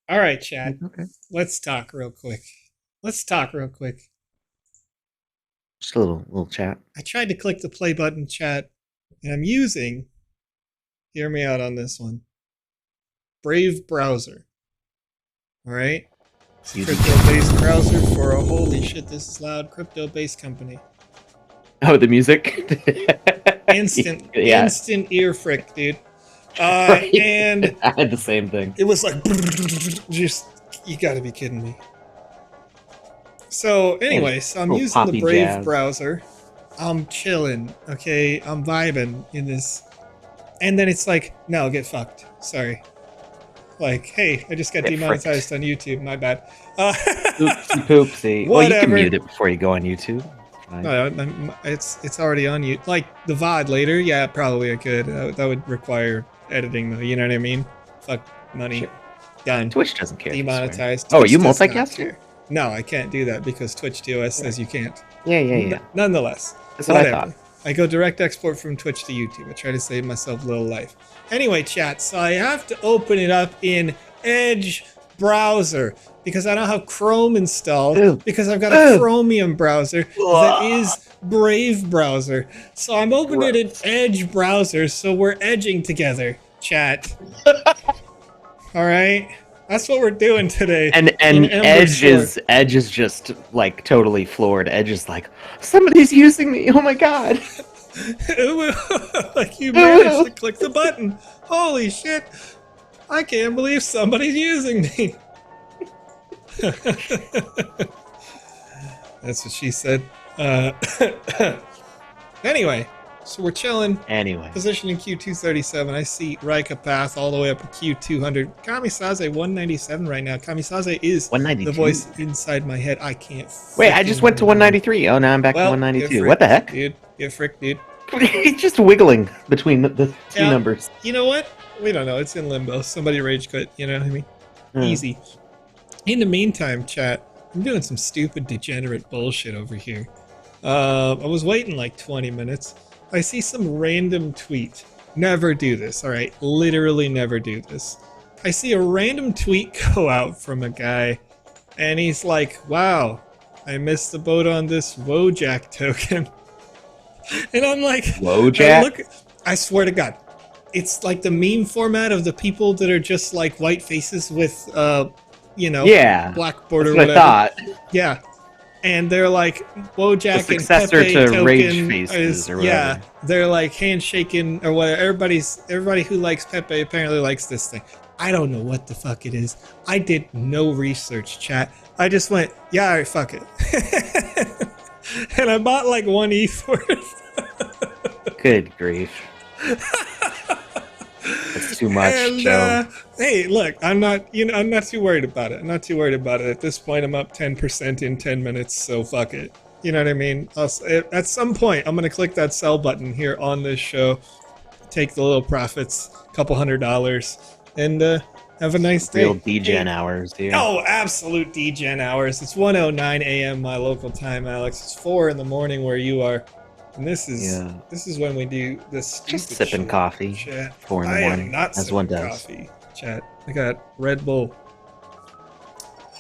All right, chat. Okay. Let's talk real quick. Let's talk real quick. Just a little chat. I tried to click the play button, chat, and I'm using, hear me out on this one, Brave Browser. All right? It's a Using crypto based browser for a holy shit, this is loud crypto based company. oh the music. Yeah, Instant ear frick, dude. right. And I had the same thing. it was like, just, you gotta be kidding me. So, And anyway, so I'm little using the poppy Brave jazz. browser. I'm chilling, okay? I'm vibing in this. And then it's like, no, get fucked. Sorry. Like, hey, I just got Get demonetized fricked. on YouTube. My bad. Uh, Oopsie poopsie. Well, you can whatever. mute it before you go on YouTube. Fine. No, it's already on you. Like the VOD later, yeah, probably I could. That would require editing though. You know what I mean? Fuck money. Sure. Done. Twitch doesn't care if you swear. Demonetized. Oh, are you Twitch does not multicasting? care. No, I can't do that because Twitch TOS Yeah, says you can't. yeah. Nonetheless, That's what I thought. whatever. I go direct export from Twitch to YouTube. I try to save myself a little life. Anyway, chat, so I have to open it up in Edge browser because I don't have Chrome installed Ew. because I've got a Ew. Chromium browser that is Brave browser. So I'm opening it in Gross. Edge browser, so we're edging together, chat. All right? That's what we're doing today And in and Ember Edge Sword. is Edge is just like totally floored. Edge is like, somebody's using me. Oh my god. Like you managed to click the button. Holy shit. I can't believe somebody's using me. That's what she said. Uh, anyway, so we're chilling. Anyway, Position in Q237. I see Rika Path all the way up to Q200. Kamisaze 197 right now. Kamisaze is the 192. voice inside my head. I can't. Wait, I just went to 193. Oh, now I'm back to Well, get 192. What fricked, the heck? dude. Get fricked, dude. It's just wiggling between the two Yeah, numbers. you know what? We don't know. It's in limbo. Somebody rage quit. You know what I mean? Hmm. Easy. In the meantime, chat, I'm doing some stupid degenerate bullshit over here. I was waiting like 20 minutes. I see some random tweet. Never do this, all right? Literally never do this. I see a random tweet go out from a guy, and he's like, wow, I missed the boat on this Wojak token. And I'm like, Whoa, I Jack. look, I swear to God, it's like the meme format of the people that are just like white faces with, Yeah, blackboard that's or what I whatever. thought. Yeah, and they're like The Wojak and successor Pepe to Rage token Faces is or yeah. whatever. They're like handshaking or whatever. Everybody who likes Pepe apparently likes this thing. I don't know what the fuck it is. I did no research, chat. I just went, yeah, all right, fuck it, and I bought like one ETH worth. Good grief. That's too much, And Joe. hey, look, I'm not too worried about it. I'm not too worried about it. At this point, I'm up 10% in 10 minutes, so fuck it. You know what I mean? At some point, I'm gonna click that sell button here on this show, take the little profits, couple $100, and have a nice day. Real degen hours here. Oh, absolute degen hours. It's 1:09 a.m. my local time, Alex. It's 4 in the morning where you are. And this is when we do this stupid Just sipping shit, coffee. chat. 4 in the I morning, am not as sipping one does. coffee, chat. I got Red Bull.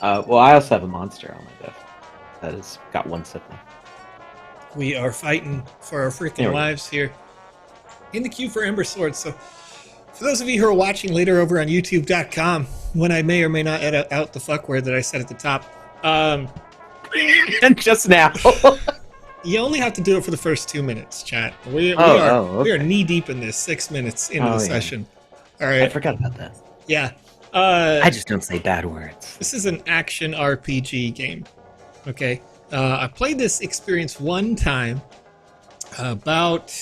Well, I also have a monster on my desk. That has got one sip now. We are fighting for our There freaking we go. lives here in the queue for Ember Sword. So, for those of you who are watching later over on YouTube.com, when I may or may not edit out the fuck word that I said at the top, Just now. you only have to do it for the first 2 minutes, chat. We Okay. are knee deep in this. 6 minutes into the Yeah. session. All I right. forgot about that. Yeah. I just don't say bad words. This is an action RPG game. Okay. I played this experience one time about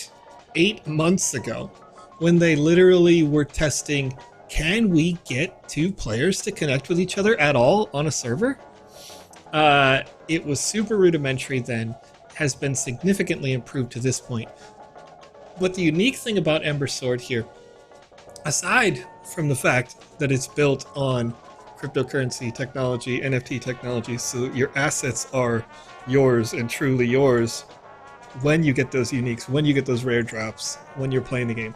8 months ago when they literally were testing, can we get two players to connect with each other at all on a server? It was super rudimentary then, has been significantly improved to this point. But the unique thing about Ember Sword here, aside from the fact that it's built on cryptocurrency technology, NFT technology, so your assets are yours and truly yours when you get those uniques, when you get those rare drops, when you're playing the game.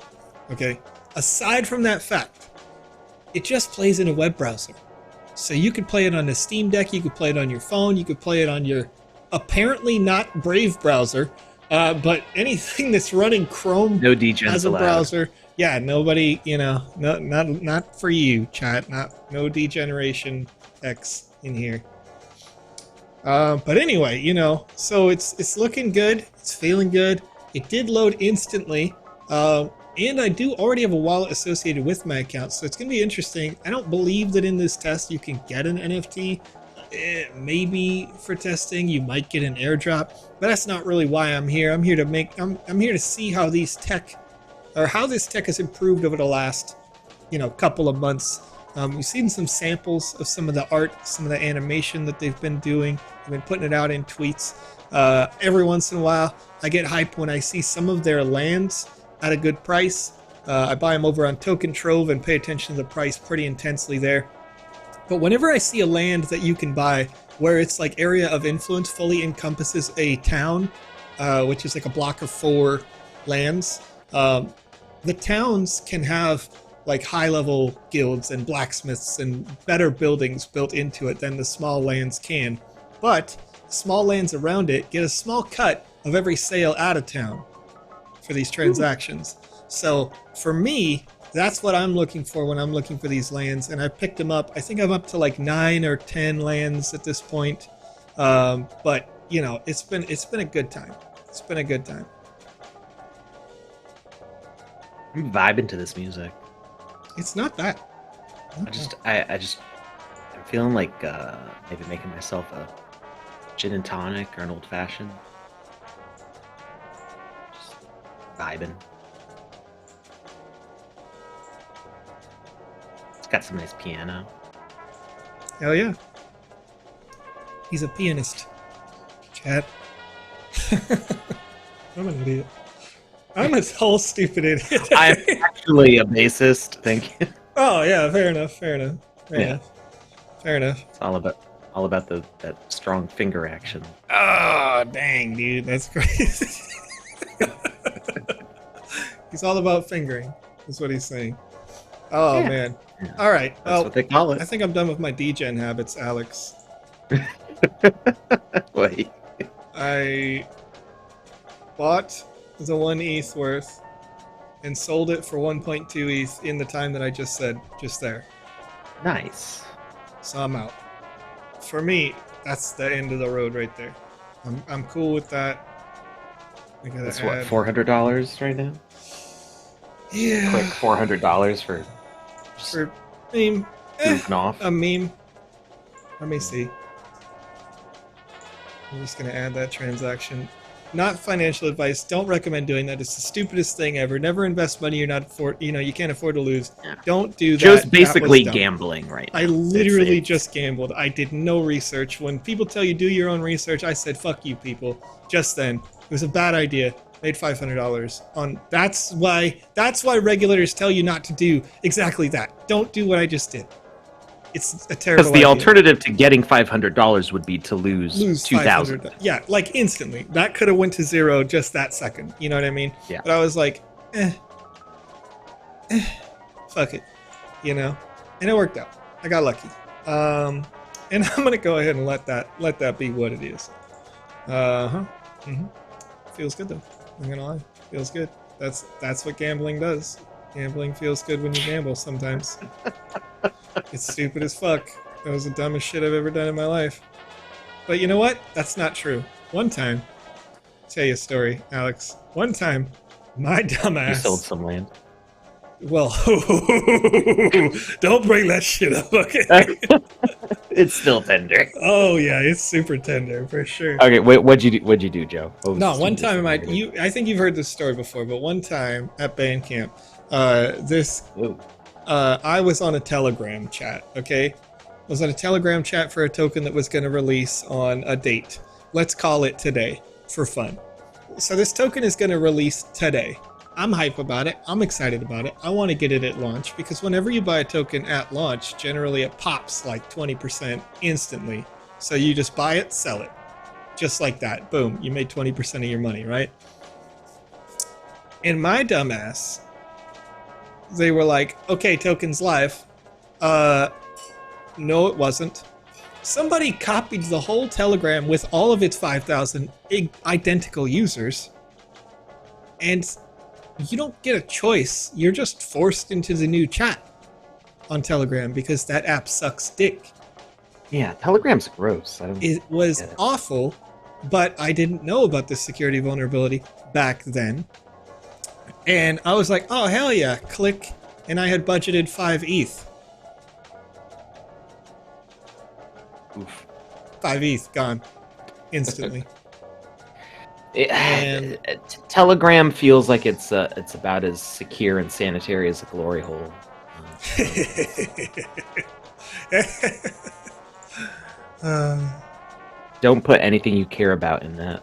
Okay? Aside from that fact, it just plays in a web browser. So you could play it on a Steam Deck, you could play it on your phone, you could play it on your apparently not Brave browser, but anything that's running Chrome No degens as a allowed. browser. Yeah, nobody, not for you, chat. No degeneration X in here. But anyway, so it's looking good. It's feeling good. It did load instantly. And I do already have a wallet associated with my account, so it's going to be interesting. I don't believe that in this test you can get an NFT. Maybe for testing you might get an airdrop, but that's not really why I'm here. I'm here to see how this tech has improved over the last, couple of months. We've seen some samples of some of the art, some of the animation that they've been doing. They've been putting it out in tweets. Every once in a while, I get hyped when I see some of their lands at a good price. I buy them over on Token Trove and pay attention to the price pretty intensely there. But whenever I see a land that you can buy where it's like area of influence fully encompasses a town, which is like a block of 4 lands, the towns can have like high-level guilds and blacksmiths and better buildings built into it than the small lands can. But small lands around it get a small cut of every sale out of town for these transactions. So for me, that's what I'm looking for when I'm looking for these lands, and I picked them up. I think I'm up to like 9 or 10 lands at this point. But it's been a good time. It's been a good time. I'm vibing to this music. It's not that. I'm feeling like maybe making myself a gin and tonic or an old fashioned. Just vibing. It's got some nice piano. Hell yeah. He's a pianist. Chat. I'm an idiot. I'm a whole stupid idiot. I'm actually a bassist. Thank you. Oh yeah, fair enough. Fair enough. It's all about that strong finger action. Oh dang, dude, that's crazy. He's all about fingering. That's what he's saying. Oh Yeah. man. Yeah. All right. That's Well, what they call it. I think I'm done with my degen habits, Alex. Wait. I bought the 1 ETH worth and sold it for 1.2 ETH in the time that I just said, just there. Nice. So I'm out. For me, that's the end of the road right there. I'm cool with that. I gotta That's add. what, $400 right now? Yeah. Quick $400 for just For meme. goofing off. A meme. Let me see. I'm just gonna add that transaction. Not financial advice. Don't recommend doing that. It's the stupidest thing ever. Never invest money you can't afford to lose. Yeah. Don't do that. Joe's That basically was dumb. gambling right now. I literally It's- just gambled. I did no research. When people tell you do your own research, I said fuck you people. Just then. It was a bad idea. Made $500 on. That's why regulators tell you not to do exactly that. Don't do what I just did. It's a terrible Because the idea. alternative to getting $500 would be to lose $2,000. $500. Yeah, like instantly. That could have went to 0 just that second. You know what I mean? Yeah. But I was like, fuck it. And it worked out. I got lucky. And I'm gonna go ahead and let that be what it is. Feels good though. I'm gonna lie. Feels good. That's what gambling does. Gambling feels good when you gamble sometimes. It's stupid as fuck. That was the dumbest shit I've ever done in my life. But you know what? That's not true. One time, I'll tell you a story, Alex. One time, my dumbass. You sold some land. Well, don't bring that shit up, okay? It's still tender. Oh yeah, it's super tender for sure. Okay, wait, what'd you do, Joe? What was No, the one stupidest time thing I think you've heard this story before, but one time at band camp, Ooh. I was on a Telegram chat, okay? I was on a Telegram chat for a token that was going to release on a date. Let's call it today, for fun. So this token is going to release today. I'm hype about it. I'm excited about it. I want to get it at launch, because whenever you buy a token at launch, generally it pops like 20% instantly. So you just buy it, sell it. Just like that. Boom. You made 20% of your money, right? And my dumbass, they were like, okay, token's live. No, it wasn't. Somebody copied the whole Telegram with all of its 5,000 identical users, and you don't get a choice. You're just forced into the new chat on Telegram because that app sucks dick. Yeah, Telegram's gross. It was awful, but I didn't know about this security vulnerability back then. And I was like, oh, hell yeah, click. And I had budgeted 5 ETH. Oof. 5 ETH gone instantly. Telegram feels like it's about as secure and sanitary as a glory hole. Don't put anything you care about in that.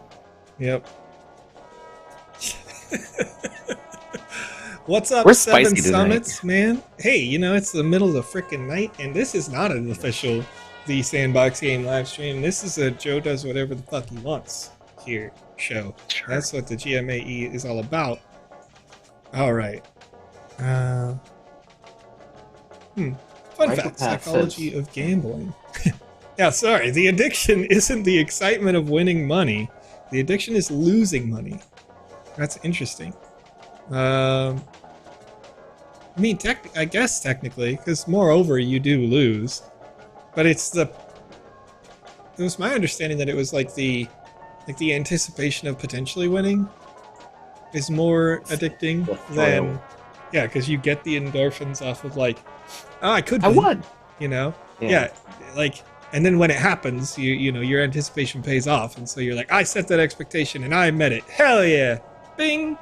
Yep. What's up, We're 7 spicy Summits, man? Hey, you know, it's the middle of the freaking night, and this is not an official The Sandbox Game live stream. This is a Joe does whatever the fuck he wants here show. Sure. That's what the GMAE is all about. All right. Fun fact: psychology of gambling. Yeah, sorry. The addiction isn't the excitement of winning money. The addiction is losing money. That's interesting. I mean, I guess technically, because moreover, you do lose. But it was my understanding that it was like the anticipation of potentially winning is more addicting than, yeah, because you get the endorphins off of like, oh, I won, you know? Yeah, like, and then when it happens, you know, your anticipation pays off, and so you're like, I set that expectation and I met it. Hell yeah. Bing.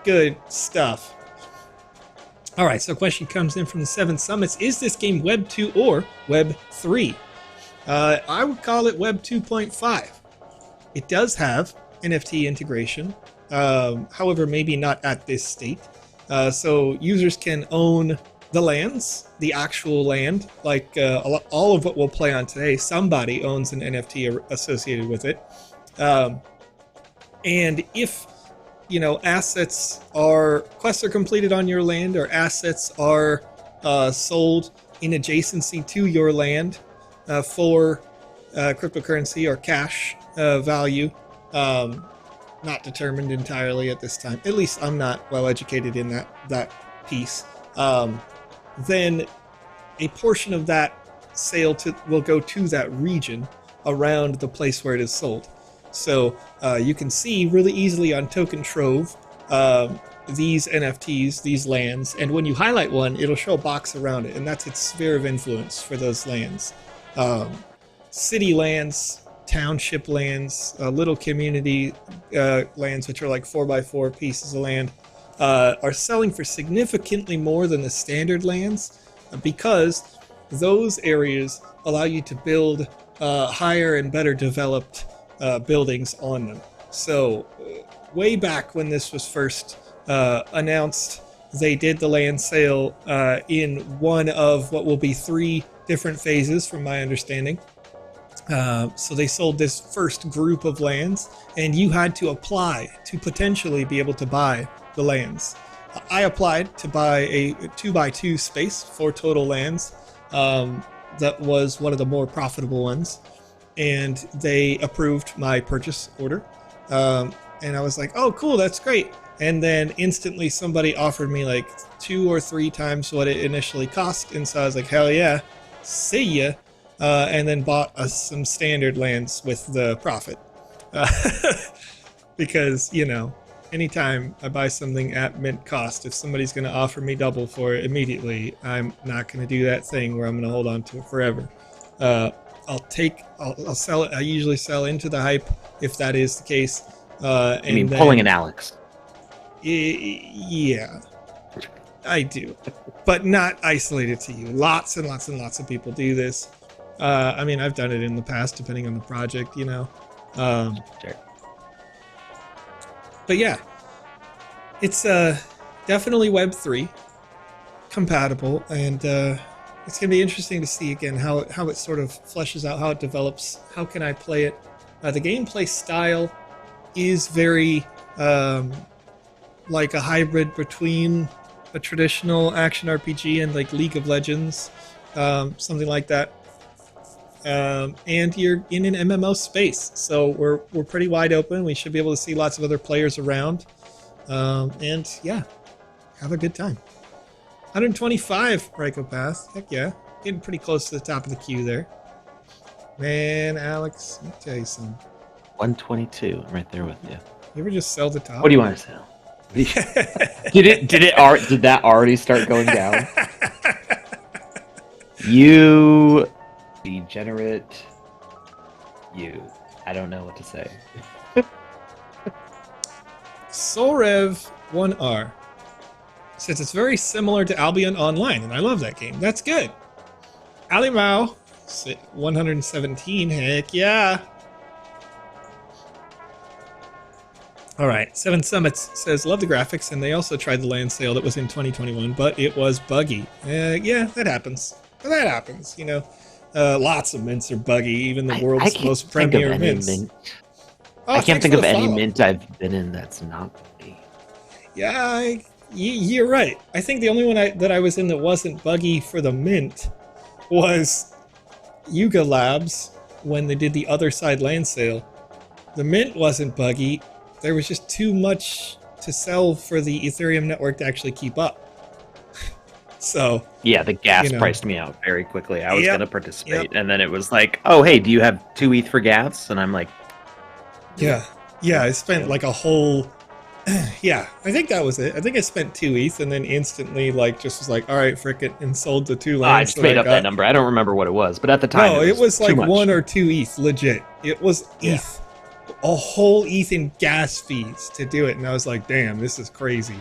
Good stuff. All right, so a question comes in from the 7 Summits. Is this game Web 2 or Web 3? I would call it Web 2.5. It does have NFT integration, however, maybe not at this state. So users can own the lands, the actual land, like all of what we'll play on today. Somebody owns an NFT associated with it. And if, you know, quests are completed on your land, or assets are sold in adjacency to your land for cryptocurrency or cash value, not determined entirely at this time. At least I'm not well educated in that piece. Then a portion of that sale will go to that region around the place where it is sold. So you can see really easily on Token Trove these NFTs, these lands, and when you highlight one, it'll show a box around it, and that's its sphere of influence for those lands. City lands, township lands, little community lands, which are like 4x4 pieces of land, are selling for significantly more than the standard lands because those areas allow you to build higher and better developed buildings on them. So way back when this was first announced, they did the land sale in one of what will be 3 different phases from my understanding. So they sold this first group of lands, and you had to apply to potentially be able to buy the lands. I applied to buy a 2x2 space for total lands. That was one of the more profitable ones, and they approved my purchase order. And I was like, oh, cool, that's great. And then instantly somebody offered me like 2 or 3 times what it initially cost. And so I was like, hell yeah, see ya. And then bought some standard lands with the profit. Because, you know, anytime I buy something at mint cost, if somebody's going to offer me double for it immediately, I'm not going to do that thing where I'm going to hold on to it forever. I'll sell it. I usually sell into the hype if that is the case. I mean, pulling an Alex. Yeah, I do, but not isolated to you. Lots and lots and lots of people do this. I mean, I've done it in the past, depending on the project, you know. Sure. But yeah, it's definitely Web3 compatible, and it's gonna be interesting to see again how it sort of fleshes out, how it develops. How can I play it? The gameplay style is very like a hybrid between a traditional action RPG and like League of Legends, something like that. and you're in an MMO space, so we're pretty wide open. We should be able to see lots of other players around, and yeah, have a good time. 125 Ryko Pass. Heck yeah, getting pretty close to the top of the queue there. Man, Alex, let me tell you something. 122. I'm right there with you. You ever just sell the top? What do you want to sell? Did that already start going down? You degenerate. You. I don't know what to say. Soulrev 1R says it's very similar to Albion Online, and I love that game. That's good. Ali Mao 117. Heck yeah. All right, Seven Summits says, love the graphics, and they also tried the land sale that was in 2021, but it was buggy. Yeah, that happens. That happens, you know. Lots of mints are buggy, even the world's most premier mints. I can't think of any mint I've been in that's not buggy. Yeah, you're right. I think the only one that I was in that wasn't buggy for the mint was Yuga Labs when they did the Other Side land sale. The mint wasn't buggy. There was just too much to sell for the Ethereum network to actually keep up. So yeah, the gas priced me out very quickly. I was going to participate, and then it was like, oh, hey, do you have 2 ETH for gas? And I'm like, yeah, I spent like a whole, I think that was it. I think I spent 2 ETH and then instantly just was like, all right, frick it, and sold the 2 lands. I just made up that number. I don't remember what it was, but at the time, it was like 1 or 2 ETH, legit. It was ETH. A whole ETH in gas fees to do it, and I was like, damn, this is crazy.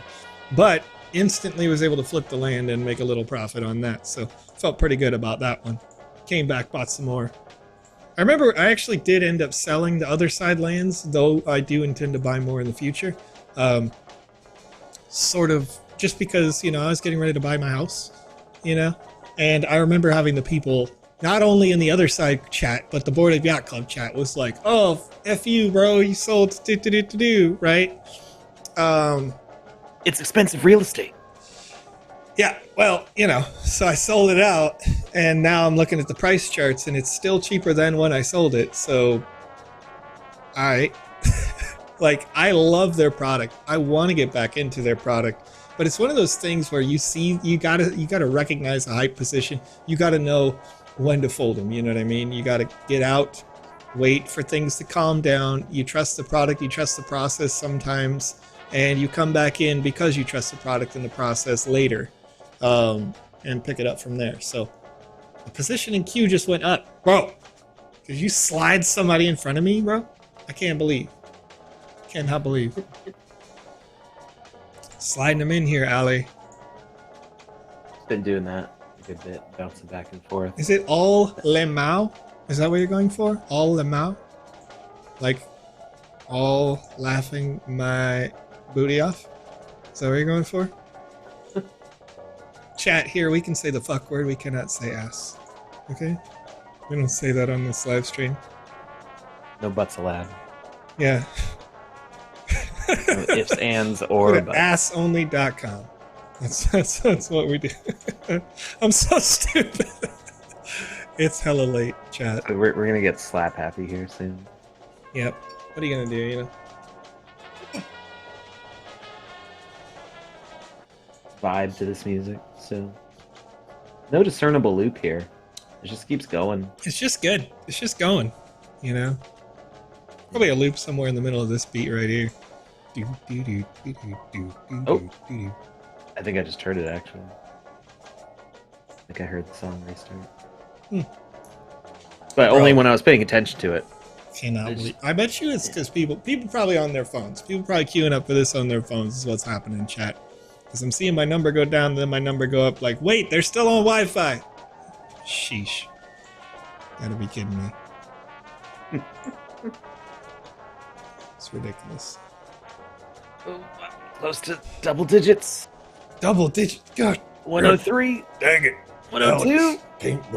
But instantly was able to flip the land and make a little profit on that, so felt pretty good about that one. Came back, bought some more. I remember I actually did end up selling the Other Side lands, though I do intend to buy more in the future. Sort of just because, I was getting ready to buy my house, and I remember having the people not only in the Other Side chat, but the Board of Yacht Club chat was like, oh, F you, bro, you sold right? It's expensive real estate. Yeah, well, so I sold it out, and now I'm looking at the price charts, and it's still cheaper than when I sold it, so I love their product. I want to get back into their product, but it's one of those things where you gotta recognize a hype position. You gotta know when to fold them, you know what I mean? You got to get out, wait for things to calm down. You trust the product, you trust the process sometimes, and you come back in because you trust the product and the process later, and pick it up from there. So the position in queue just went up. Bro, did you slide somebody in front of me, bro? I cannot believe. Sliding them in here, Ali. Been doing that a good bit, bouncing back and forth. Is it all le Mao? Is that what you're going for? All le Mao? Like, all laughing my booty off? Is that what you're going for? Chat here, we can say the fuck word, we cannot say ass. Okay? We don't say that on this live stream. No buts allowed. Yeah. No ifs, ands, or buts. Assonly.com. That's what we do. I'm so stupid. It's hella late, chat. We're gonna get slap happy here soon. Yep. What are you gonna do, Vibe to this music, so no discernible loop here. It just keeps going. It's just good. It's just going, Probably a loop somewhere in the middle of this beat right here. Oh. I think I just heard it, actually. I think I heard the song restart. But only when I was paying attention to it. Cannot believe. I bet you it's because people probably on their phones. People probably queuing up for this on their phones is what's happening in chat. Because I'm seeing my number go down, then my number go up like, wait, they're still on Wi-Fi. Sheesh. Gotta be kidding me. It's ridiculous. Oh, close to double digits. Double digits. God. 103. Dang it. 102.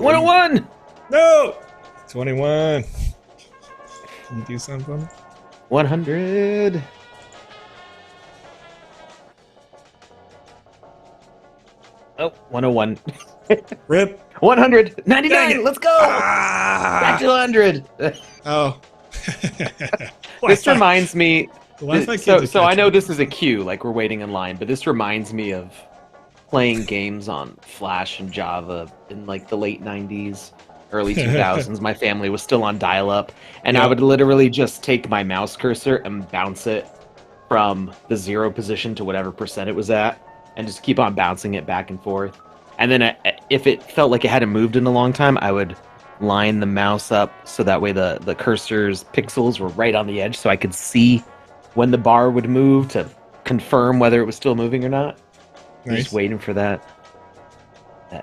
101. No. 21. Can you do something for me? 100. Oh, 101. Rip. 199. Let's go. Back Ah! to 100. Oh. This reminds me. Wi-Fi kids are So I know catching this is a cue, like we're waiting in line, but this reminds me of playing games on Flash and Java in like the late 90s, early 2000s. My family was still on dial-up, and I Yep. would literally just take my mouse cursor and bounce it from the 0 position to whatever percent it was at, and just keep on bouncing it back and forth. And then if it felt like it hadn't moved in a long time, I would line the mouse up so that way the cursor's pixels were right on the edge, so I could see when the bar would move to confirm whether it was still moving or not. Nice. Just waiting for that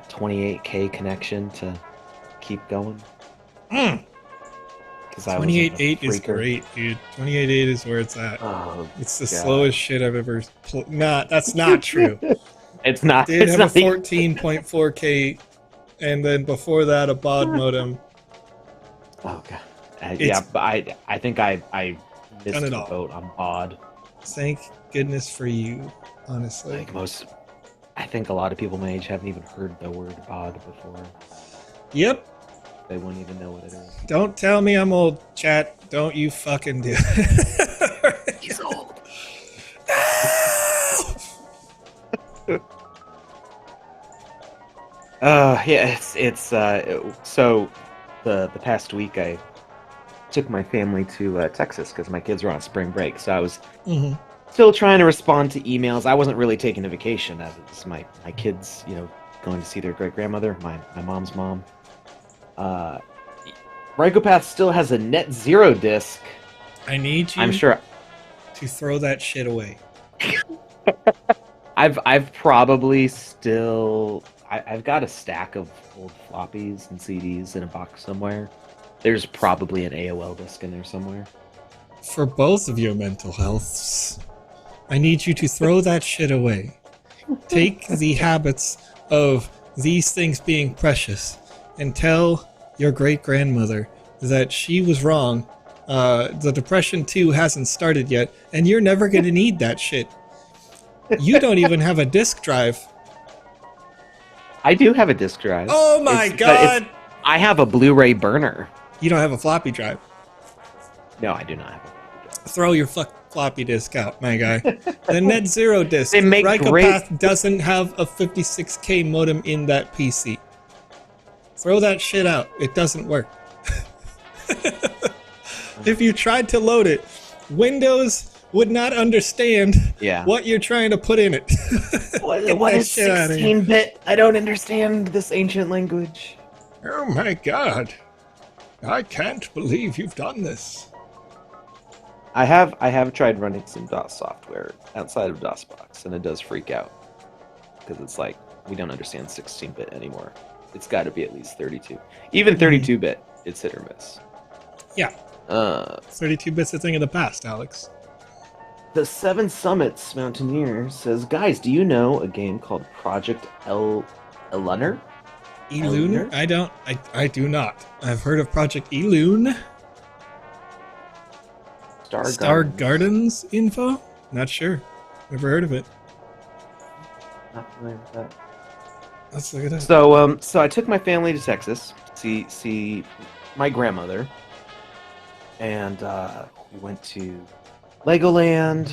28K connection to keep going. Mm. 28.8 is freaker. great, dude. 28.8 is where it's at. Oh, It's the God. slowest shit I've ever. That's not true. It's not. Did It's have a not even- 14.4K, and then before that a baud modem. Oh god. It's- Yeah, but I think I missed Done it the all. boat on BOD. Thank goodness for you, honestly. Like I think a lot of people my age haven't even heard the word BOD before. Yep. They won't even know what it is. Don't tell me I'm old, chat. Don't you fucking do it. He's old. Yeah, so the past week I took my family to Texas because my kids were on spring break, so I was Mhm. still trying to respond to emails. I wasn't really taking a vacation. As it's my kids, going to see their great grandmother, my mom's mom. Rygopath still has a net zero disc. I need you I'm sure to throw that shit away. I've probably still I've got a stack of old floppies and CDs in a box somewhere. There's probably an AOL disc in there somewhere. For both of your mental healths, I need you to throw that shit away. Take the habits of these things being precious and tell your great-grandmother that she was wrong. The Depression 2 hasn't started yet, and you're never going to need that shit. You don't even have a disk drive. I do have a disc drive. Oh my But god! I have a Blu-ray burner. You don't have a floppy drive. No, I do not have a Throw your floppy disk out, my guy. The Net Zero disk. They make Rygopath doesn't have a 56K modem in that PC. Throw that shit out. It doesn't work. If you tried to load it, Windows would not understand Yeah. what you're trying to put in it. Get What that is shit outta here. 16-bit? I don't understand this ancient language. Oh my god. I can't believe you've done this. I have tried running some DOS software outside of DOSBox, and it does freak out because it's like we don't understand 16-bit anymore. It's got to be at least 32. Even 32-bit, it's hit or miss. Yeah. 32 bits a thing of the past, Alex. The Seven Summits Mountaineer says, guys, do you know a game called Project Elunner? Elune? I do not. I've heard of Project Elune. Star Gardens info? Not sure. Never heard of it. Not familiar with that. Let's look it up. So I took my family to Texas to see my grandmother, and we went to Legoland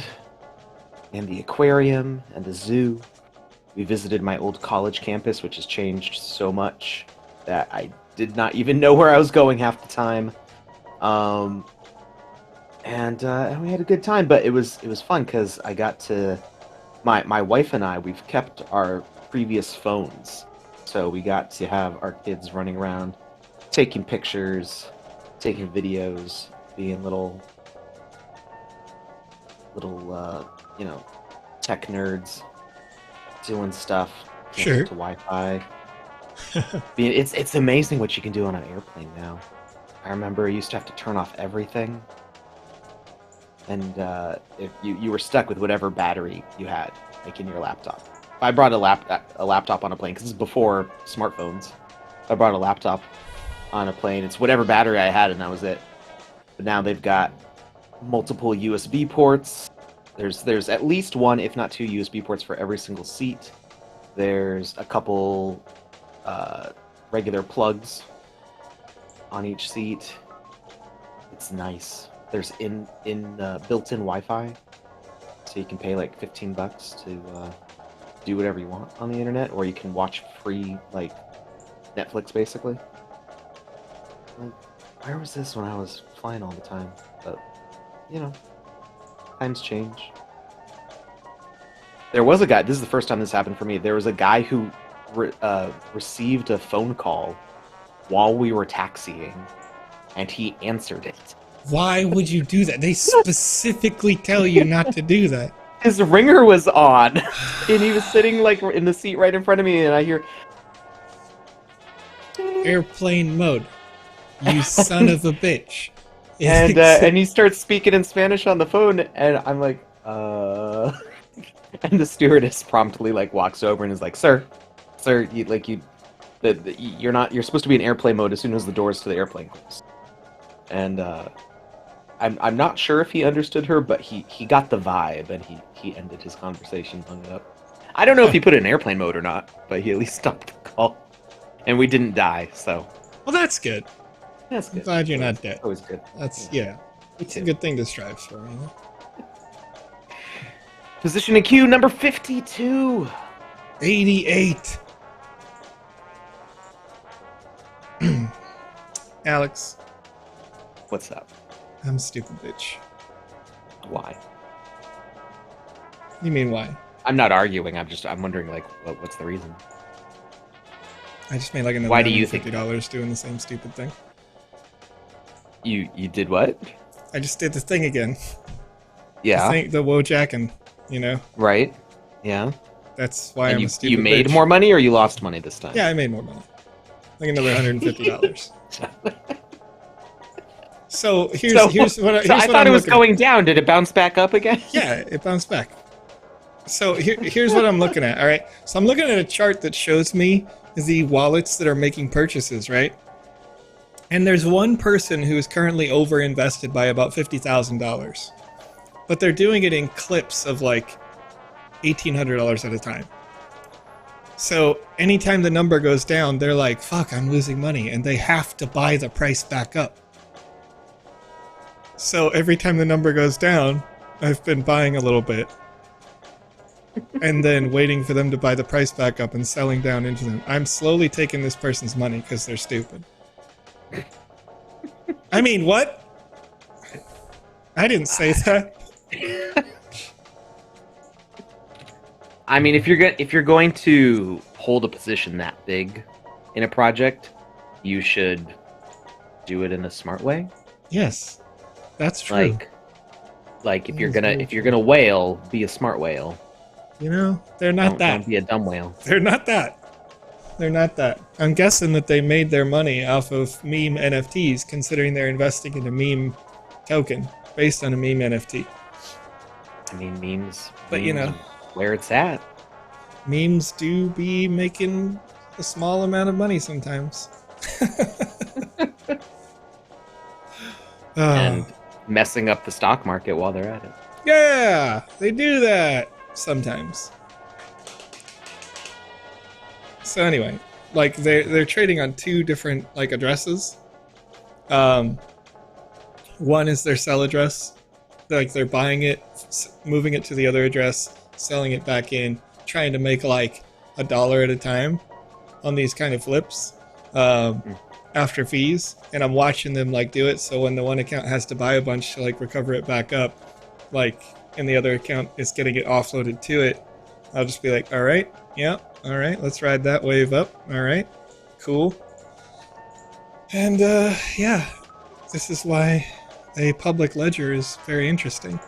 and the aquarium and the zoo. We visited my old college campus, which has changed so much that I did not even know where I was going half the time. And we had a good time, but it was fun because I got to my wife and I, we've kept our previous phones, so we got to have our kids running around taking pictures, taking videos, being little tech nerds, doing stuff, Sure. to Wi-Fi. It's amazing what you can do on an airplane now. I remember I used to have to turn off everything, and if you were stuck with whatever battery you had, like in your laptop. I brought a laptop on a plane because this is before smartphones. I brought a laptop on a plane. It's whatever battery I had, and that was it. But now they've got multiple USB ports. There's at least one, if not two, USB ports for every single seat. There's a couple regular plugs on each seat. It's nice. There's built-in Wi-Fi, so you can pay like $15 to do whatever you want on the internet, or you can watch free, like Netflix, basically. Like, where was this when I was flying all the time? But times change. There was a guy. This is the first time this happened for me. There was a guy who received a phone call while we were taxiing, and he answered it. Why would you do that? They specifically tell you not to do that. His ringer was on, and he was sitting like in the seat right in front of me, and I hear airplane mode. You son of a bitch. And he starts speaking in Spanish on the phone, and I'm like, and the stewardess promptly like walks over and is like, "Sir, you're supposed to be in airplane mode as soon as the doors to the airplane close." And I'm not sure if he understood her, but he got the vibe, and he ended his conversation, hung it up. I don't know if he put it in airplane mode or not, but he at least stopped the call, and we didn't die. So, well, that's good. That's good. I'm glad you're not dead. Always good. It's a good thing to strive for, you know? Position in queue number 52. 88. Alex. What's up? I'm a stupid bitch. Why? You mean why? I'm not arguing. I'm wondering, like, what's the reason? I just made like another Why do you think $50 doing the same stupid thing. You did what? I just did the thing again. Yeah. The Wojacking, you know? Right. Yeah. That's why and I'm a stupid You made bitch. more money, or you lost money this time? Yeah, I made more money. Like another $150. So here's what I thought it was going down. Did it bounce back up again? Yeah, it bounced back. So here's what I'm looking at. All right. So I'm looking at a chart that shows me the wallets that are making purchases, right? And there's one person who is currently over invested by about $50,000, but they're doing it in clips of like $1,800 at a time. So anytime the number goes down, they're like, "Fuck, I'm losing money," and they have to buy the price back up. So every time the number goes down, I've been buying a little bit and then waiting for them to buy the price back up and selling down into them. I'm slowly taking this person's money because they're stupid. I mean, what? I didn't say that. I mean, if you're going to hold a position that big in a project, you should do it in a smart way. Yes. That's true. Like if you're gonna whale, be a smart whale. You know, they're not that. Don't be a dumb whale. They're not that. They're not that. I'm guessing that they made their money off of meme NFTs, considering they're investing in a meme token based on a meme NFT. I mean, memes. But you know, where it's at. Memes do be making a small amount of money sometimes. And messing up the stock market while they're at it. Yeah, they do that sometimes. So anyway, like they're trading on two different like addresses. One is their sell address, like they're buying it, moving it to the other address, selling it back in, trying to make like $1 at a time on these kind of flips. After fees, and I'm watching them like do it, so when the one account has to buy a bunch to like recover it back up, like, and the other account is getting it offloaded to it, I'll just be like, all right, yeah, all right, let's ride that wave up, all right, cool. And yeah, this is why a public ledger is very interesting.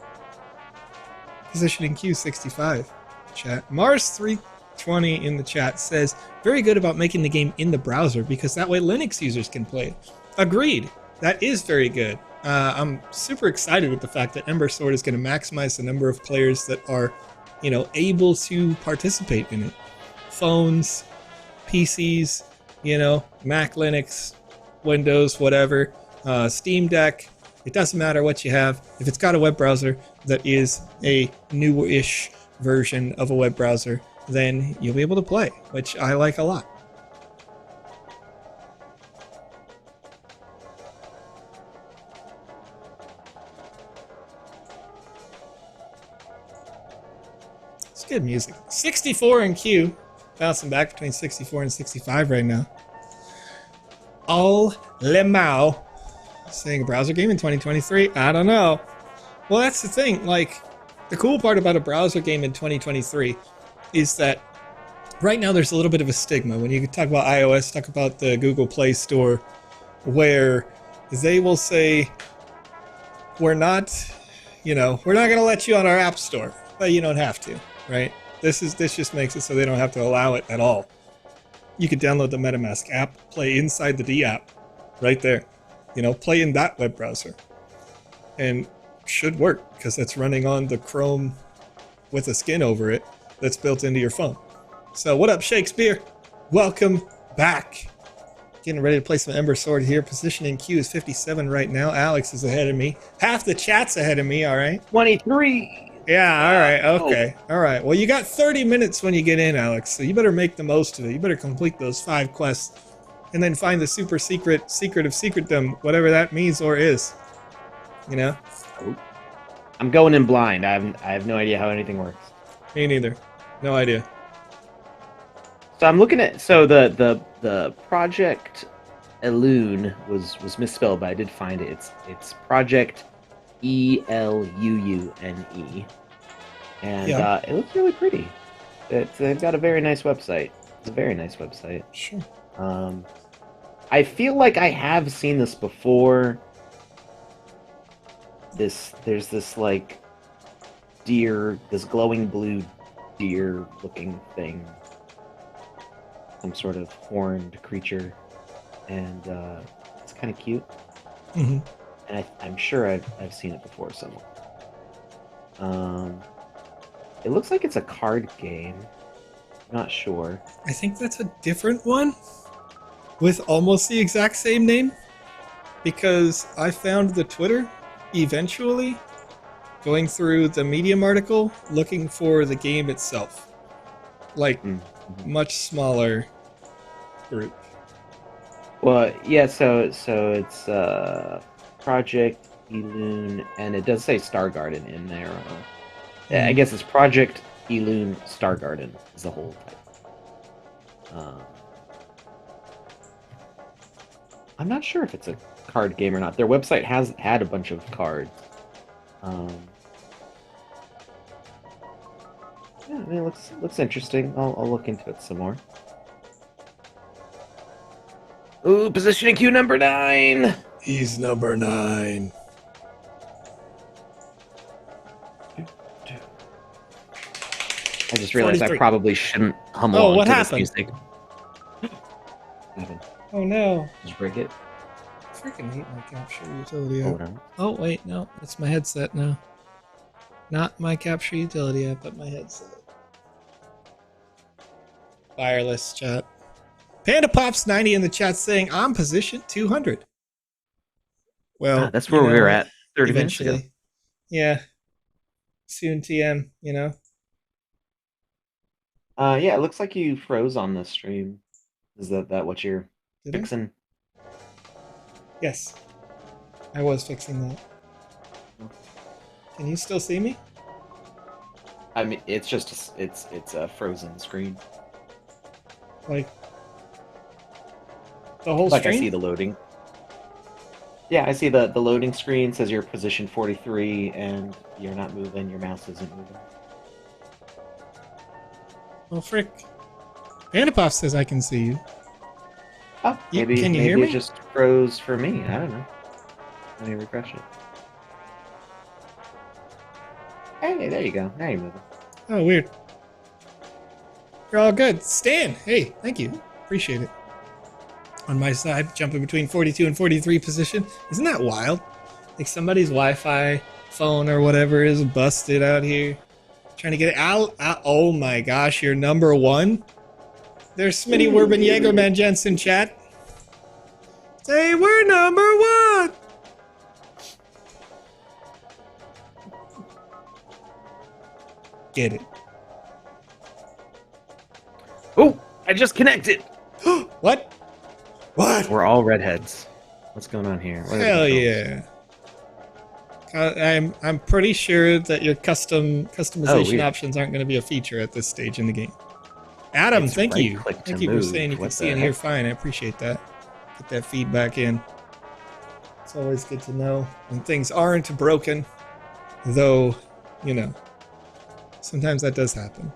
Positioning Q65 chat. Mars320 in the chat says, very good about making the game in the browser because that way Linux users can play it. Agreed. That is very good. I'm super excited with the fact that Ember Sword is going to maximize the number of players that are, you know, able to participate in it. Phones, PCs, you know, Mac, Linux, Windows, whatever, Steam Deck. It doesn't matter what you have. If it's got a web browser that is a newish version of a web browser, then you'll be able to play, which I like a lot. It's good music. 64 in queue. Bouncing back between 64 and 65 right now. All Lemao saying a browser game in 2023. I don't know. Well, that's the thing. Like, the cool part about a browser game in 2023 is that right now there's a little bit of a stigma when you talk about iOS, talk about the Google Play Store, where they will say, we're not going to let you on our App Store, but you don't have to, right? This just makes it so they don't have to allow it at all. You could download the MetaMask app, play inside the D app, right there. Play in that web browser. And should work, because that's running on the Chrome with a skin over it that's built into your phone. So what up, Shakespeare? Welcome back. Getting ready to play some Ember Sword here. Position in queue is 57 right now. Alex is ahead of me. Half the chat's ahead of me, all right? 23. Yeah, all right, okay. All right. Well, you got 30 minutes when you get in, Alex, so you better make the most of it. You better complete those 5 quests and then find the super secret of secretdom, whatever that means or is. I'm going in blind. I have no idea how anything works. Me neither. No idea. So I'm looking at the Project Elune was misspelled, but I did find it. It's Project Eluune, and Yeah. it looks really pretty. They've got a very nice website. It's a very nice website. Sure. I feel like I have seen this before. There's this like deer, this glowing blue deer looking thing, some sort of horned creature, and it's kind of cute. Mm-hmm. And I'm sure I've seen it before somewhere. It looks like it's a card game. Not sure. I think that's a different one with almost the exact same name, because I found the Twitter eventually going through the Medium article looking for the game itself. Like, much smaller group. Well, yeah, so it's Project Elune, and it does say Star Garden in there. I guess it's Project Elune Star Garden is the whole type. I'm not sure if it's a card game or not. Their website has had a bunch of cards. Yeah, I mean, it looks interesting. I'll look into it some more. Ooh, positioning queue number 9. He's number 9. I just realized 43. I probably shouldn't hum Oh, along what to happened? this music. What happened? Oh no. Did you break it? I freaking hate my capture utility Hold app. on. Oh wait, no, it's my headset now. Not my capture utility app, but my headset. Wireless chat. Panda Pops 90 in the chat saying I'm position 200. Well, That's where we were at 30 eventually. minutes ago. Yeah. Soon TM, Yeah, it looks like you froze on the stream. Is that what you're fixing? Yes. I was fixing that. Can you still see me? I mean, it's just it's a frozen screen. Like the whole Like stream? I see the loading. Yeah, I see the loading screen says you're position 43 and you're not moving. Your mouse isn't moving. Well, frick. Panda Pop says I can see you. Oh, maybe can you hear it me? just froze for me. I don't know. Let me refresh it. Hey, there you go. Now you're moving. Oh, weird. You're all good. Stan, hey, thank you. Appreciate it. On my side, jumping between 42 and 43 position. Isn't that wild? Like somebody's Wi-Fi phone or whatever is busted out here. Trying to get it out. Oh my gosh, you're number 1? There's Smitty Werben Jaegerman Jensen chat. Say we're number 1! Get it. Oh, I just connected. What? What? We're all redheads. What's going on here? What are the Hell controls? yeah. I'm pretty sure that your customization weird. options aren't going to be a feature at this stage in the game. Adam, It's thank you. right-click to Thank you for move. saying you can What see the and hear heck? fine. I appreciate that. Get that feedback in. It's always good to know when things aren't broken, though, you know, sometimes that does happen.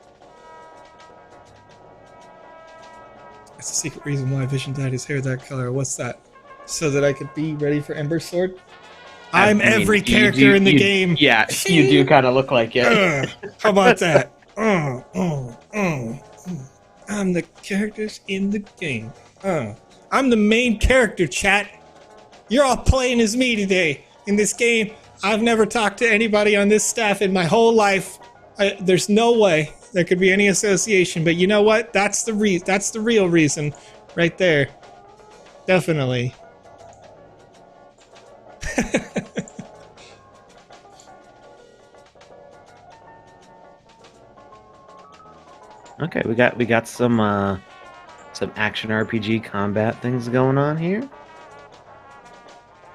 That's the secret reason why Vision dyed his hair that color. What's that? So that I could be ready for Ember Sword? I'm every character in the game. Yeah, you do kind of look like it. How about that? I'm the characters in the game. I'm the main character, chat. You're all playing as me today. In this game, I've never talked to anybody on this staff in my whole life. There's no way there could be any association, but you know what? That's the real reason right there. Definitely. Okay, we got some action RPG combat things going on here.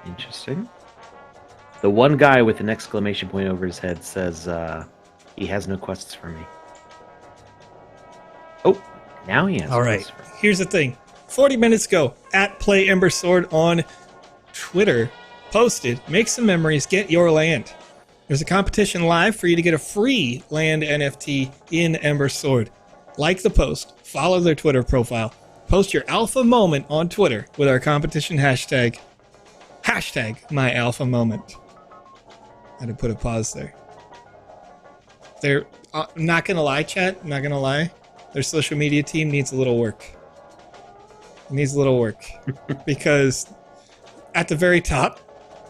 Interesting. The one guy with an exclamation point over his head says he has no quests for me. Oh, now he has. All right. Here's the thing. 40 minutes ago, at Play Ember Sword on Twitter, posted, make some memories, get your land. There's a competition live for you to get a free land NFT in Ember Sword. Like the post, follow their Twitter profile, post your alpha moment on Twitter with our competition hashtag. Hashtag my alpha moment. I had to put a pause there. They're not gonna lie, chat. Not gonna lie. Their social media team needs a little work. It needs a little work because at the very top,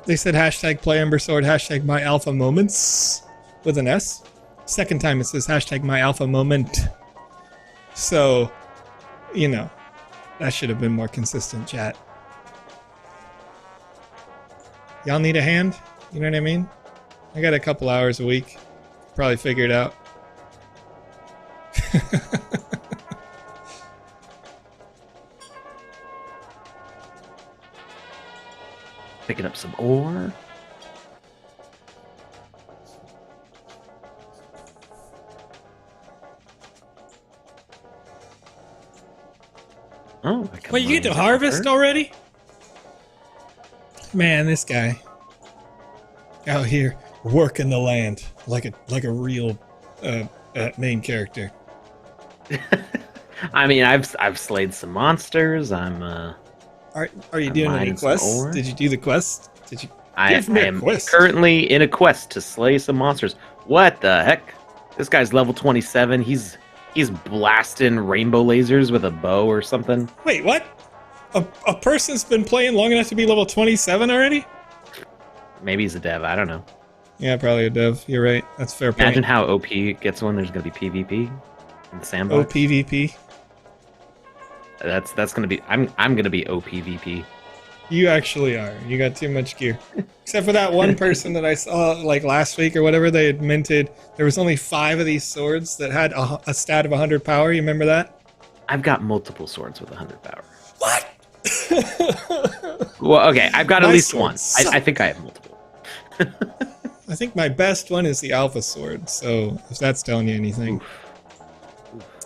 they said hashtag play Ember Sword, hashtag my alpha moments with an S. Second time it says hashtag my alpha moment. So, you know, that should have been more consistent, chat. Y'all need a hand? You know what I mean? I got a couple hours a week. Probably figure it out. Picking up some ore. Oh, wait, you get to harvest already? Man, this guy out here working the land like a real main character. I mean, I've slayed some monsters. Are you doing any quests? Did you do the quest? Did you? I am currently in a quest to slay some monsters. What the heck? This guy's level 27. He's blasting rainbow lasers with a bow or something. Wait, what? A person's been playing long enough to be level 27 already? Maybe he's a dev. I don't know. Yeah, probably a dev. You're right. That's fair point. Imagine how OP gets when there's going to be PvP in the sandbox. OPVP. That's going to be. I'm going to be OPVP. You actually are. You got too much gear. Except for that one person that I saw like last week or whatever, they had minted. There was only 5 of these swords that had a stat of 100 power. You remember that? I've got multiple swords with 100 power. What? Well, okay. I've got at least one. I think I have multiple. I think my best one is the Alpha Sword. So if that's telling you anything. Oof.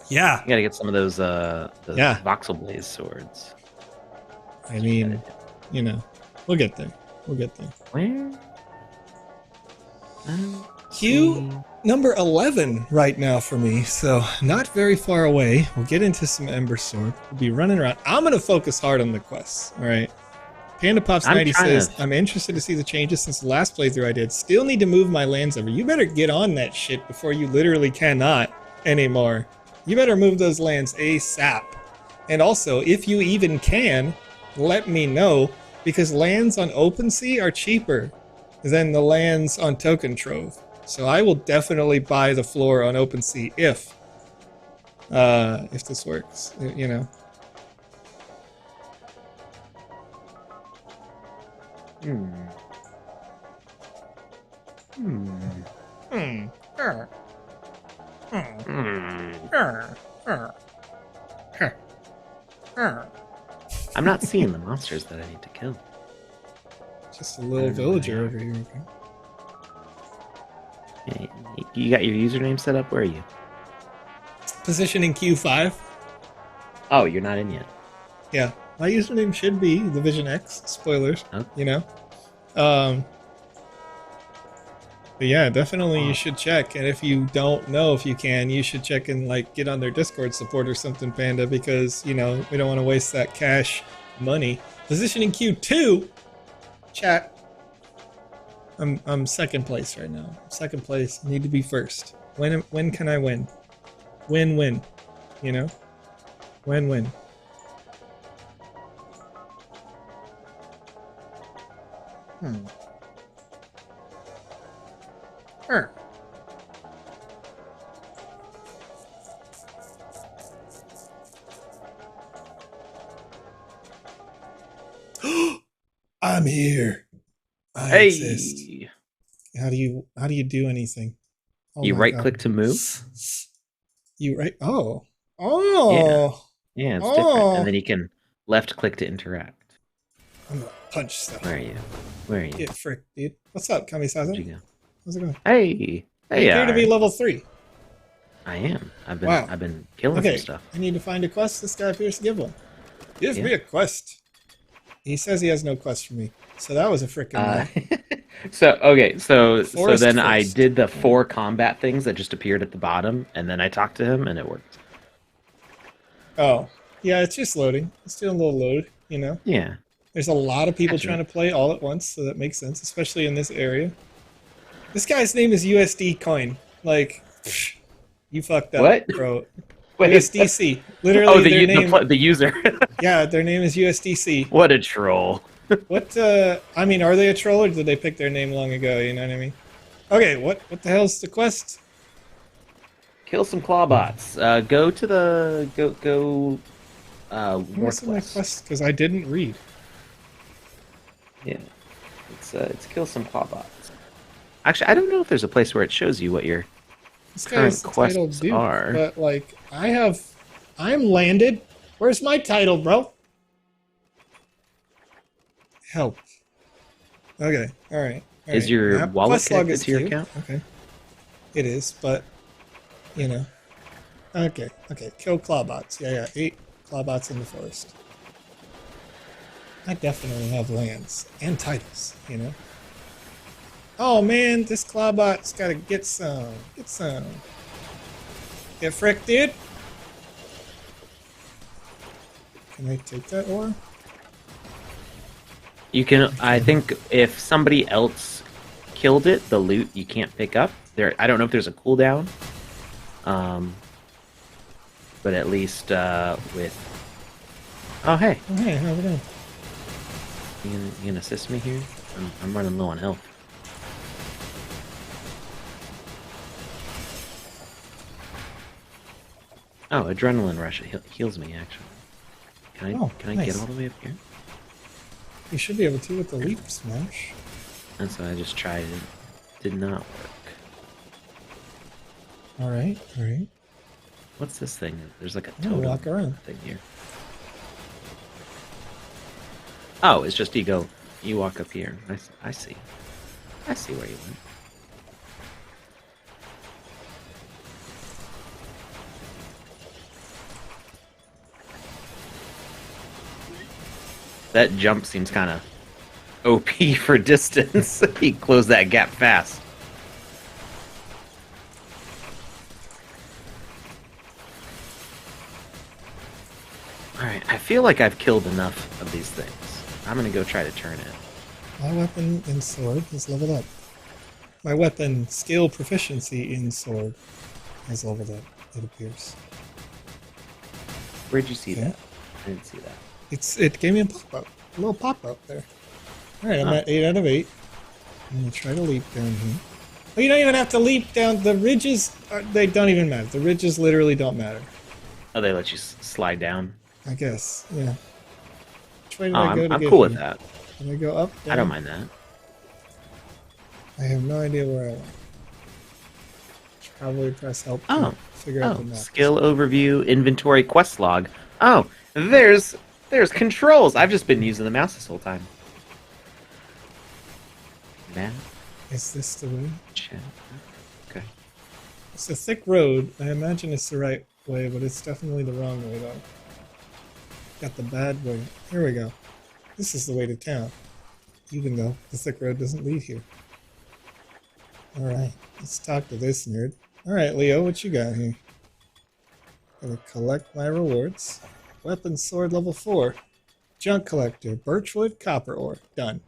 Yeah. You gotta get some of those voxel blaze swords. I mean, you know, we'll get there. We'll get there. Where? Q number 11 right now for me, so not very far away. We'll get into some Ember Sword. We'll be running around. I'm gonna focus hard on the quests. All right. Panda Pops 90 says, I'm interested to see the changes since the last playthrough I did. Still need to move my lands over. You better get on that shit before you literally cannot anymore. You better move those lands ASAP. And also, if you even can, let me know, because lands on OpenSea are cheaper than the lands on Token Trove. So I will definitely buy the floor on OpenSea if this works, you know. I'm not seeing the monsters that I need to kill. Just a little villager over here. Okay. Yeah, you got your username set up? Where are you? Positioning Q5. Oh, you're not in yet. Yeah, my username should be the Vision X. Spoilers, Oh. you know. But yeah, definitely you should check. And if you don't know if you can, you should check and like get on their Discord support or something, Panda, because you know we don't want to waste that cash money. Positioning Q2, chat. I'm second place right now. Second place. Need to be first. When can I win? Win. You know? Win. I'm here. I exist. How do you do anything? Oh you my right God. click to move. You right? Oh. Yeah, it's different. And then you can left click to interact. I'm gonna punch stuff. Where are you? Get fricked, dude. What's up, Kamisaza? Where'd you go? How's it going? Hey. You appear to be level 3. I am. I've been killing some stuff. I need to find a quest. This guy appears to give one. Give me a quest. He says he has no quest for me. So that was a freaking lie. So then I did the 4 combat things that just appeared at the bottom, and then I talked to him, and it worked. Oh, yeah, it's just loading. It's doing a little load, you know? Yeah. There's a lot of people trying to play all at once, so that makes sense, especially in this area. This guy's name is USD Coin. Like, psh, you fucked up, what? bro. Wait. USDC. Literally, the user. Yeah, their name is USDC. What a troll. What, I mean, are they a troll, or did they pick their name long ago, you know what I mean? Okay, what the hell's the quest? Kill some clawbots. Go to the... Go What's my quest? Because I didn't read. Yeah. It's kill some clawbots. Actually, I don't know if there's a place where it shows you what your current quests are. But, like, I'm landed. Where's my title, bro? Help. Okay, alright. Is your wallet connected to your account? Okay. It is, but, you know. Okay. Kill clawbots. Yeah. 8 clawbots in the forest. I definitely have lands and titles, you know. Oh man, this clawbot's gotta get some. Get fricked, dude. Can I take that ore? You can. I think if somebody else killed it, the loot you can't pick up. I don't know if there's a cooldown. But at least with. Oh hey. Oh hey, how's it going? You gonna assist me here? I'm running low on health. Oh, adrenaline rush. It heals me actually. Can I get all the way up here? You should be able to with the leap smash. That's what I just tried. It did not work. Alright. What's this thing? There's like a totem walk around thing here. Oh, it's just you walk up here. I see. I see where you went. That jump seems kind of OP for distance. He closed that gap fast. Alright, I feel like I've killed enough of these things. I'm gonna go try to turn it. My weapon in sword is leveled up. My weapon skill proficiency in sword has leveled up, it appears. Where'd you see that? I didn't see that. It gave me a pop-up. A little pop-up there. Alright, I'm at 8 out of 8. I'm gonna try to leap down here. Oh, you don't even have to leap down. The ridges, they don't even matter. The ridges literally don't matter. Oh, they let you slide down? I guess, yeah. Which way did I go to I'm get cool here? with that. Can I go up? Down? I don't mind that. I have no idea where I went. Should probably press help to figure out the map. Skill overview, inventory, quest log. Oh, there's There's controls. I've just been using the mouse this whole time. Map. Is this the way? Chat. Okay. It's a thick road. I imagine it's the right way, but it's definitely the wrong way, though. Got the bad way. Here we go. This is the way to town. Even though the thick road doesn't lead here. Alright, let's talk to this nerd. Alright, Leo, what you got here? Gotta collect my rewards. Weapon sword level 4. Junk collector. Birchwood, copper ore. Done.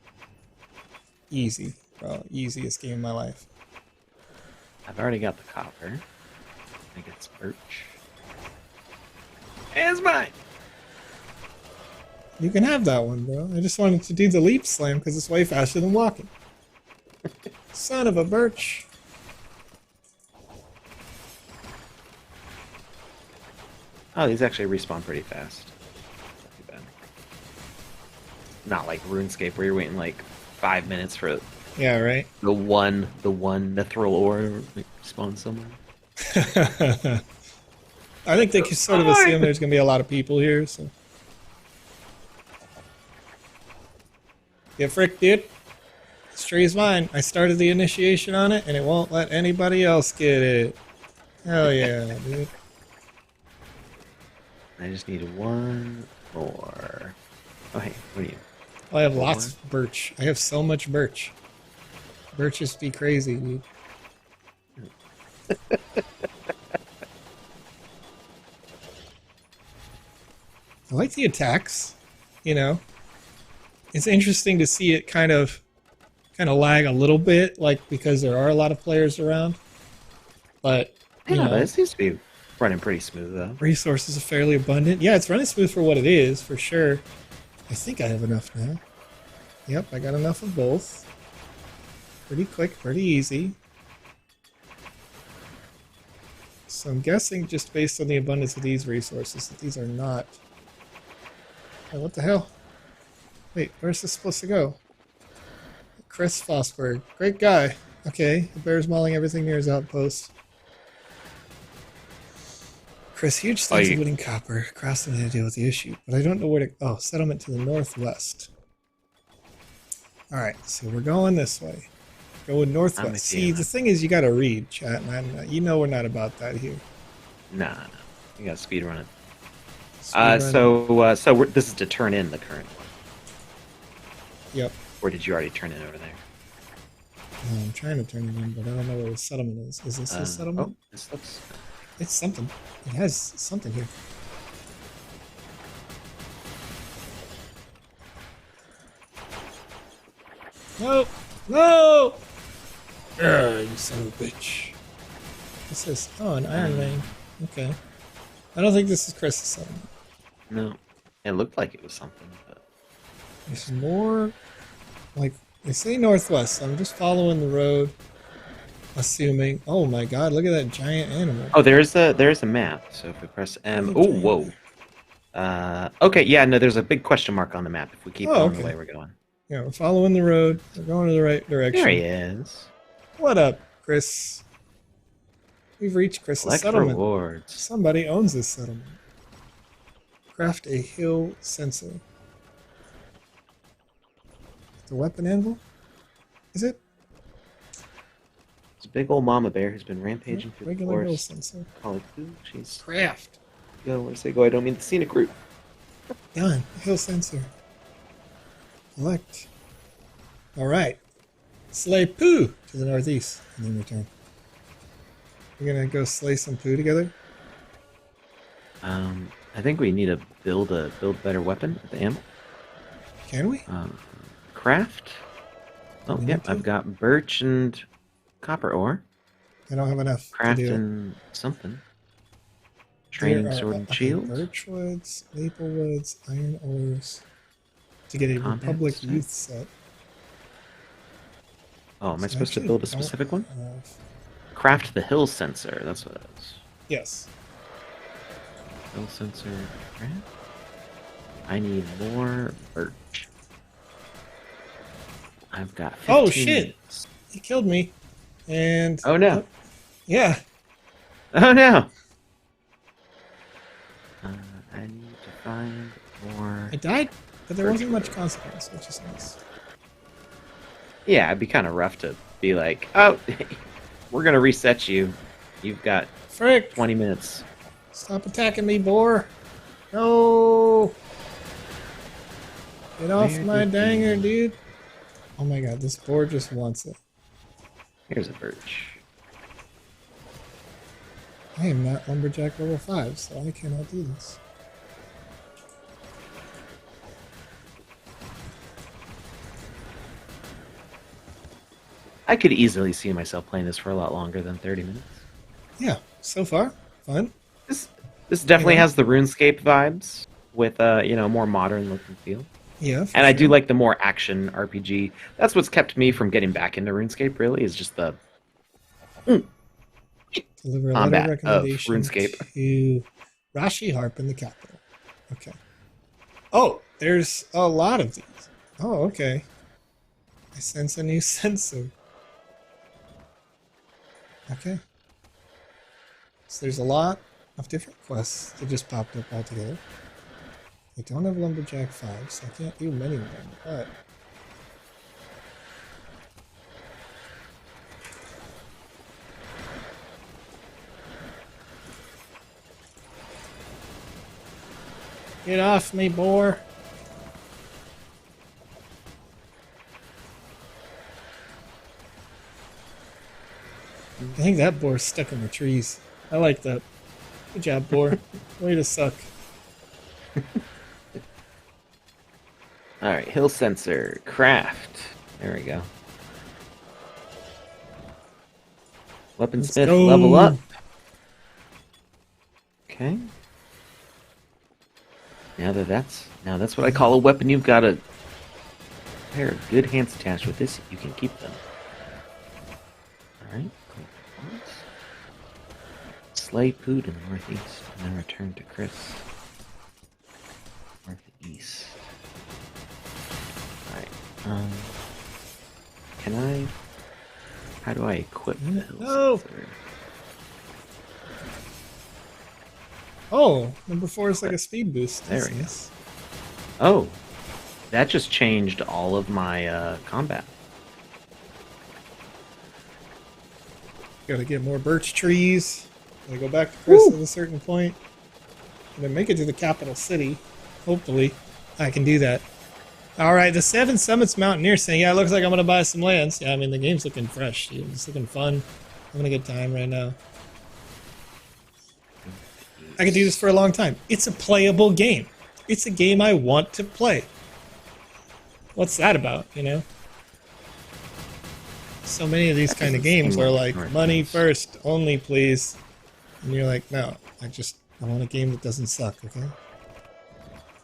Easy, bro. Easiest game of my life. I've already got the copper. I think it's birch. It's mine! You can have that one, bro. I just wanted to do the leap slam because it's way faster than walking. Son of a birch. Oh, these actually respawn pretty fast. Not too bad. Not like RuneScape where you're waiting like 5 minutes for Yeah, right? the one mithril ore to spawn somewhere. I think they can sort of assume there's going to be a lot of people here, so... Get fricked, dude. This tree's mine. I started the initiation on it, and it won't let anybody else get it. Hell yeah, dude. I just need one more. Oh, hey, what are you? I have lots of birch. I have so much birch. Birches be crazy, dude. I like the attacks, you know. It's interesting to see it kind of lag a little bit, like because there are a lot of players around. But you know, it seems to be running pretty smooth though. Resources are fairly abundant. Yeah, it's running smooth for what it is, for sure. I think I have enough now. Yep, I got enough of both. Pretty quick, pretty easy. So I'm guessing just based on the abundance of these resources that these are not... Oh, what the hell? Wait, where's this supposed to go? Chris Fosberg. Great guy. Okay, the bear's mauling everything near his outpost. Chris, huge things of winning copper. Crossing to deal with the issue, but I don't know where to... Oh, settlement to the northwest. Alright, so we're going this way. Going northwest. See, the thing is you gotta read, chat, man. You know we're not about that here. Nah. You gotta speed run it. Speed run. This is to turn in the current one. Yep. Or did you already turn it over there? I'm trying to turn it in, but I don't know where the settlement is. Is this a settlement? Oh, this looks... It's something. It has something here. No! No! You son of a bitch. What's this? Oh, an Iron Vein. Okay. I don't think this is Chris's settlement. No. It looked like it was something, but... There's more... Like, they say northwest, so I'm just following the road. Assuming... Oh my god, look at that giant animal. Oh, there's a map, so if we press M... Oh, whoa. Okay, yeah, no, there's a big question mark on the map if we keep going the way we're going. Yeah, we're following the road. We're going in the right direction. There he is. What up, Chris? We've reached Chris's settlement. Rewards. Somebody owns this settlement. Craft a hill sensor. The weapon anvil? Is it? It's a big old mama bear who's been rampaging through the regular hill forest. sensor. Oh, ooh, she's... Craft. Go, where say go? I don't mean the scenic route. Done. Hill sensor. Collect. Alright. Slay poo to the northeast and then return. We're gonna go slay some poo together? I think we need to build a better weapon at the ammo. Can we? Craft. Oh, yeah, I've got birch and copper ore. I don't have enough. Craft and something. Training sword and shield. Birch woods, maple woods, iron ores. To get a Republic Youth set. Oh, am I supposed to build a specific one? Craft the hill sensor. That's what it is. Yes. Hill sensor. Craft. I need more birch. I've got 15 Oh shit! minutes. He killed me. And oh no. Yeah. Oh no. I need to find more are. I died, but there wasn't much consequence, which is nice. Yeah, it'd be kind of rough to be like, oh, we're gonna reset you. You've got Frick! 20 minutes. Stop attacking me, boar! No! Get off Where my did danger, the- dude! Oh my god, this boar just wants it. Here's a birch. I am not Lumberjack level 5, so I cannot do this. I could easily see myself playing this for a lot longer than 30 minutes. Yeah, so far, fun. This definitely Yeah. has the RuneScape vibes with more modern look and feel. Yeah, for And I do sure. like the more action RPG. That's what's kept me from getting back into RuneScape, really, is just the Deliver a letter of combat of recommendation RuneScape. to Rashi Harp in the capital. Okay. Oh, there's a lot of these. Oh, okay. I sense a new sensor. Okay. So there's a lot of different quests that just popped up all together. I don't have Lumberjack 5, so I can't do many of them, but... Get off me, boar! I think that boar's stuck in the trees. I like that. Good job, boar. Way to suck. Alright, Hill Sensor, Craft. There we go. Weaponsmith, go. level up. Okay. Now that's what I call a weapon. You've got a pair of good hands attached with this. You can keep them. All right. Slay Poot in the northeast, and then return to Chris. Northeast. All right. Can I? How do I equip the hill No. sensor? Oh, number 4 is like a speed boost. There That's we go. nice. Oh, that just changed all of my combat. Gotta get more birch trees. Gotta go back to Chris at a certain point. And then make it to the capital city. Hopefully, I can do that. Alright, the Seven Summits Mountaineer saying, yeah, it looks like I'm gonna buy some lands. Yeah, I mean, the game's looking fresh, dude. It's looking fun. Having a good time right now. I could do this for a long time. It's a playable game. It's a game I want to play. What's that about, you know? So many of these kind of games are like, money first, only please. And you're like, no, I want a game that doesn't suck, okay?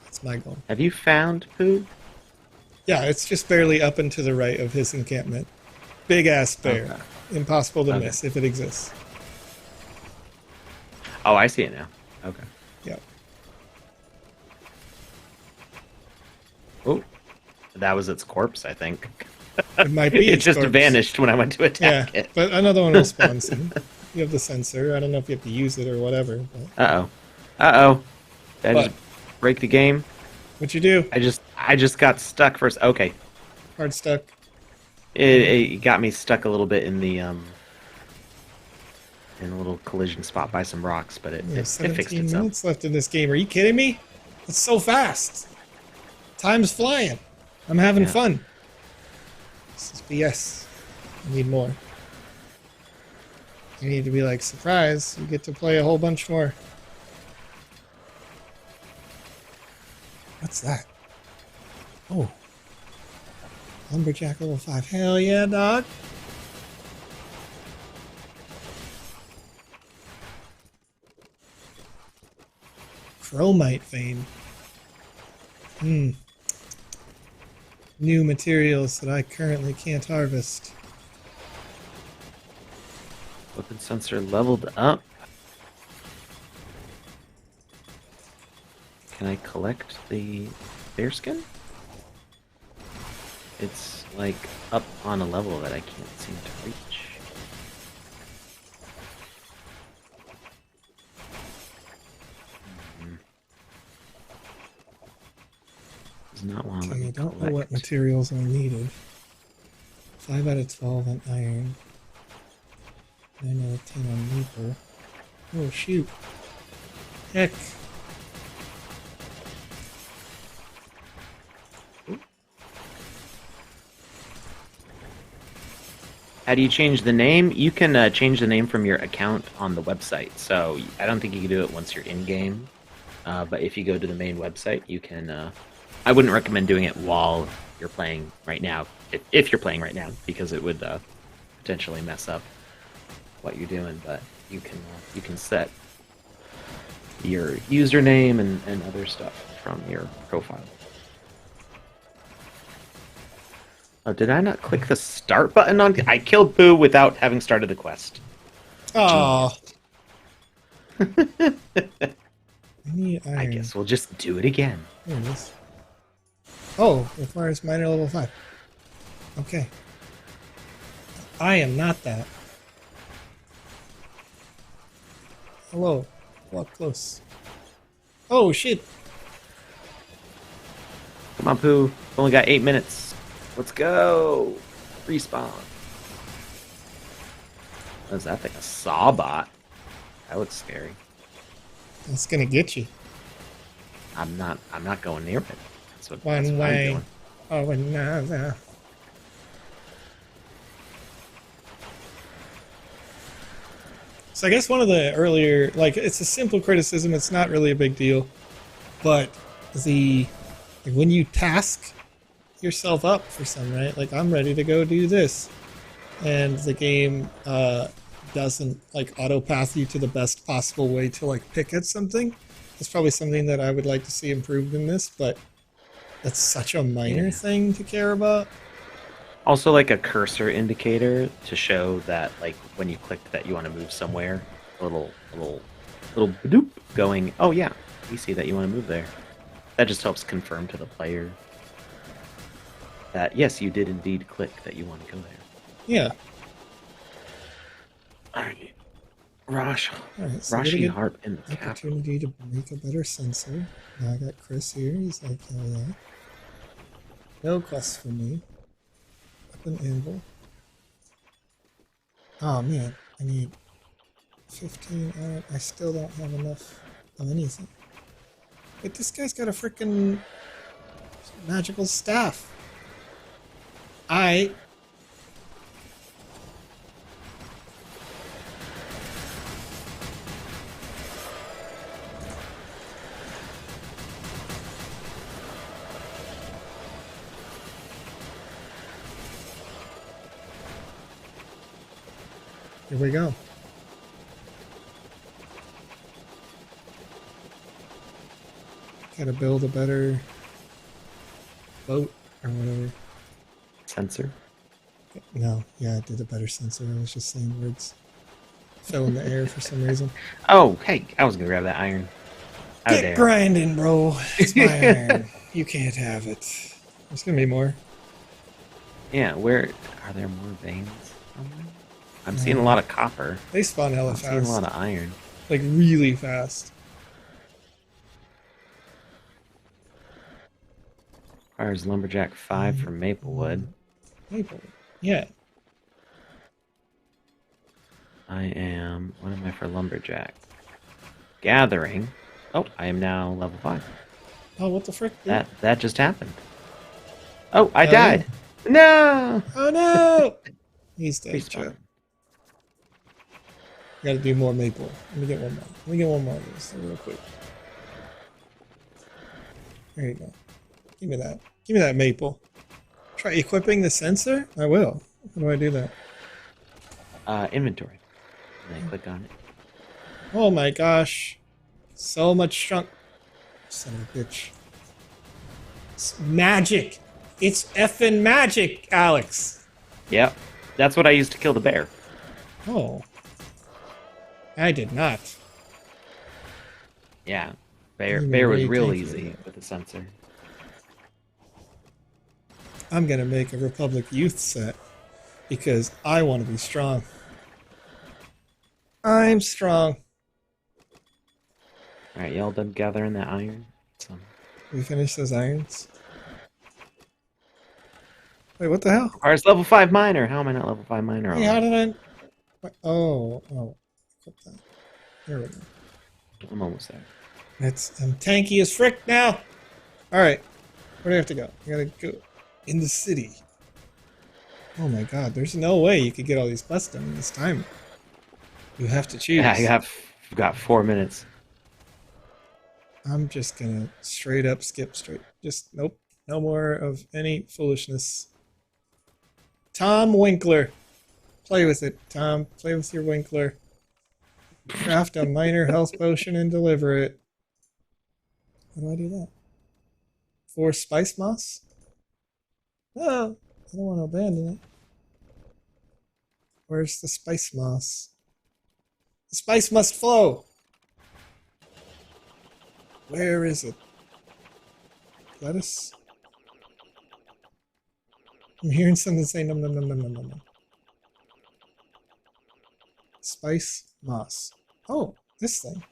That's my goal. Have you found Pooh? Yeah, it's just barely up and to the right of his encampment. Big ass bear. Okay. Impossible to Okay. miss if it exists. Oh, I see it now. Okay. Yeah. Oh, that was its corpse, I think. It might be. It its just corpse. vanished when I went to Yeah, attack it. but another one will spawn soon. You have the sensor. I don't know if you have to use it or whatever. But... Uh-oh. Did I What? just break the game? What you do? I just got stuck first. Okay. Hard stuck. It got me stuck a little bit in the in a little collision spot by some rocks, but it We have fixed itself. 17 minutes left in this game. Are you kidding me? It's so fast. Time's flying. I'm having Yeah. fun. This is BS. I need more. You need to be like, surprise, you get to play a whole bunch more. What's that? Oh. Lumberjack level 5. Hell yeah, dog. Chromite vein. New materials that I currently can't harvest. Weapon sensor leveled up. Can I collect the bearskin? It's like up on a level that I can't seem to reach. does not want to let Okay, me I don't know what collect. materials are needed. 5 out of 12 on iron. 9 out of 10 on maple. Oh, shoot. Heck. How do you change the name? You can change the name from your account on the website. So I don't think you can do it once you're in game. But if you go to the main website, you can. I wouldn't recommend doing it while you're playing right now, if you're playing right now, because it would potentially mess up what you're doing. But you can set your username and other stuff from your profile. Oh, did I not click the start button on? I killed Boo without having started the quest. Oh. I need iron. I guess we'll just do it again. There it is. Oh, requires minor level 5. Okay. I am not that. Hello. Walk close. Oh, shit. Come on, Pooh. We've only got 8 minutes. Let's go. Respawn. What is that thing? A sawbot? That looks scary. That's gonna get you. I'm not going near it. That's what One I'm way doing. or another. So I guess one of the earlier, like, it's a simple criticism. It's not really a big deal, but like, when you task yourself up for something, right? Like, I'm ready to go do this, and the game doesn't like auto path you to the best possible way to like pick at something. That's probably something that I would like to see improved in this, but that's such a minor thing to care about. Also, like a cursor indicator to show that, like, when you click that you want to move somewhere, a little doop going. Oh yeah, we see that you want to move there. That just helps confirm to the player that yes, you did indeed click that you want to go there. Yeah. Alright. Rash. Alright, so we're gonna Rashi get Harp in the capital. opportunity to make a better sensor. Now I got Chris here. He's like, oh yeah. No quest for me. Up an anvil. Oh man, I need 15 iron. I still don't have enough of anything. Wait, this guy's got a freaking magical staff. Here we go. Gotta build a better boat or whatever. Sensor. No, yeah, I did a better sensor. I was just saying words. Fell in the air for some reason. Oh, hey, I was gonna grab that iron. How Get dare. grinding, bro. It's my iron. You can't have it. There's gonna be more. Yeah, where are there more veins? I'm seeing a lot of copper. They spawn hella I'm seeing a lot fast. of iron. Like, really fast. Requires lumberjack 5 from Maplewood. Maple. Yeah. I am. What am I for lumberjack? Gathering. Oh, I am now level 5. Oh, what the frick? Dude? That just happened. Oh, I Oh, died. No. Oh no! He's dead. Respawn. Chat. Gotta do more maple. Let me get one more. Let me get one more of this real quick. There you go. Give me that. Give me that maple. Try equipping the sensor? I will. How do I do that? Inventory. And then click on it. Oh my gosh. So much junk. Son of a bitch. It's magic. It's effing magic, Alex. Yep. That's what I used to kill the bear. Oh. I did not. Yeah. You Bear was really real think easy that. with the sensor. I'm gonna make a Republic Youth set because I want to be strong. I'm strong. Alright, y'all done gathering that iron? So, We finish those irons. Wait, what the hell? Requires level 5 miner. How am I not level 5 miner? Hey, how did I... Oh. Equip that. There we go. I'm almost there. I'm tanky as frick now. All right, where do I have to go? I gotta go in the city. Oh my god, there's no way you could get all these quests done in this time. You have to choose. Yeah, I've got 4 minutes. I'm just gonna straight up skip straight. Just nope. No more of any foolishness. Tom Winkler. Play with it, Tom. Play with your Winkler. Craft a minor health potion and deliver it. How do I do that? 4 spice moss? Oh, I don't want to abandon it. Where's the spice moss? The spice must flow! Where is it? Lettuce? I'm hearing something say num num num num num num. Spice moss. Oh, this thing.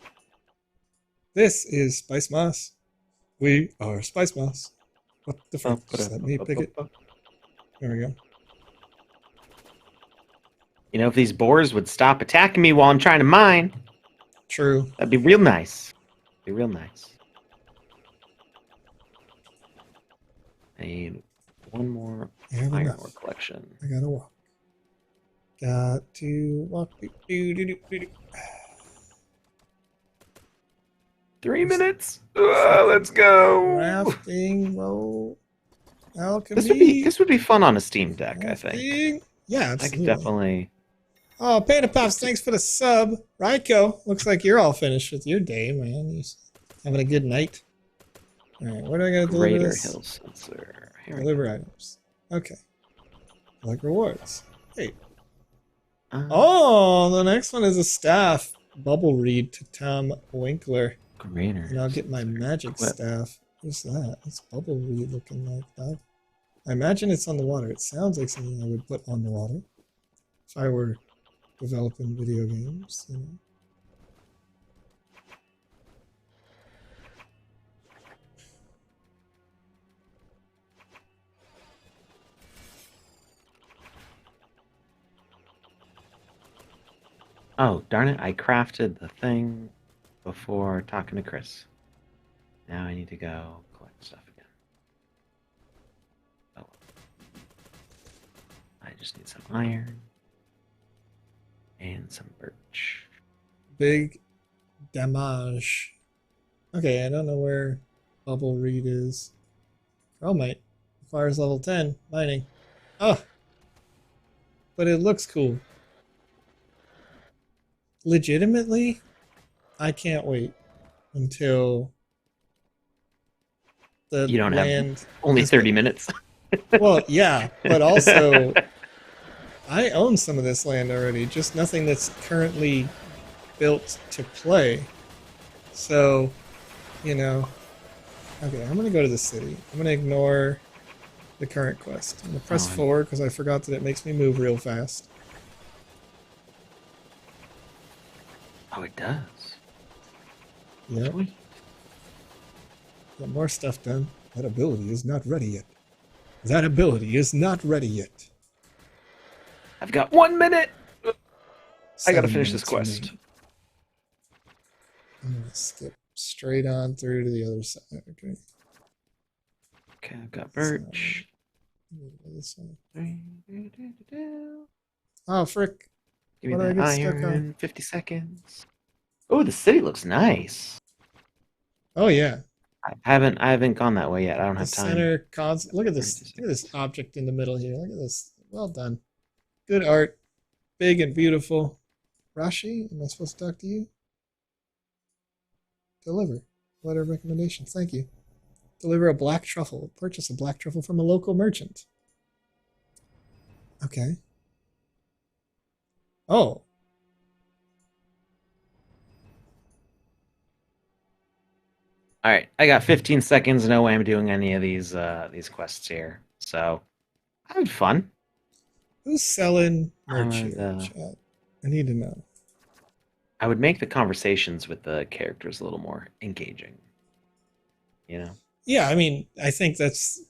This is spice moss. We are spice moss. What the fuck? Just let me pick it. There we go. You know, if these boars would stop attacking me while I'm trying to mine, True. that'd be real nice. Be real nice. I need one more iron ore collection. I gotta walk. Got to walk. 3 minutes. Let's go. Crafting, roll, alchemy. This would be fun on a Steam Deck, crafting. I think. Yeah, I absolutely. could definitely. Oh, Panda Pops, thanks for the sub. Raiko, looks like you're all finished with your day, man. You having a good night. All right, where do I gotta deliver Greater this? Hill Sensor. Deliver items. Okay. Like rewards. Hey. Uh, Oh, the next one is a staff. Bubble reed to Tom Winkler. Greater. And I'll get my magic staff. What's that? It's bubble reed looking like that. I imagine it's on the water. It sounds like something I would put on the water. If I were developing video games, you know. Oh, darn it. I crafted the thing before talking to Chris. Now I need to go collect stuff again. Oh. I just need some iron. And some birch. Big damage. Okay, I don't know where bubble reed is. Chromite. Requires level 10. Mining. Oh! But it looks cool. Legitimately, I can't wait until the You don't land have only 30 minutes. Well, yeah, but also I own some of this land already, just nothing that's currently built to play. So, you know, okay, I'm gonna go to the city. I'm gonna ignore the current quest. I'm gonna press 4 because I forgot that it makes me move real fast. Oh, it does. Yep. Get more stuff done. That ability is not ready yet. That ability is not ready yet. I've got 1 minute. I gotta 7 finish this minutes quest. remaining. I'm gonna skip straight on through to the other side. Okay. Okay, I've got birch. This one. Oh, frick. Give me What did that I get stuck on? iron. 50 seconds. Oh, the city looks nice. Oh yeah. I haven't gone that way yet. I don't The have time. center cons. Look at this. Look at this object in the middle here. Look at this. Well done. Good art. Big and beautiful. Rashi, am I supposed to talk to you? Deliver. Letter of recommendation. Thank you. Deliver a black truffle. Purchase a black truffle from a local merchant. Okay. Oh. All right, I got 15 seconds. No way I'm doing any of these quests here. So, I had fun. Who's selling merch I would, here, chat? I need to know. I would make the conversations with the characters a little more engaging. You know? Yeah, I mean, I think that's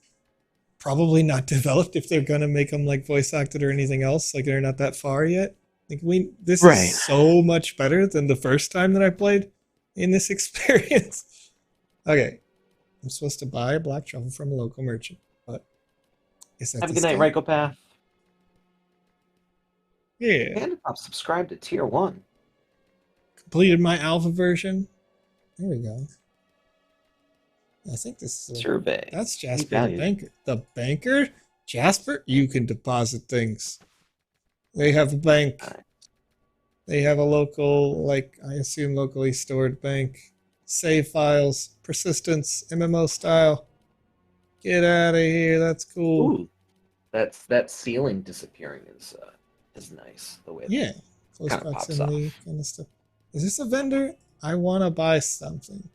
probably not developed if they're gonna make them like voice acted or anything else. Like they're not that far yet. Like this Right. is so much better than the first time that I played in this experience. Okay, I'm supposed to buy a black truffle from a local merchant, but is that Have a this good night, guy? Rykopath. Yeah, Pandapop subscribed to Tier 1. completed my alpha version. There we go. I think this is Survey. that's Need Jasper the value. banker. The banker? Jasper? You can deposit things. They have a bank. Alright. They have a local, like, I assume locally stored bank. Save files, persistence, MMO style. Get out of here, that's cool. Ooh, that ceiling disappearing is nice. The way Yeah, close kinda pops proximity off. kind of stuff. Is this a vendor? I want to buy something.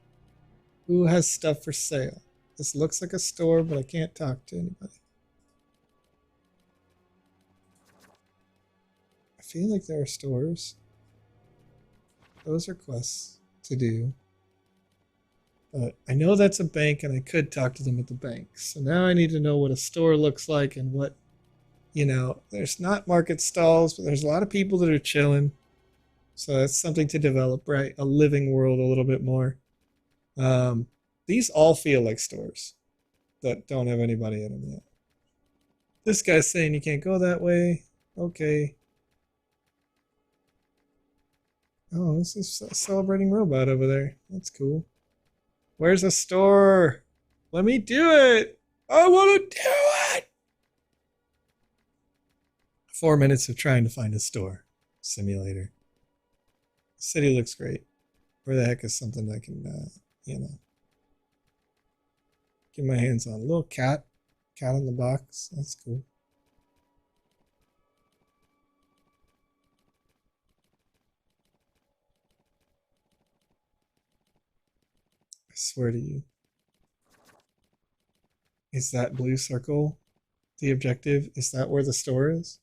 Who has stuff for sale? This looks like a store, but I can't talk to anybody. I feel like there are stores. Those are quests to do. But I know that's a bank, and I could talk to them at the bank. So now I need to know what a store looks like and what, there's not market stalls, but there's a lot of people that are chilling. So that's something to develop, right? A living world a little bit more. These all feel like stores that don't have anybody in them yet. This guy's saying you can't go that way. Okay. Oh, this is a celebrating robot over there. That's cool. Where's a store? Let me do it. I want to do it. 4 minutes of trying to find a store simulator. The city looks great. Where the heck is something I can, get my hands on? A little cat in the box. That's cool. I swear to you. Is that blue circle the objective? Is that where the store is?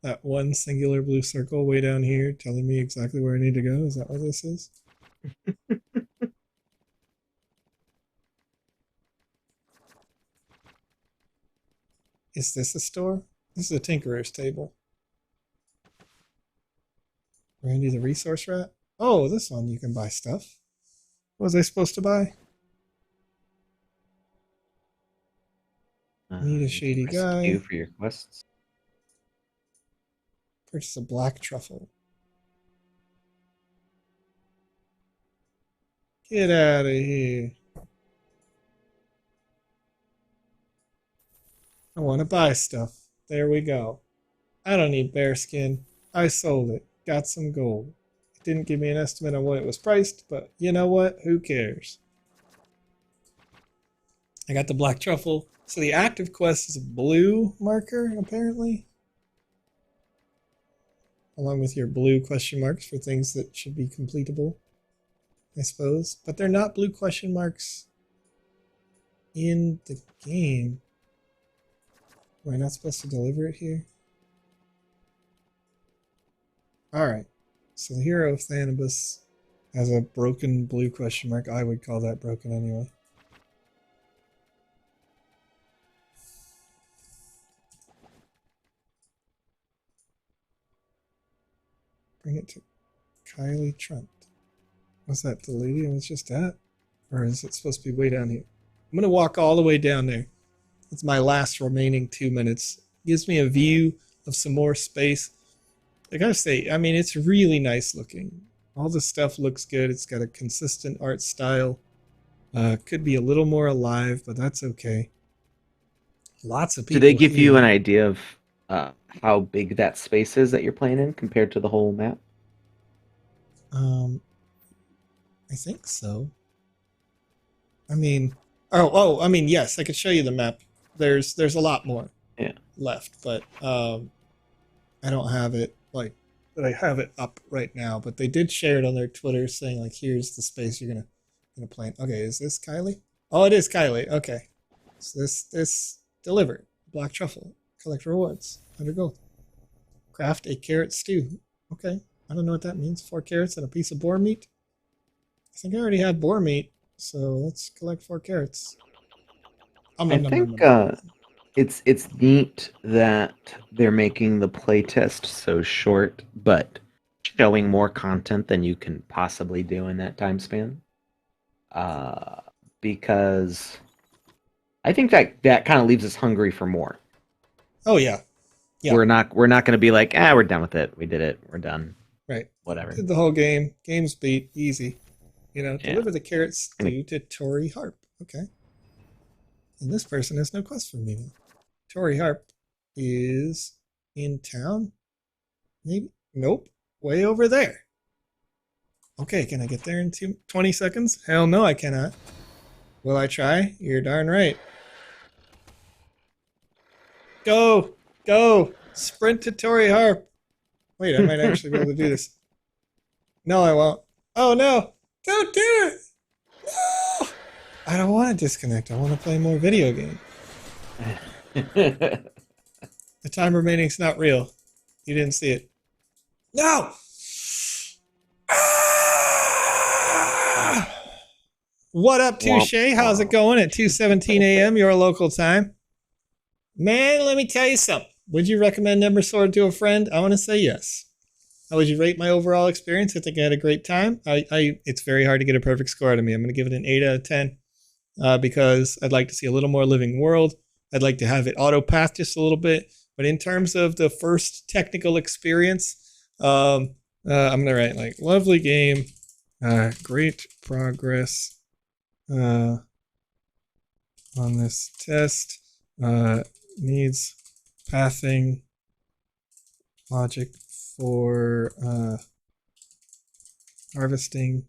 That one singular blue circle way down here telling me exactly where I need to go? Is that what this is? Is this a store? This is a tinkerer's table. Randy the resource rat? Oh, this one you can buy stuff. What was I supposed to buy? Need a shady guy. You for your quests. Purchase a black truffle. Get out of here. I want to buy stuff. There we go. I don't need bear skin. I sold it. Got some gold. It didn't give me an estimate on what it was priced, but you know what? Who cares? I got the black truffle. So the active quest is a blue marker, apparently. Along with your blue question marks for things that should be completable, I suppose. But they're not blue question marks in the game. Am I not supposed to deliver it here? Alright. So the hero of Thanibus has a broken blue question mark. I would call that broken anyway. Bring it to Kylie Trent. Was that the lady I was just at? Or is it supposed to be way down here? I'm going to walk all the way down there. It's my last remaining 2 minutes. Gives me a view of some more space. I gotta say, I mean, it's really nice looking. All the stuff looks good. It's got a consistent art style. Could be a little more alive, but that's okay. Lots of people. Do they give you here. an idea of how big that space is that you're playing in compared to the whole map? I think so. I mean, I mean, yes, I could show you the map. There's a lot more left, but I don't have it like that. I have it up right now, but they did share it on their Twitter, saying like, "Here's the space you're gonna play in." Okay, is this Kylie? Oh, it is Kylie. Okay, so this delivered black truffle. Collect rewards. Undergo. Craft a carrot stew. Okay, I don't know what that means. 4 carrots and a piece of boar meat. I think I already have boar meat, so let's collect 4 carrots. I think It's neat that they're making the playtest so short, but showing more content than you can possibly do in that time span. Because I think that kind of leaves us hungry for more. Oh yeah. Yeah. We're not going to be like, we're done with it. We did it. We're done. Right. Whatever. Did the whole game. Game's beat. Easy. Yeah. Deliver the carrot stew to Tori Harp. Okay. And this person has no quest for me. Tori Harp is in town? Maybe? Nope. Way over there. Okay, can I get there in 20 seconds? Hell no, I cannot. Will I try? You're darn right. Go! Go! Sprint to Tori Harp! Wait, I might actually be able to do this. No, I won't. Oh no! Don't do it! No! I don't want to disconnect. I want to play more video games. The time remaining is not real. You didn't see it. No! Ah! What up, Touche? How's it going at 2:17 a.m. your local time? Man, let me tell you something. Would you recommend Ember Sword to a friend? I want to say yes. How would you rate my overall experience? I think I had a great time. It's very hard to get a perfect score out of me. I'm going to give it an 8 out of 10 because I'd like to see a little more living world. I'd like to have it auto path just a little bit. But in terms of the first technical experience, I'm going to write like lovely game, great progress on this test, needs pathing logic for harvesting,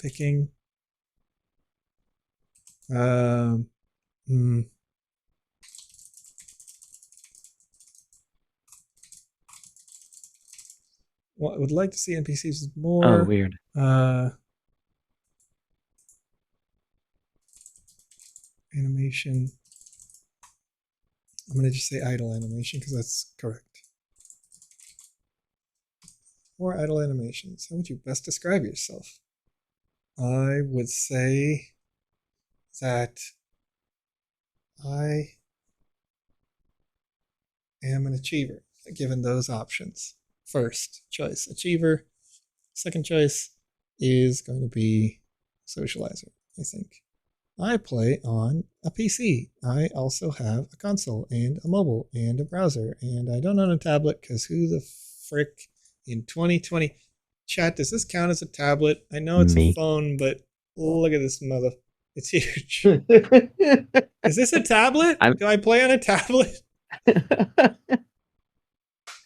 picking. What I would like to see NPCs is more. Oh, weird. Animation. I'm going to just say idle animation because that's correct. More idle animations. How would you best describe yourself? I would say that I am an achiever, given those options. First choice, achiever. Second choice is going to be socializer, I think. I play on a PC. I also have a console and a mobile and a browser, and I don't own a tablet because who the frick in 2020? Chat, does this count as a tablet? I know it's a phone, but look at this mother. It's huge. Is this a tablet? Do I play on a tablet?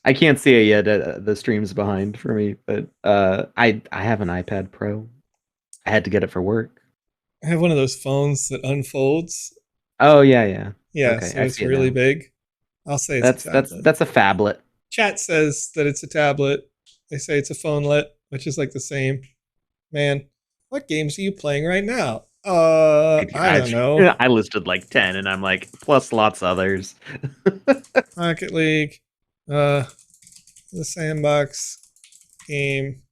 I can't see it yet. The stream's behind for me, but I have an iPad Pro. I had to get it for work. I have one of those phones that unfolds. Oh yeah. Yeah, okay, so it's really big. I'll say it's a tablet. That's a phablet. Chat says that it's a tablet. They say it's a phonelet, which is like the same. Man, what games are you playing right now? I don't know. I listed like 10, and I'm like, plus lots others. Rocket League, the Sandbox game,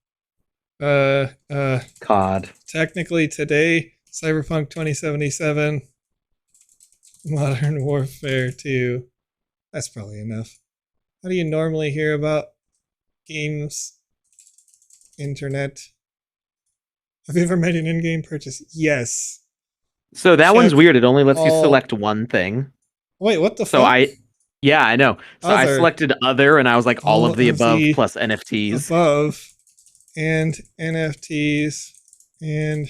COD. Technically today, Cyberpunk 2077, Modern Warfare 2. That's probably enough. How do you normally hear about games? Internet. Have you ever made an in-game purchase? Yes. So that one's weird. It only lets you select one thing. Wait, what the fuck? Yeah, I know. So I selected other, and I was like all of the above plus NFTs. Above and NFTs and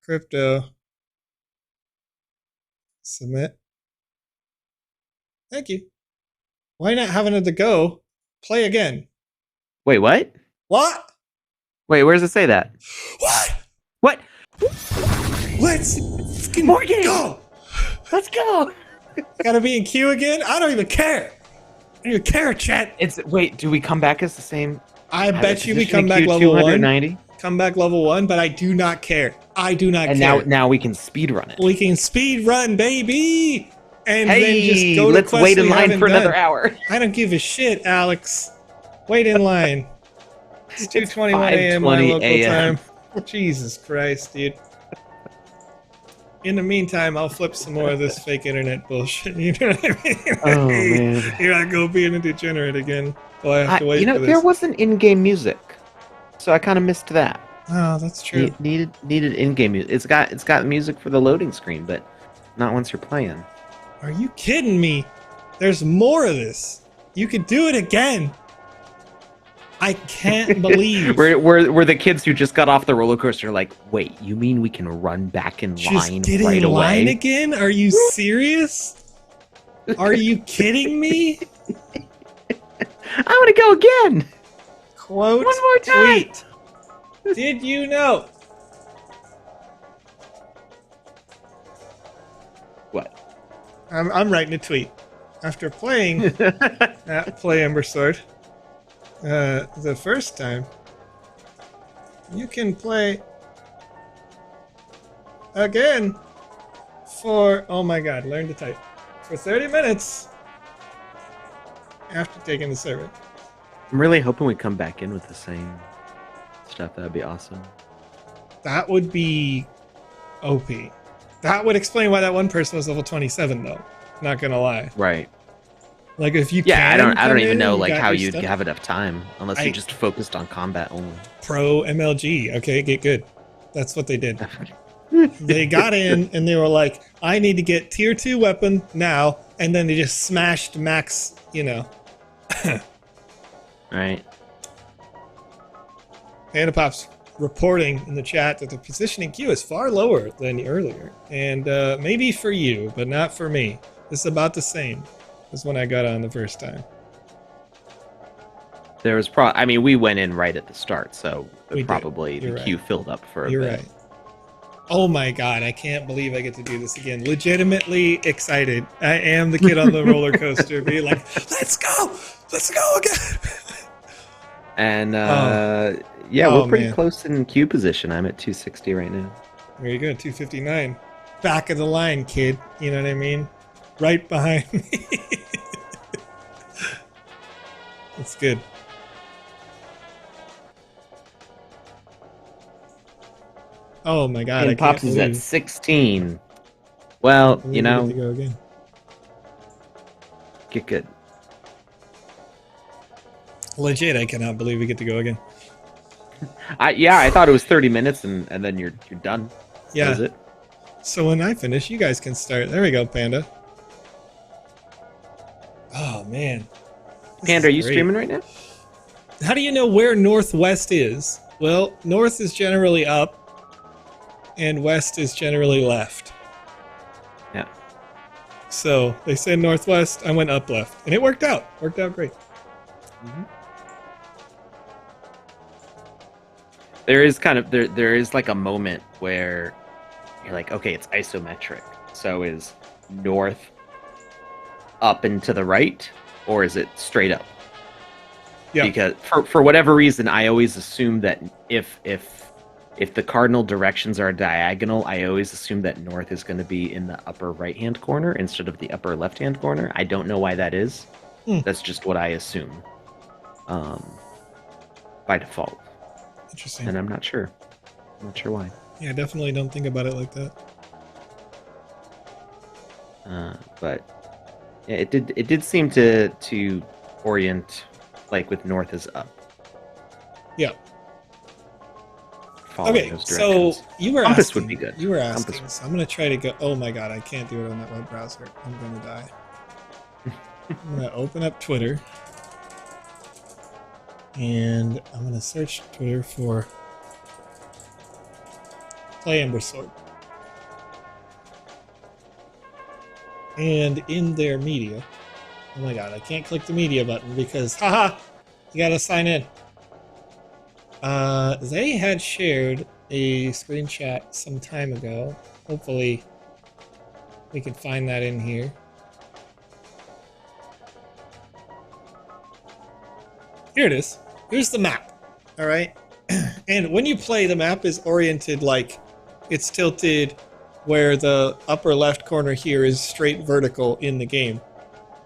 crypto. Submit. Thank you. Why not having it to go? Play again. Wait, what? What? Wait, where does it say that? What? What? Let's fucking go. Let's go. Gotta be in queue again? I don't even care. I don't even care, chat. Wait, do we come back as the same? I bet you we come back level 1. Come back level 1, but I do not care. I do not care. And now we can speed run it. We can speed run, baby. And hey, then just go to let's wait in line for another hour. I don't give a shit, Alex. Wait in line. It's 2:21 a.m. my local time. Jesus Christ, dude. In the meantime, I'll flip some more of this fake internet bullshit. You know what I mean? Oh, man. Here I go being a degenerate again. Well, I have to wait for this. There wasn't in-game music, so I kind of missed that. Oh, that's true. Needed in-game music. It's got music for the loading screen, but not once you're playing. Are you kidding me? There's more of this. You could do it again. I can't believe. Where the kids who just got off the roller coaster are like, wait, you mean we can run back in line Just get right in line away? again? Are you serious? Are you kidding me? I want to go again. Quote One more time. tweet. Did you know? What? I'm writing a tweet. After playing Play Ember Sword the first time, you can play again for, oh my god, learn to type, for 30 minutes after taking the survey. I'm really hoping we come back in with the same stuff. That'd be awesome. That would be OP. That would explain why that one person was level 27 though. Not gonna lie. Right. Like if you Yeah, can I don't even in know and like got how your you'd stuff. have enough time unless you just focused on combat only. Pro MLG, okay, get good. That's what they did. They got in and they were like, I need to get tier 2 weapon now, and then they just smashed max, you know. Right. Panda Pops reporting in the chat that the positioning queue is far lower than earlier. And maybe for you, but not for me. It's about the same as when I got on the first time. There was I mean, we went in right at the start, so We did. probably You're the right. queue filled up for a You're bit. right. Oh my god, I can't believe I get to do this again. Legitimately excited. I am the kid on the roller coaster being like, let's go! Let's go again! And yeah, Oh, we're pretty man. close in queue position. I'm at 260 right now. Very good, 259. Back of the line, kid. You know what I mean? Right behind me. That's good. Oh my god, I And can't Pops is believe at 16. Well, we you get know, to go again. get good. Legit, I cannot believe we get to go again. I thought it was 30 minutes and then you're done. Yeah. Is it? So when I finish, you guys can start. There we go, Panda. Oh man. This Panda, are is you great. streaming right now? How do you know where northwest is? Well, north is generally up, and west is generally left. Yeah. So they said northwest, I went up left, and it worked out. Worked out great. Mm-hmm. There is kind of there is like a moment where you're like, okay, it's isometric. So is north up and to the right, or is it straight up? Yeah. Because for whatever reason, I always assume that if the cardinal directions are diagonal, I always assume that north is going to be in the upper right-hand corner instead of the upper left-hand corner. I don't know why that is. That's just what I assume by default. Interesting. And I'm not sure. I'm not sure why. Yeah, I definitely don't think about it like that. But yeah, it did seem to orient like with north is up. Yeah. Following Okay, those so directions. you were Compass asking. would be good. You were asking. Compass. So I'm gonna try to go. Oh my god, I can't do it on that web browser. I'm gonna die. I'm gonna open up Twitter, and I'm gonna search Twitter for Play Ember Sword. And in their media, oh my god, I can't click the media button because, haha, you gotta sign in. They had shared a screenshot some time ago. Hopefully, we can find that in here. Here it is. Here's the map. All right. And when you play, the map is oriented like it's tilted where the upper left corner here is straight vertical in the game.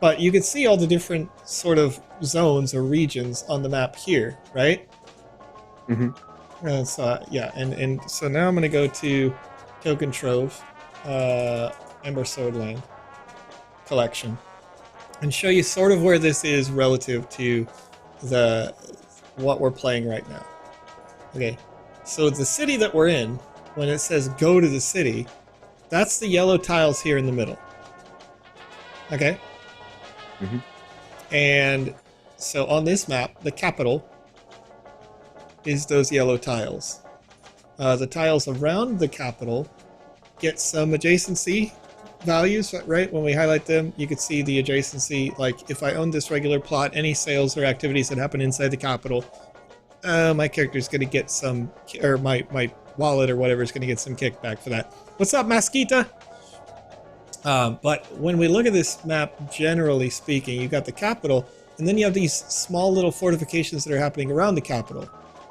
But you can see all the different sort of zones or regions on the map here, right? Mm-hmm. So yeah, and so now I'm gonna go to Token Trove, Ember Sword Land collection and show you sort of where this is relative to what we're playing right now. Okay, so the city that we're in, when it says go to the city, that's the yellow tiles here in the middle. Okay? Mm-hmm. And so on this map, the capital is those yellow tiles. The tiles around the capital get some adjacency values, right? When we highlight them, you can see the adjacency. Like if I own this regular plot, any sales or activities that happen inside the capital, my character's going to get some, or my wallet or whatever is going to get some kickback for that. What's up, Masquita? But when we look at this map, generally speaking, you've got the capital, and then you have these small little fortifications that are happening around the capital,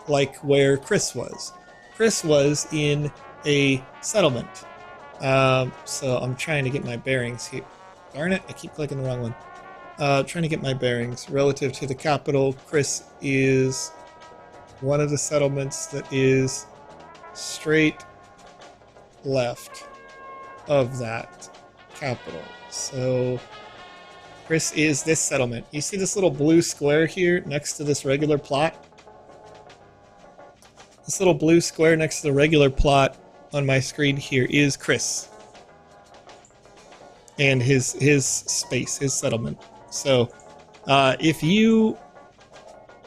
like where Chris was. Chris was in a settlement. So I'm trying to get my bearings here. Darn it, I keep clicking the wrong one. Trying to get my bearings relative to the capital. Chris is one of the settlements that is straight left of that capital. So Chris is this settlement. You see this little blue square here next to this regular plot? This little blue square next to the regular plot on my screen here is Chris and his space, his settlement. So if you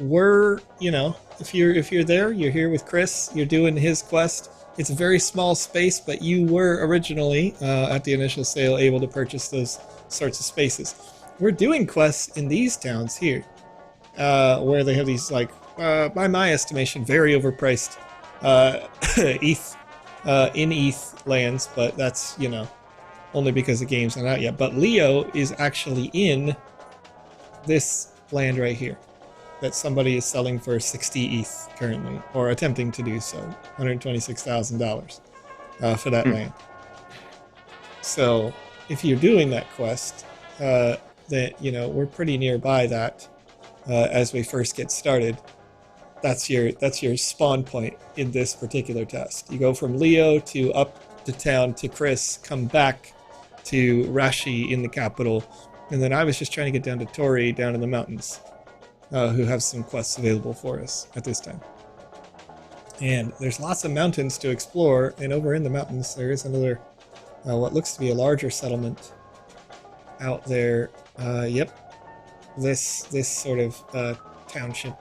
were, if you're there, you're here with Chris, you're doing his quest. It's a very small space, but you were originally at the initial sale able to purchase those sorts of spaces. We're doing quests in these towns here, where they have these, like, by my estimation, very overpriced ETH in ETH lands, but that's, only because the game's not out yet. But Leo is actually in this land right here that somebody is selling for 60 ETH currently, or attempting to do so, $126,000 for that land. So if you're doing that quest, then we're pretty nearby that as we first get started. That's your spawn point in this particular test. You go from Leo to up to town to Chris, come back to Rashi in the capital, and then I was just trying to get down to Tori down in the mountains, who have some quests available for us at this time. And there's lots of mountains to explore, and over in the mountains there is another, what looks to be a larger settlement out there. Yep, this sort of township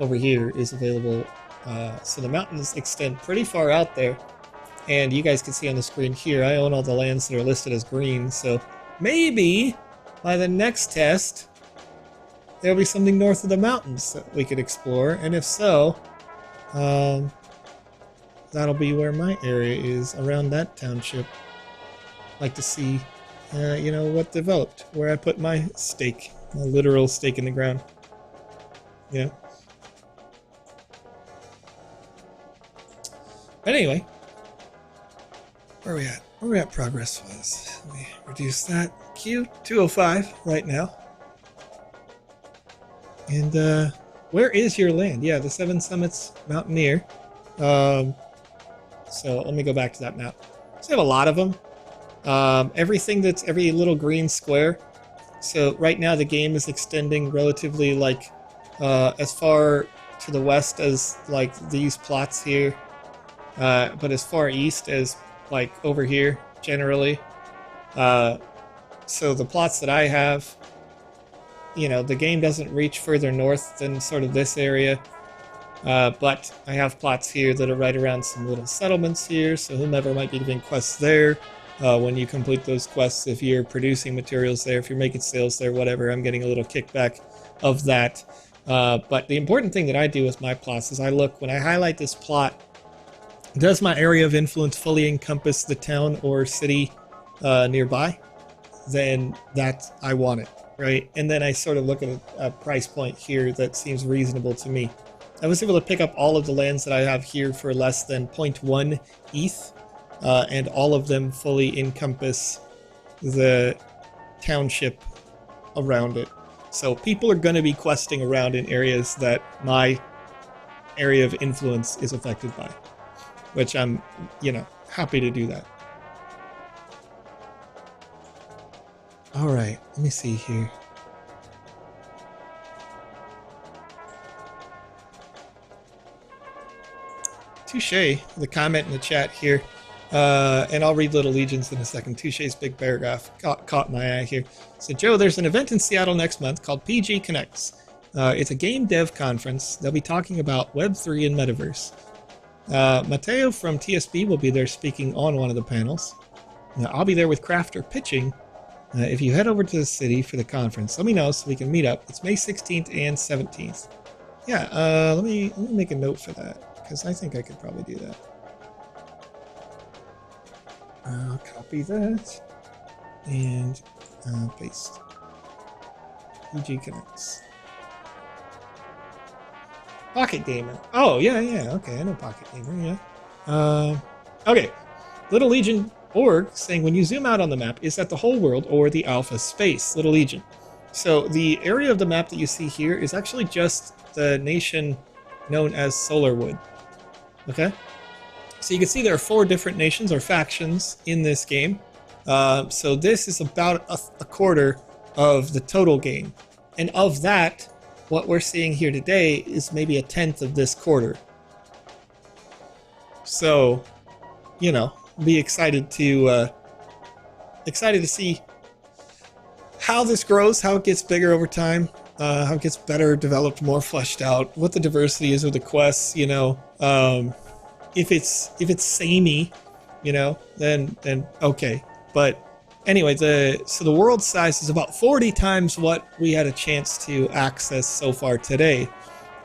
over here is available. So the mountains extend pretty far out there, and you guys can see on the screen here, I own all the lands that are listed as green, so maybe by the next test there'll be something north of the mountains that we could explore, and if so, that'll be where my area is, around that township. Like to see, what developed, where I put my stake, my literal stake in the ground. But anyway, where are we at? Where are we at progress-wise? Let me reduce that. Q205 right now. And where is your land? Yeah, the Seven Summits Mountaineer. So let me go back to that map. So I have a lot of them. Everything every little green square. So right now the game is extending relatively, like, as far to the west as, like, these plots here. But as far east as, like, over here, generally. So the plots that I have, the game doesn't reach further north than sort of this area. But I have plots here that are right around some little settlements here, so whomever might be doing quests there, when you complete those quests, if you're producing materials there, if you're making sales there, whatever, I'm getting a little kickback of that. But the important thing that I do with my plots is I look, when I highlight this plot, does my area of influence fully encompass the town or city nearby? Then I want it, right? And then I sort of look at a price point here that seems reasonable to me. I was able to pick up all of the lands that I have here for less than 0.1 ETH, and all of them fully encompass the township around it. So people are going to be questing around in areas that my area of influence is affected by, which I'm, happy to do that. All right, let me see here. Touche, the comment in the chat here. And I'll read Little Legions in a second. Touche's big paragraph caught my eye here. So, Joe, there's an event in Seattle next month called PG Connects. It's a game dev conference. They'll be talking about Web3 and Metaverse. Mateo from TSB will be there speaking on one of the panels. I'll be there with Crafter pitching. If you head over to the city for the conference, let me know so we can meet up. It's May 16th and 17th. Yeah, let me make a note for that, because I think I could probably do that. I'll copy that and paste. PG Connects. Pocket Gamer. Oh, yeah. Okay, I know Pocket Gamer, yeah. Okay. Little Legion org saying when you zoom out on the map, is that the whole world or the alpha space? Little Legion. So the area of the map that you see here is actually just the nation known as Solarwood. Okay? So you can see there are 4 different nations or factions in this game. So this is about a quarter of the total game. And of that, what we're seeing here today is maybe a 10th of this quarter. So, you know, be excited to see how this grows, how it gets bigger over time, how it gets better developed, more fleshed out, what the diversity is of the quests, you know. If it's samey, you know, then okay. But anyway, so the world size is about 40 times what we had a chance to access so far today.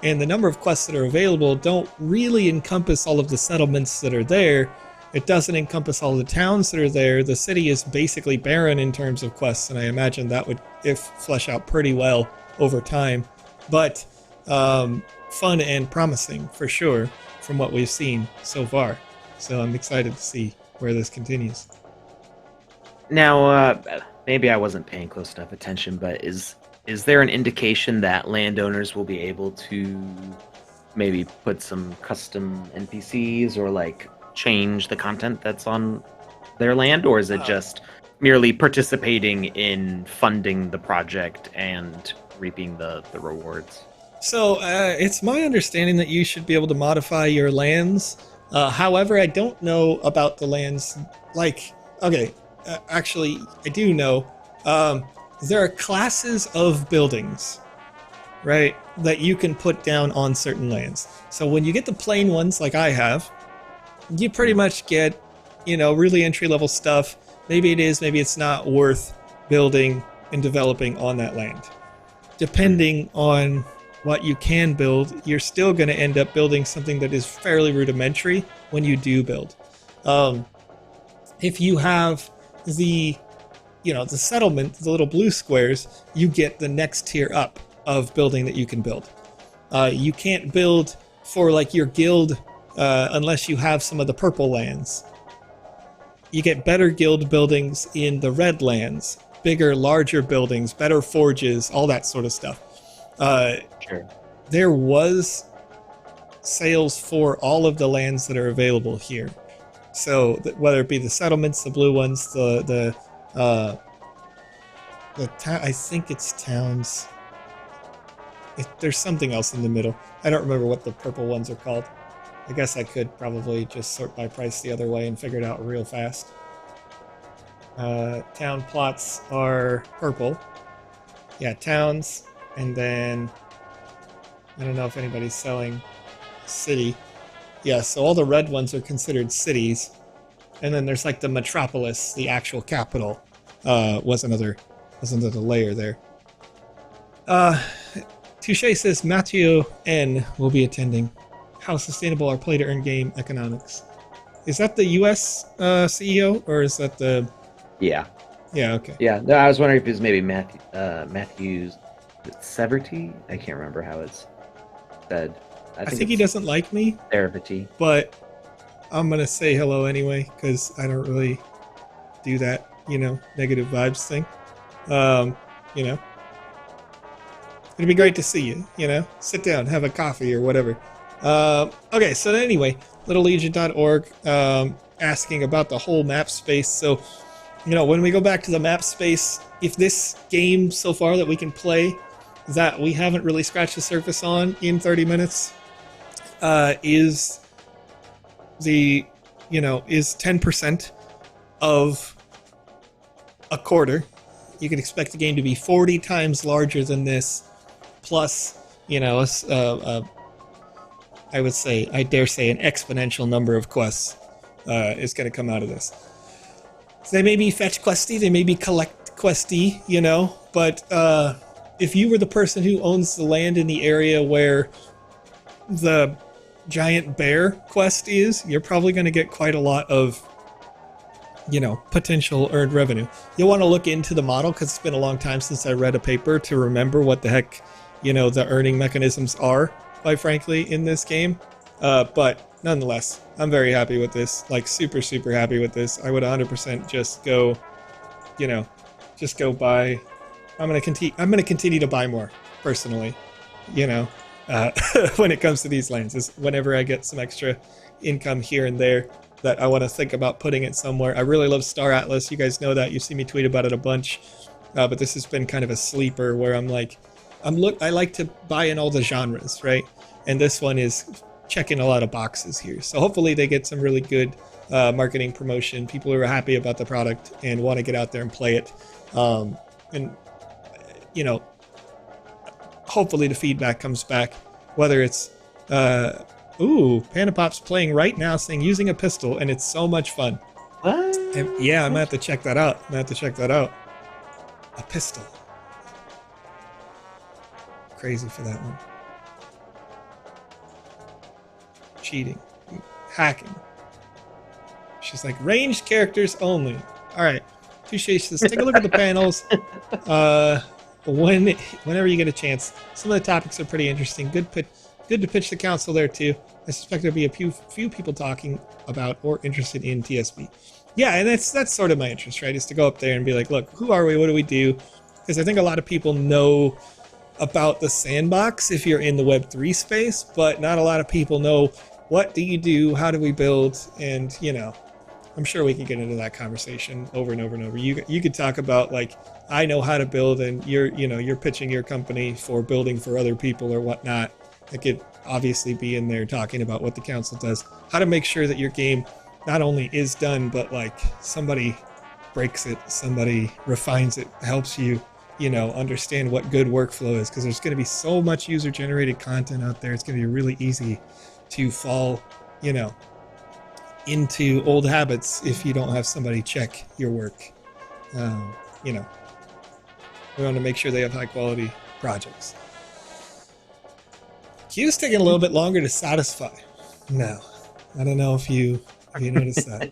And the number of quests that are available don't really encompass all of the settlements that are there. It doesn't encompass all the towns that are there. The city is basically barren in terms of quests, and I imagine that would flesh out pretty well over time. But fun and promising for sure from what we've seen so far. So I'm excited to see where this continues. Now, maybe I wasn't paying close enough attention, but is there an indication that landowners will be able to maybe put some custom NPCs or like change the content that's on their land, or is it just merely participating in funding the project and reaping the rewards? So it's my understanding that you should be able to modify your lands. However, I don't know about the lands. Like, okay, actually, I do know. There are classes of buildings, right, that you can put down on certain lands. So when you get the plain ones, like I have, you pretty much get, you know, really entry-level stuff. Maybe it is, maybe it's not worth building and developing on that land. Depending on what you can build, you're still going to end up building something that is fairly rudimentary when you do build. If you have the settlement, the little blue squares, you get the next tier up of building that you can build. You can't build for like your guild unless you have some of the purple lands. You get better guild buildings in the red lands, bigger, larger buildings, better forges, all that sort of stuff. Sure. There was sales for all of the lands that are available here. So whether it be the settlements, the blue ones, I think it's towns. There's something else in the middle. I don't remember what the purple ones are called. I guess I could probably just sort by price the other way and figure it out real fast. Town plots are purple. Yeah, towns. And then, I don't know if anybody's selling city. Yeah, so all the red ones are considered cities. And then there's like the metropolis, the actual capital, was another layer there. Touche says Matthew N. will be attending. How sustainable are play-to-earn game economics? Is that the U.S. CEO, or is that the... Yeah. Yeah, okay. Yeah, no, I was wondering if it was maybe Matthew's Severty? I can't remember how it's said. I think he doesn't like me. Severity. But I'm going to say hello anyway, because I don't really do that, negative vibes thing. It'd be great to see you, sit down, have a coffee or whatever. Okay, so anyway, littlelegion.org asking about the whole map space. So when we go back to the map space, if this game so far that we can play that we haven't really scratched the surface on in 30 minutes is 10% of a quarter, you can expect the game to be 40 times larger than this, plus, I dare say, an exponential number of quests is going to come out of this. So they may be fetch questy, they may be collect questy, but if you were the person who owns the land in the area where the giant bear quest is, you're probably going to get quite a lot of, potential earned revenue. You'll want to look into the model because it's been a long time since I read a paper to remember what the heck, the earning mechanisms are, quite frankly, in this game. But nonetheless, I'm very happy with this, like super, super happy with this. I would 100% just go buy. I'm going to continue to buy more, personally, when it comes to these lands. Is whenever I get some extra income here and there that I want to think about putting it somewhere. I really love Star Atlas. You guys know that. You see me tweet about it a bunch. But this has been kind of a sleeper where I like to buy in all the genres, right? And this one is checking a lot of boxes here. So hopefully they get some really good marketing promotion. People who are happy about the product and want to get out there and play it. Hopefully the feedback comes back, whether it's Panda Pop's playing right now saying using a pistol, and it's so much fun. What? And yeah, I'm gonna have to check that out. A pistol. Crazy for that one. Cheating. Hacking. She's like, ranged characters only. Alright. Touche. She says, take a look at the panels. Whenever you get a chance. Some of the topics are pretty interesting. Good to pitch the council there too. I suspect there'll be a few people talking about or interested in TSP. Yeah, and that's sort of my interest, right? Is to go up there and be like, look, who are we? What do we do? Because I think a lot of people know about the sandbox if you're in the Web3 space, but not a lot of people know what do you do, how do we build, and I'm sure we can get into that conversation over and over and over. You could talk about like, I know how to build, and you're pitching your company for building for other people or whatnot. I could obviously be in there talking about what the council does, how to make sure that your game not only is done, but like somebody breaks it, somebody refines it, helps you, understand what good workflow is, because there's going to be so much user-generated content out there. It's going to be really easy to fall, into old habits if you don't have somebody check your work. We want to make sure they have high-quality projects. Queue's taking a little bit longer to satisfy. No, I don't know if you noticed that.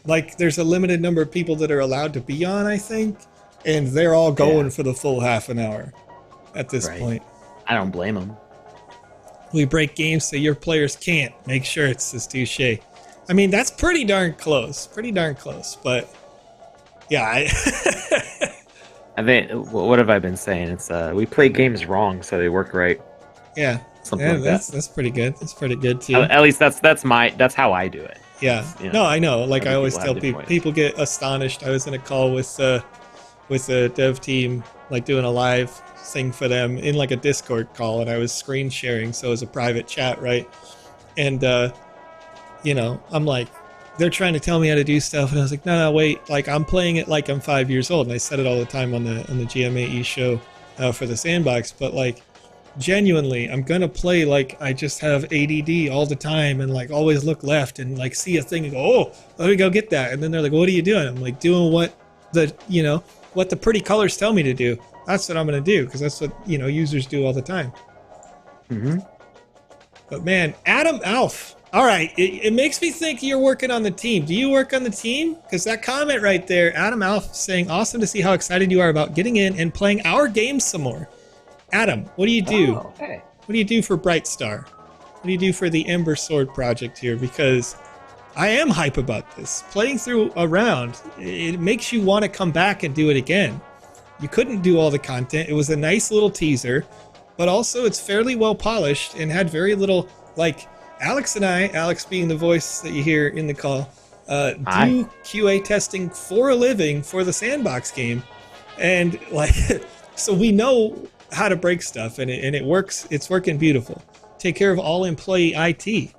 Like, there's a limited number of people that are allowed to be on, I think, and they're all going for the full half an hour at this point. I don't blame them. We break games so your players can't. Make sure it's this touche. I mean, that's pretty darn close. But yeah, I think, what have I been saying? It's we play games wrong, so they work right. Yeah. Something like that. That's pretty good. That's pretty good too. At least that's how I do it. Yeah. No, I know. Like I always tell people get astonished. I was in a call with a dev team, like doing a live thing for them in like a Discord call, and I was screen sharing, so it was a private chat, right? And I'm like, they're trying to tell me how to do stuff, and I was like, no, wait, like I'm playing it like I'm 5 years old, and I said it all the time on the GMAE show for the sandbox, but like genuinely, I'm gonna play like I just have ADD all the time and like always look left and like see a thing and go, oh, let me go get that. And then they're like, what are you doing? I'm like, doing what the pretty colors tell me to do. That's what I'm gonna do, because that's what users do all the time. Mm-hmm. But man, Adam Alf. All right, it makes me think you're working on the team. Do you work on the team? Because that comment right there, Adam Alf saying, awesome to see how excited you are about getting in and playing our game some more. Adam, what do you do? Oh, okay. What do you do for Brightstar? What do you do for the Ember Sword project here? Because I am hype about this. Playing through a round, it makes you want to come back and do it again. You couldn't do all the content. It was a nice little teaser, but also it's fairly well polished and had very little, like, Alex being the voice that you hear in the call, Hi. do QA testing for a living for the Sandbox game, and like, so we know how to break stuff, and it works. It's working beautiful. Take care of all employee IT.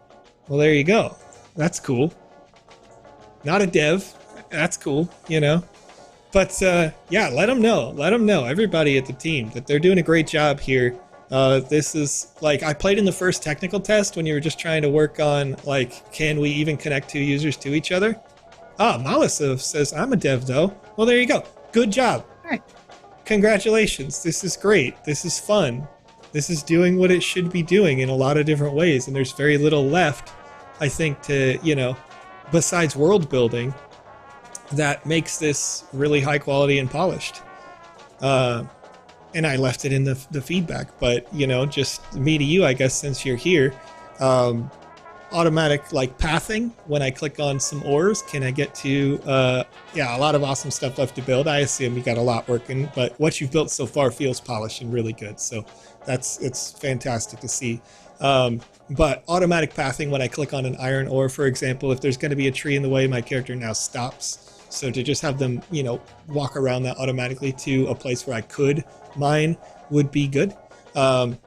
Well, there you go. That's cool. Not a dev. That's cool. But yeah, let them know. Let them know, everybody at the team, that they're doing a great job here. This is like, I played in the first technical test when you were just trying to work on, like, can we even connect two users to each other? Malasov says, I'm a dev though. Well, there you go. Good job. Hi. Congratulations. This is great. This is fun. This is doing what it should be doing in a lot of different ways. And there's very little left, I think, to, besides world building, that makes this really high quality and polished. And I left it in the feedback, but just me to you, I guess, since you're here. Automatic like pathing when I click on some ores, can I get to a lot of awesome stuff left to build. I assume you got a lot working, but what you've built so far feels polished and really good, so it's fantastic to see. But automatic pathing when I click on an iron ore, for example, if there's going to be a tree in the way, my character now stops. So to just have them, walk around that automatically to a place where I could mine would be good. And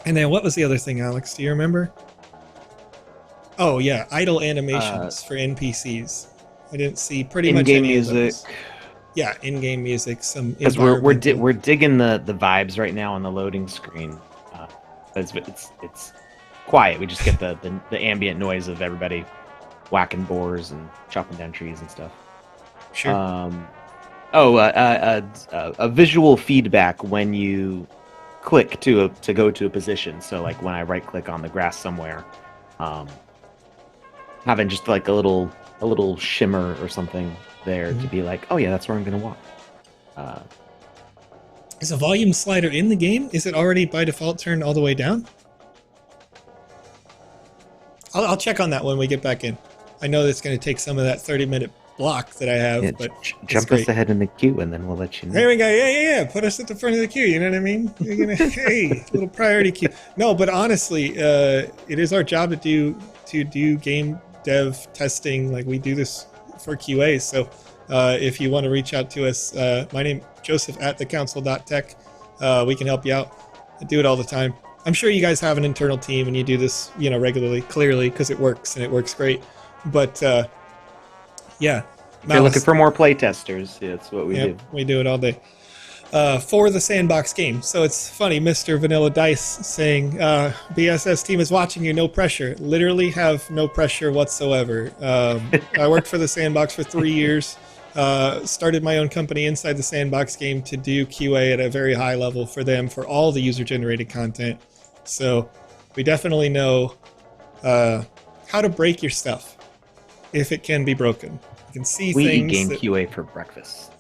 then what was the other thing, Alex? Do you remember? Oh yeah, idle animations for NPCs. I didn't see pretty much in-game any music. of those. Yeah, in-game music. Some Because we're digging the vibes right now on the loading screen. It's quiet. We just get the ambient noise of everybody whacking boars and chopping down trees and stuff. Sure. A visual feedback when you click to go to a position. So like when I right click on the grass somewhere, having just like a little shimmer or something there to be like, oh yeah, that's where I'm gonna walk. Is a volume slider in the game? Is it already by default turned all the way down? I'll check on that when we get back in. I know that's going to take some of that 30-minute block that I have, Yeah, but jump us ahead in the queue and then we'll let you know. There we go. Yeah. Put us at the front of the queue. You know what I mean? You're gonna, hey, little priority queue. No, but honestly, it is our job to do game dev testing. Like, we do this for QA. So if you want to reach out to us, my name Joseph at thecouncil.tech. We can help you out. I do it all the time. I'm sure you guys have an internal team and you do this, regularly, clearly, because it works and it works great. But yeah. If you're looking for more playtesters, yeah, that's what we do. We do it all day. For the Sandbox game. So it's funny, Mr. Vanilla Dice saying, BSS team is watching you, no pressure. Literally have no pressure whatsoever. I worked for the Sandbox for 3 years. Started my own company inside the Sandbox game to do QA at a very high level for them for all the user-generated content. So we definitely know how to break your stuff if it can be broken. You can see we things. We eat game QA for breakfast.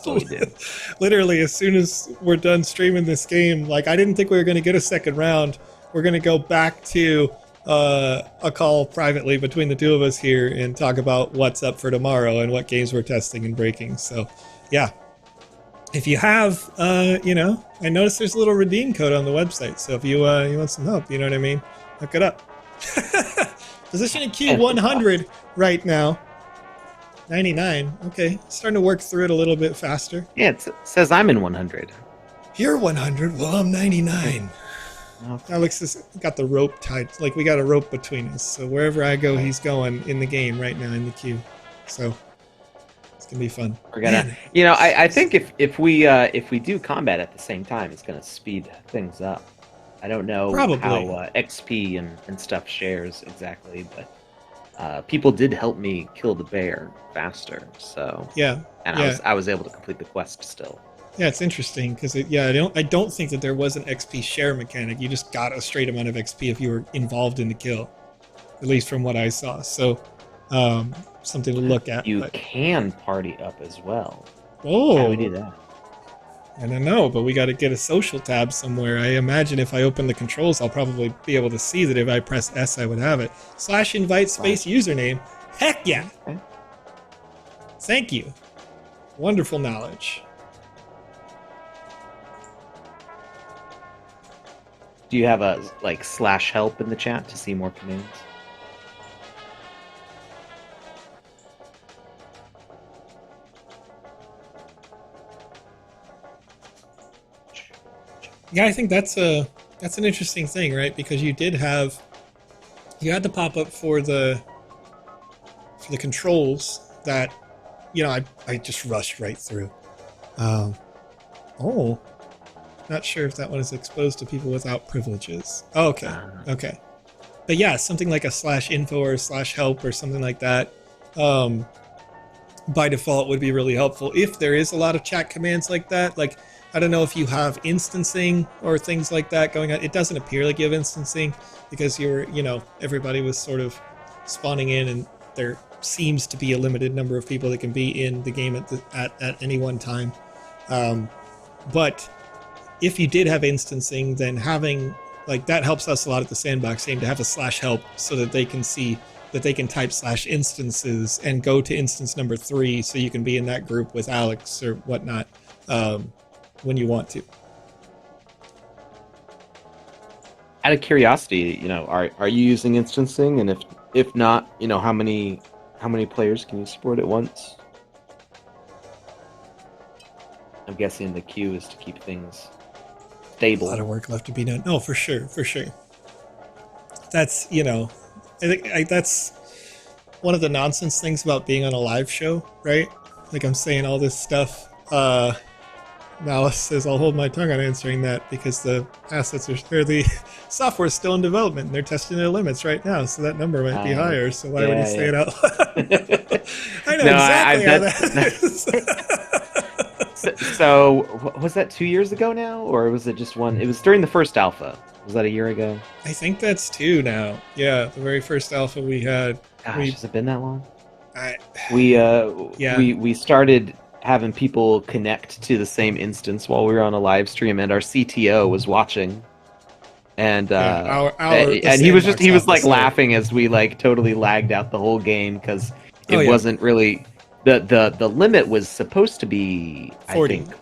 We did. Literally, as soon as we're done streaming this game, like, I didn't think we were going to get a second round. We're going to go back to a call privately between the two of us here and talk about what's up for tomorrow and what games we're testing and breaking. So, yeah. If you have, I noticed there's a little redeem code on the website. So if you want some help, you know what I mean? Look it up. Position in queue 100 right now. 99. Okay, starting to work through it a little bit faster. Yeah, it says I'm in 100. You're 100. Well, I'm 99. Okay. Alex has got the rope tied. Like, we got a rope between us. So wherever I go, he's going in the game right now in the queue. So it's gonna be fun. We're gonna, I think if we do combat at the same time, it's gonna speed things up. I don't know how XP and stuff shares exactly, but people did help me kill the bear faster. So yeah, and I was able to complete the quest still. Yeah, it's interesting because I don't think that there was an XP share mechanic. You just got a straight amount of XP if you were involved in the kill, at least from what I saw. So something to look at. You can party up as well. Oh, how do we do that? I don't know, but we got to get a social tab somewhere. I imagine if I open the controls, I'll probably be able to see that if I press S, I would have it. /invite space username. Heck yeah! Okay. Thank you. Wonderful knowledge. Do you have a /help in the chat to see more commands? Yeah, I think that's an interesting thing, right? Because you had the pop up for the controls that I just rushed right through. Um, oh, not sure if that one is exposed to people without privileges. Oh, okay, okay. But yeah, something like a /info or /help or something like that, by default would be really helpful if there is a lot of chat commands like that. Like, I don't know if you have instancing or things like that going on. It doesn't appear like you have instancing because everybody was sort of spawning in, and there seems to be a limited number of people that can be in the game at any one time. But if you did have instancing, then having like that helps us a lot at the sandbox game to have a /help so that they can see that they can type /instances and go to instance number 3 so you can be in that group with Alex or whatnot when you want to. Out of curiosity, are you using instancing? And if not, how many players can you support at once? I'm guessing the queue is to keep things stable. A lot of work left to be done. Oh, for sure. That's, I think that's one of the nonsense things about being on a live show, right? Like, I'm saying all this stuff. Malice says, I'll hold my tongue on answering that because the assets or the software is still in development and they're testing their limits right now, so that number might be higher. So why would you say it out loud? I know exactly how that is. So was that 2 years ago now, or was it just one? It was during the first alpha. Was that a year ago? I think that's 2 now. Yeah, the very first alpha we had. Gosh, has it been that long? Yeah. We started having people connect to the same instance while we were on a live stream, and our CTO was watching, and and he was like laughing as we like totally lagged out the whole game because it wasn't really the limit was supposed to be 40. I think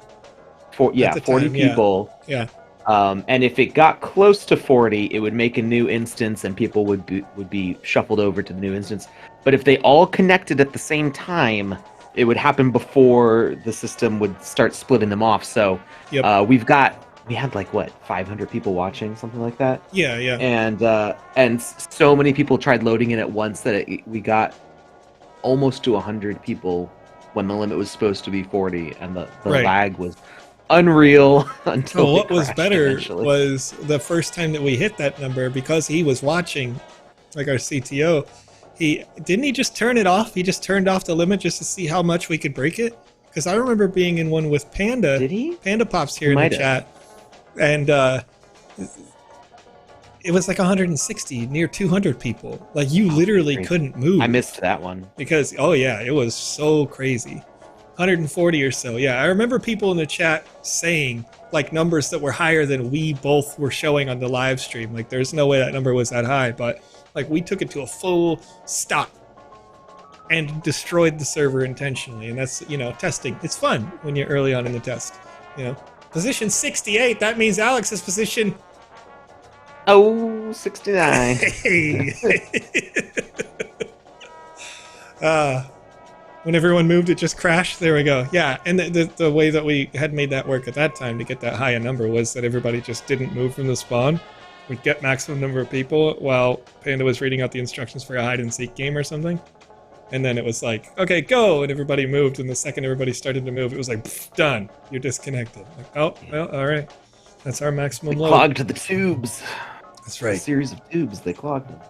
40 people. Yeah. And if it got close to 40, it would make a new instance and people would be shuffled over to the new instance. But if they all connected at the same time, it would happen before the system would start splitting them off. So we had like 500 people watching, something like that. Yeah. And so many people tried loading it at once that we got almost to 100 people when the limit was supposed to be 40, and the lag was unreal until what was better eventually. Was the first time that we hit that number, because he was watching, like our CTO. He just turn it off. He just turned off the limit just to see how much we could break it. Because I remember being in one with Panda. Did he? Panda Pop's here in the chat, and it was like 160, near 200 people. Like, you literally couldn't move. I missed that one because it was so crazy. 140 or so. Yeah, I remember people in the chat saying like numbers that were higher than we both were showing on the live stream. Like, there's no way that number was that high, but like, we took it to a full stop and destroyed the server intentionally. And that's, testing. It's fun when you're early on in the test. Position 68. That means Alex's position. 69. Hey. When everyone moved, it just crashed. There we go. Yeah, and the way that we had made that work at that time to get that high a number was that everybody just didn't move from the spawn. We'd get maximum number of people while Panda was reading out the instructions for a hide-and-seek game or something. And then it was like, okay, go! And everybody moved, and the second everybody started to move, it was like, done. You're disconnected. Like, oh, well, all right. That's our maximum load. Clogged the tubes. That's right. A series of tubes, they clogged them.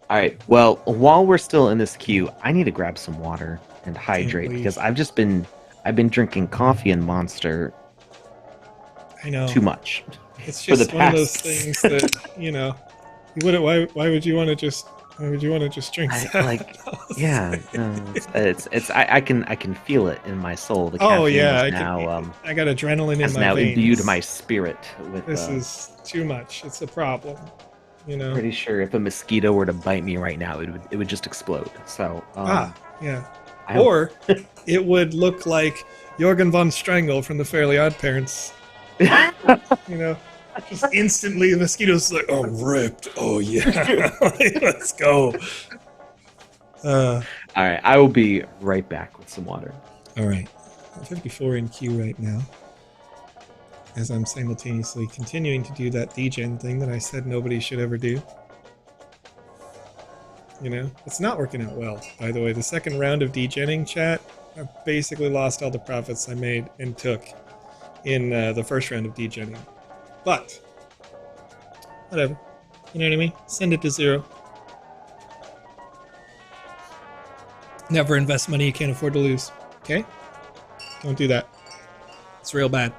All right. Well, while we're still in this queue, I need to grab some water and hydrate because I've been drinking coffee and Monster. I know. Too much. It's just one of those things that why would you want to just drink that? I can feel it in my soul. The caffeine I got adrenaline in my veins. Has now imbued my spirit with. This is too much. It's a problem. Pretty sure if a mosquito were to bite me right now, it would just explode. So or it would look like Jorgen von Strangle from the Fairly Odd Parents. Just instantly the mosquito's like, oh, ripped. Oh yeah, let's go. All right, I will be right back with some water. All right, 54 in queue right now. as I'm simultaneously continuing to do that degen thing that I said nobody should ever do. You know, it's not working out well, by the way. The second round of degenning, chat, I basically lost all the profits I made and took in the first round of degenning. But, whatever. You know what I mean? Send it to zero. Never invest money you can't afford to lose. Okay? Don't do that. It's real bad.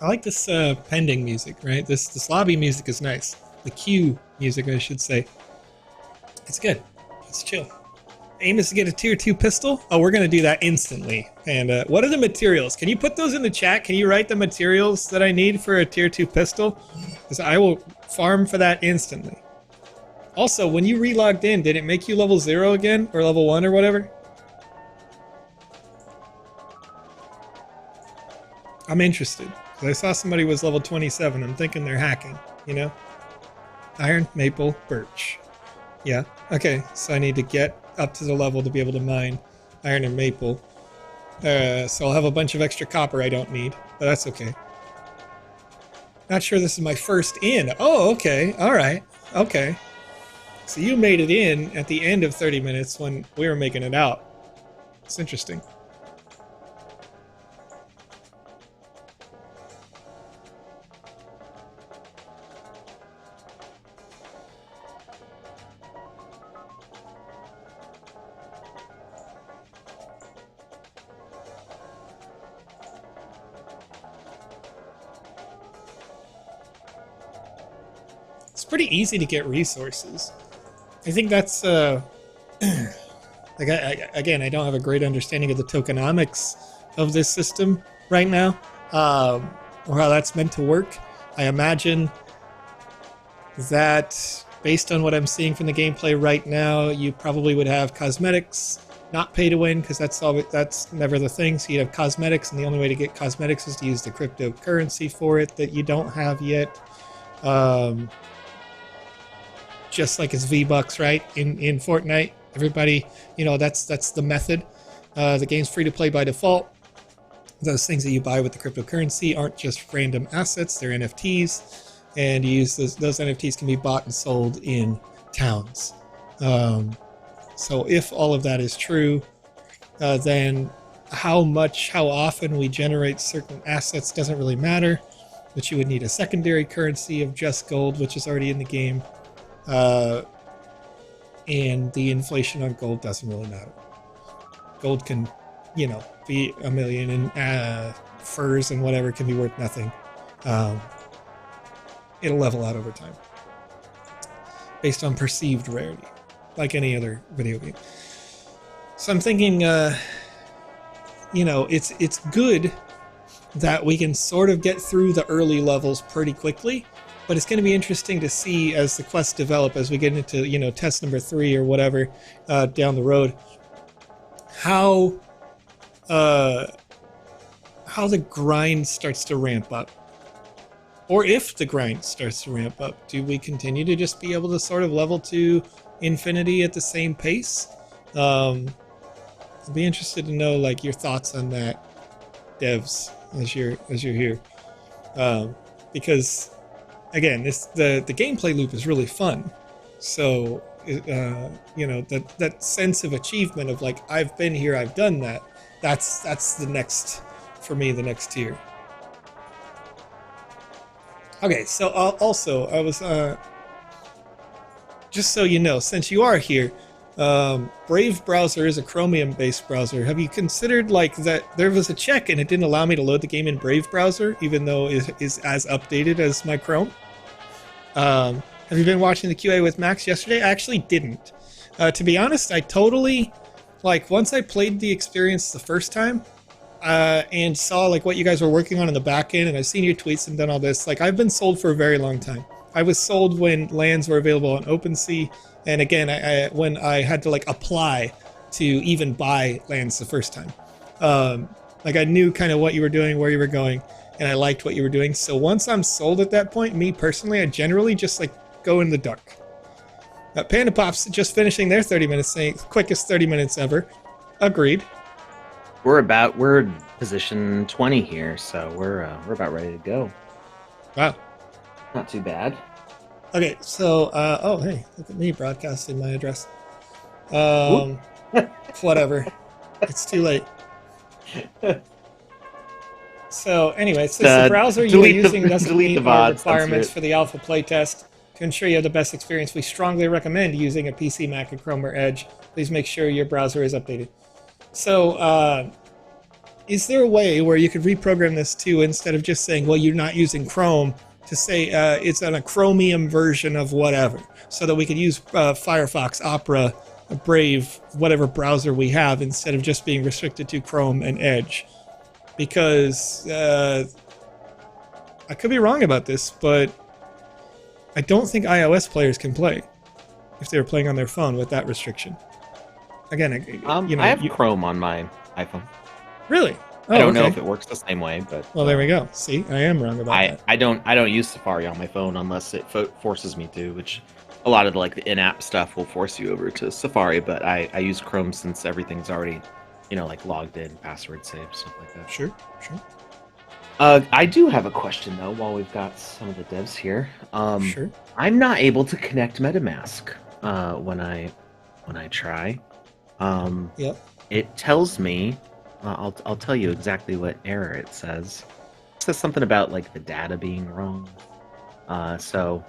I like this pending music, right? This lobby music is nice. The queue music, I should say. It's good. It's chill. Aim is to get a tier 2 pistol. Oh, we're going to do that instantly. And what are the materials? Can you put those in the chat? Can you write the materials that I need for a tier 2 pistol? Because I will farm for that instantly. Also, when you re-logged in, did it make you level 0 again? Or level 1 or whatever? I'm interested. Because I saw somebody was level 27. I'm thinking they're hacking, you know? Iron, maple, birch. Yeah, okay. So I need to get up to the level to be able to mine iron and maple. So I'll have a bunch of extra copper I don't need, but that's okay. Not sure this is my first in. Oh, okay. All right. Okay. So you made it in at the end of 30 minutes when we were making it out. It's interesting. It's pretty easy to get resources. I think that's like again, I don't have a great understanding of the tokenomics of this system right now, or how that's meant to work. I imagine that based on what I'm seeing from the gameplay right now, you probably would have cosmetics, not pay to win, because that's never the thing. So you'd have cosmetics, and the only way to get cosmetics is to use the cryptocurrency for it that you don't have yet. Just like it's V-Bucks, right? In Fortnite, everybody, you know, that's the method. The game's free to play by default. Those things that you buy with the cryptocurrency aren't just random assets, they're NFTs, and you use those NFTs can be bought and sold in towns. So if all of that is true, then how often we generate certain assets doesn't really matter, but you would need a secondary currency of just gold, which is already in the game. And the inflation on gold doesn't really matter. Gold can, you know, be a million, and furs and whatever can be worth nothing. It'll level out over time based on perceived rarity, like any other video game. So I'm thinking, you know, it's good that we can sort of get through the early levels pretty quickly. But it's going to be interesting to see as the quests develop, as we get into, you know, test number 3 or whatever down the road, how the grind starts to ramp up. Or if the grind starts to ramp up, do we continue to just be able to sort of level to infinity at the same pace? I'd be interested to know, like, your thoughts on that, devs, as you're here, because. Again, the gameplay loop is really fun, so you know, that sense of achievement of like, I've been here, I've done that. That's the next, for me, the next tier. Okay, so also I was just so you know, since you are here, Brave browser is a Chromium-based browser. Have you considered like that there was a check and it didn't allow me to load the game in Brave browser, even though it is as updated as my Chrome? Have you been watching the QA with Max yesterday? I actually didn't. To be honest, I totally, like, once I played the experience the first time, and saw like what you guys were working on in the back end, and I've seen your tweets and done all this, like, I've been sold for a very long time. I was sold when lands were available on OpenSea, and again, when I had to like apply to even buy lands the first time. Like I knew kind of what you were doing, where you were going, and I liked what you were doing. So once I'm sold at that point, me personally, I generally just like go in the dark. Panda Pops just finishing their 30 minutes, saying quickest 30 minutes ever. Agreed. We're position 20 here, so we're about ready to go. Wow. Not too bad. Okay, so oh hey, look at me broadcasting my address. Whatever. It's too late. So anyway, since the browser you are using doesn't meet our requirements for the alpha playtest, to ensure you have the best experience, we strongly recommend using a PC, Mac, or Chrome or Edge. Please make sure your browser is updated. So, is there a way where you could reprogram this too, instead of just saying, well, you're not using Chrome, to say it's on a Chromium version of whatever, so that we could use Firefox, Opera, Brave, whatever browser we have, instead of just being restricted to Chrome and Edge? Because I could be wrong about this, but I don't think iOS players can play if they're playing on their phone with that restriction. Again, I have Chrome on my iPhone. Really? Oh, I don't know if it works the same way, but well, there we go. See, I am wrong about that. I don't use Safari on my phone unless it forces me to, which a lot of the in-app stuff will force you over to Safari. But I use Chrome since everything's already, logged in, password saved, stuff like that. Sure. I do have a question though. While we've got some of the devs here, Sure. I'm not able to connect MetaMask when I try. Yep. It tells me. I'll tell you exactly what error it says. It says something about the data being wrong. So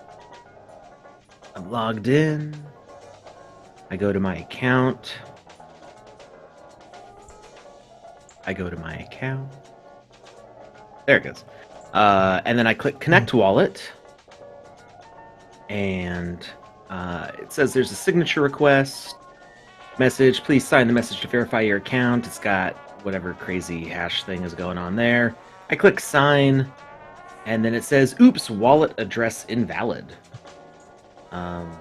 I'm logged in. I go to my account. There it goes. And then I click Connect Wallet. And it says there's a signature request. Message, please sign the message to verify your account. It's got whatever crazy hash thing is going on there. I click sign, and then it says, oops, wallet address invalid. Oh.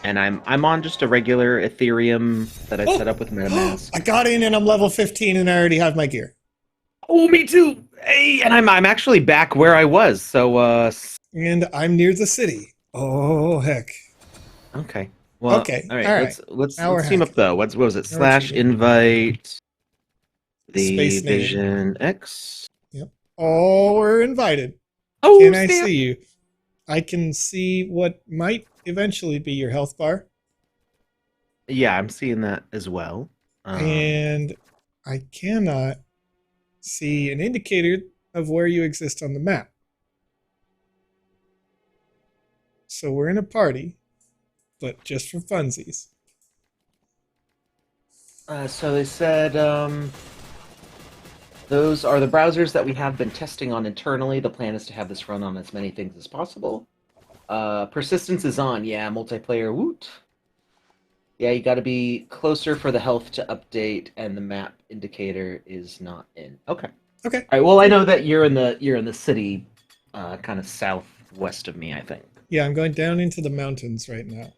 And I'm on just a regular Ethereum that I set up with MetaMask. I got in and I'm level 15 and I already have my gear. Oh, me too. Hey, and I'm actually back where I was. So and I'm near the city. Oh heck. Okay. Well, okay. All right. Let's team up though. What was it? / invite the Space Vision name. X. Yep. Oh, we're invited. Oh, can I see you? I can see what might eventually be your health bar. Yeah, I'm seeing that as well. And I cannot see an indicator of where you exist on the map. So we're in a party, but just for funsies. So they said those are the browsers that we have been testing on internally. The plan is to have this run on as many things as possible. Persistence is on. Yeah, multiplayer. Woot. Yeah, you got to be closer for the health to update, and the map indicator is not in. Okay. Okay. All right. Well, I know that you're in the city, kind of southwest of me, I think. Yeah, I'm going down into the mountains right now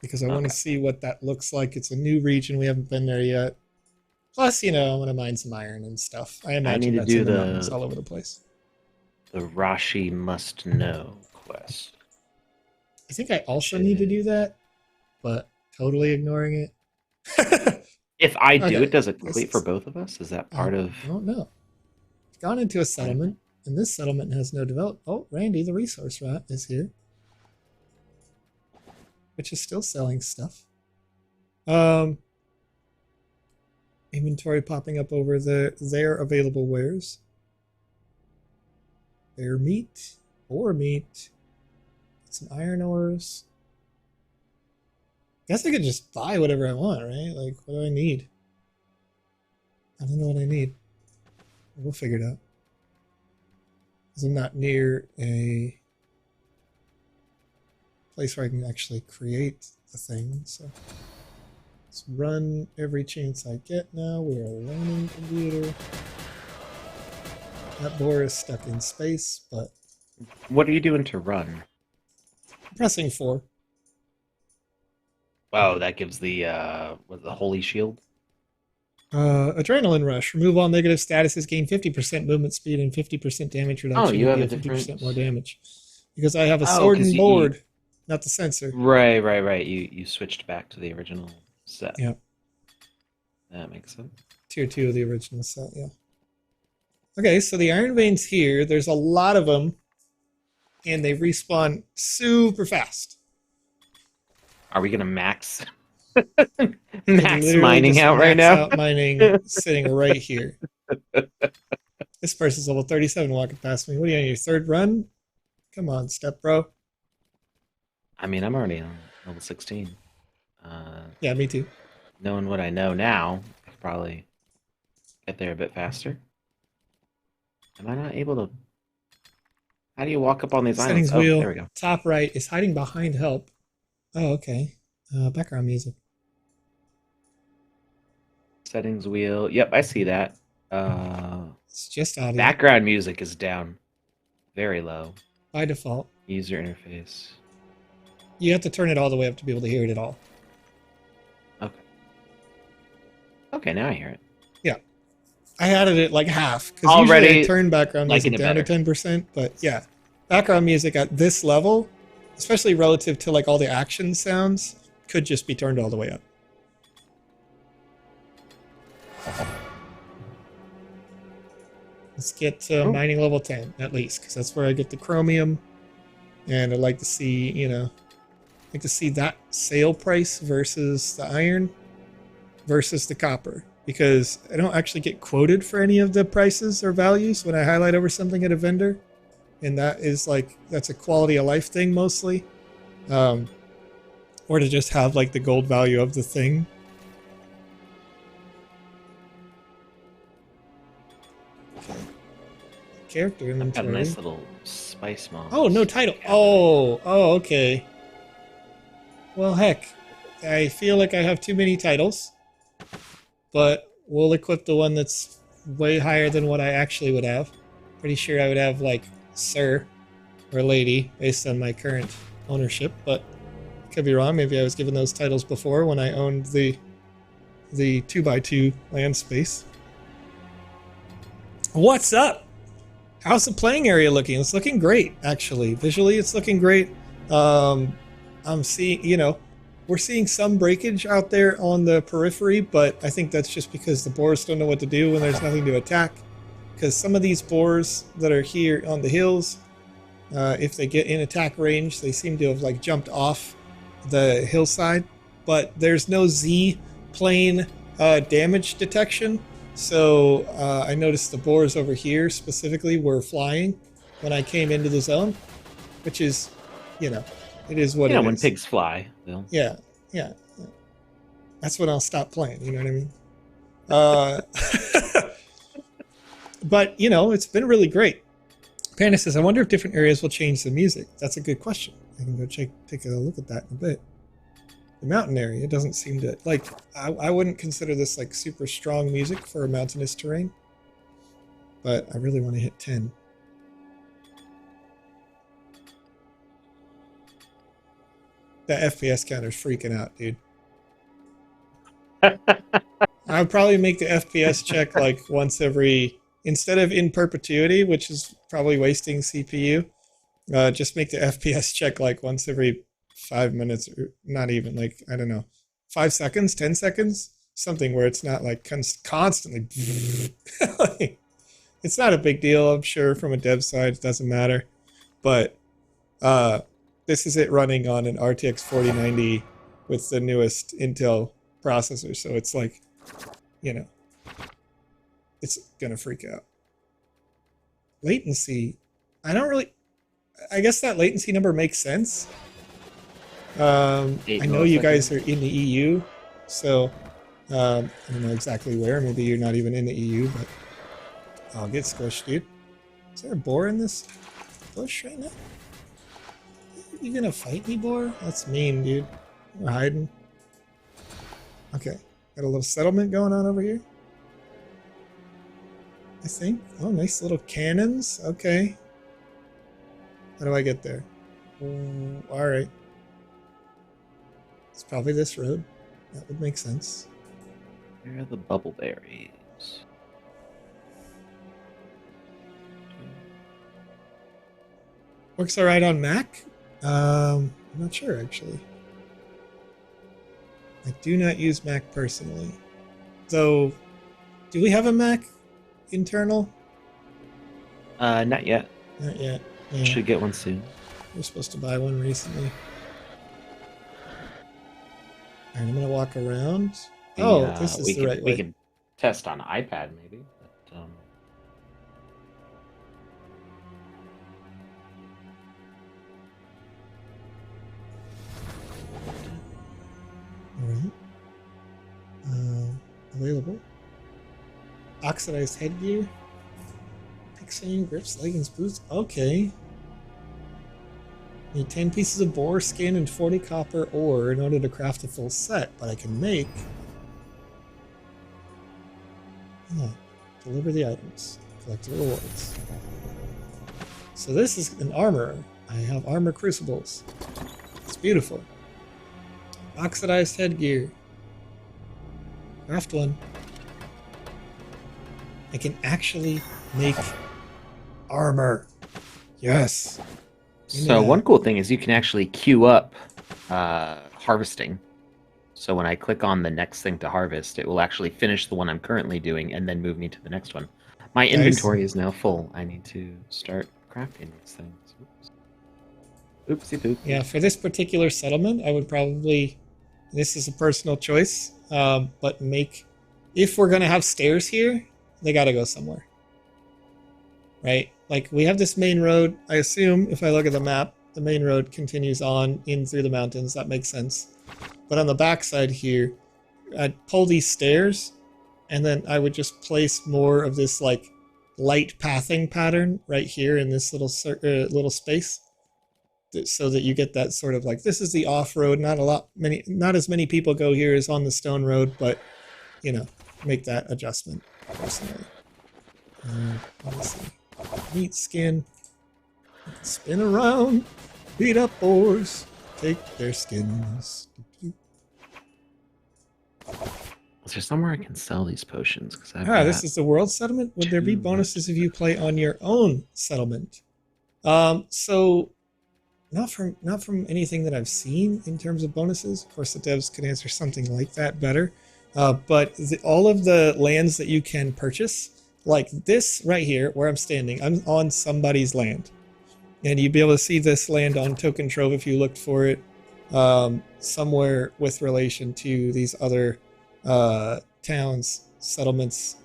because I want to see what that looks like. It's a new region. We haven't been there yet. Plus, I want to mine some iron and stuff. I imagine that's in the mountains all over the place. The Rashi Must Know quest. I think I also need to do that, but totally ignoring it. If I do it, does it complete for both of us? Is that part of... I don't know. I've gone into a settlement, and this settlement has no development. Oh, Randy, the resource rat, is here. Which is still selling stuff. Inventory popping up over their available wares. Their meat, ore meat, some iron ores. Guess I could just buy whatever I want, right? Like, what do I need? I don't know what I need. We'll figure it out. Because I'm not near a place where I can actually create the thing, so let's run every chance I get now. We are learning computer. That boar is stuck in space, but What are you doing to run? Pressing 4. Oh, that gives the holy shield. Adrenaline Rush. Remove all negative statuses, gain 50% movement speed and 50% damage Oh, reduction, you and have a deal different. 50% more damage. Because I have a Oh, sword because and board, not the sensor. right. You switched back to the original set. Yeah. That makes sense. Tier 2 of the original set, yeah. Okay, so the Iron Veins here, there's a lot of them, and they respawn super fast. Are we gonna max I can max literally mining just out right max now? out mining sitting right here. This person's level 37 walking past me. What are you on your third run? Come on, step bro. I mean, I'm already on level 16. Yeah, me too. Knowing what I know now, I could probably get there a bit faster. Am I not able to? How do you walk up on these islands? Settings Oh, there wheel, we go. top right is hiding behind help. Oh, okay. Background music. Settings wheel. Yep, I see that. It's just audio Background music is down very low. by default. User interface. You have to turn it all the way up to be able to hear it at all. Okay. Okay, now I hear it. Yeah. I added it like half because usually Already I turn background music liking it down to better. 10%. But yeah, background music at this level, especially relative to like all the action sounds, could just be turned all the way up. Let's get to Oh. mining level 10 at least, because that's where I get the chromium. And I'd like to see, like to see that sale price versus the iron versus the copper, because I don't actually get quoted for any of the prices or values when I highlight over something at a vendor, and that is like that's a quality of life thing mostly, or to just have like the gold value of the thing. Okay. Character I've got a inventory. nice little spice mod. Oh, no title. Oh, okay. Well, heck, I feel like I have too many titles, but we'll equip the one that's way higher than what I actually would have. Pretty sure I would have like Sir or Lady based on my current ownership, but could be wrong. Maybe I was given those titles before when I owned the 2x2 land space. What's up? How's the playing area looking? It's looking great, actually. Visually, it's looking great. I'm seeing, we're seeing some breakage out there on the periphery, but I think that's just because the boars don't know what to do when there's nothing to attack. Because some of these boars that are here on the hills, if they get in attack range, they seem to have like jumped off the hillside. But there's no Z plane damage detection. So I noticed the boars over here specifically were flying when I came into the zone, which is, it is what it is. When pigs fly, they'll... Yeah. That's when I'll stop playing, you know what I mean? But, it's been really great. Panda says, I wonder if different areas will change the music. That's a good question. I can go take a look at that in a bit. The mountain area doesn't seem to like I wouldn't consider this like super strong music for a mountainous terrain, but I really want to hit 10. That FPS counter's freaking out, dude. I would probably make the FPS check like once every, instead of in perpetuity, which is probably wasting CPU, just make the FPS check like once every 5 minutes, or not even, like, I don't know, 5 seconds, 10 seconds, something where it's not like constantly. It's not a big deal, I'm sure, from a dev side, it doesn't matter. But this is it running on an RTX 4090 with the newest Intel processor, so it's like, it's gonna freak out. Latency, I guess that latency number makes sense. I know you guys are in the EU, so I don't know exactly where. Maybe you're not even in the EU, but I'll get squished, dude. Is there a boar in this bush right now? You gonna fight me, boar? That's mean, dude. We're hiding. Okay, got a little settlement going on over here, I think. Oh, nice little cannons. Okay. How do I get there? Alright. It's probably this road. That would make sense. Where are the bubble berries? Works alright on Mac? I'm not sure actually. I do not use Mac personally. So, do we have a Mac internal? Not yet. Not yet. Yeah. Should get one soon. We're supposed to buy one recently. Alright, I'm gonna walk around. This is the right way. We can test on iPad maybe. But, Alright. Available. Oxidized headgear. Pixane, grips, leggings, boots. Okay. Need 10 pieces of boar skin and 40 copper ore in order to craft a full set, but I can make... Deliver the items. Collect the rewards. So this is an armorer. I have armor crucibles. It's beautiful. Oxidized headgear. Craft one. I can actually make armor. Yes. So one cool thing is you can actually queue up harvesting. So when I click on the next thing to harvest, it will actually finish the one I'm currently doing and then move me to the next one. My inventory is now full. I need to start crafting these things. Oops. Oopsie poop. Yeah, for this particular settlement, I would probably... This is a personal choice, but make... If we're going to have stairs here, they got to go somewhere. Right? Like, we have this main road. I assume, if I look at the map, the main road continues on in through the mountains. That makes sense. But on the backside here, I'd pull these stairs, and then I would just place more of this, like, light pathing pattern right here in this little space, so that you get that sort of like, this is the off-road. Not as many people go here as on the stone road, but, you know, make that adjustment personally. Let me see. Meat skin. Spin around. Beat up boars. Take their skins. Is there somewhere I can sell these potions? This is the world settlement. Would there be bonuses if you play on your own settlement? So not from anything that I've seen in terms of bonuses. Of course, the devs could answer something like that better. But all of the lands that you can purchase, like this right here where I'm standing, I'm on somebody's land. And you'd be able to see this land on Token Trove if you looked for it somewhere with relation to these other towns, settlements.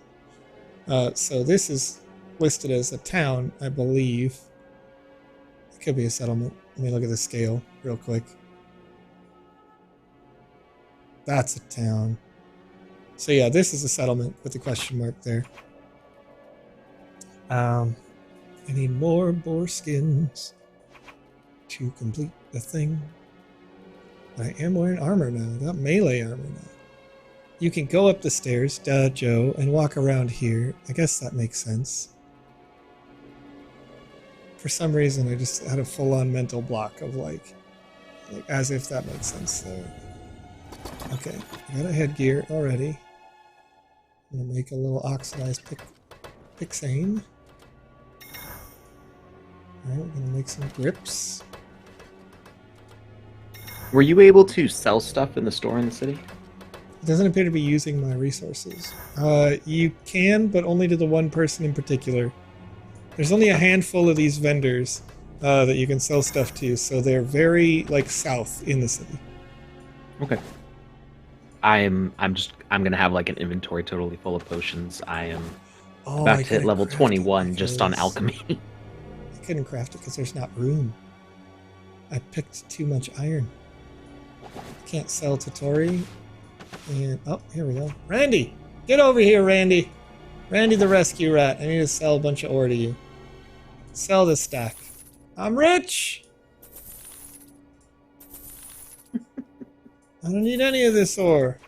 So this is listed as a town, I believe. It could be a settlement. Let me look at the scale real quick. That's a town. So yeah, this is a settlement with the question mark there. I need more boar skins to complete the thing. I am wearing armor now. I got melee armor now. You can go up the stairs, duh, Joe, and walk around here. I guess that makes sense. For some reason, I just had a full-on mental block of like as if that makes sense there. Okay, I got a headgear already. I'm gonna make a little oxidized pixane. Alright, we're gonna make some grips. Were you able to sell stuff in the store in the city? It doesn't appear to be using my resources. You can, but only to the one person in particular. There's only a handful of these vendors that you can sell stuff to, so they're very like south in the city. Okay. I'm gonna have like an inventory totally full of potions. I am about to hit level 21 just on alchemy. I couldn't craft it because there's not room. I picked too much iron. I can't sell to Tori. And oh, here we go. Randy! Get over here, Randy! Randy the rescue rat. I need to sell a bunch of ore to you. Sell this stack. I'm rich! I don't need any of this ore.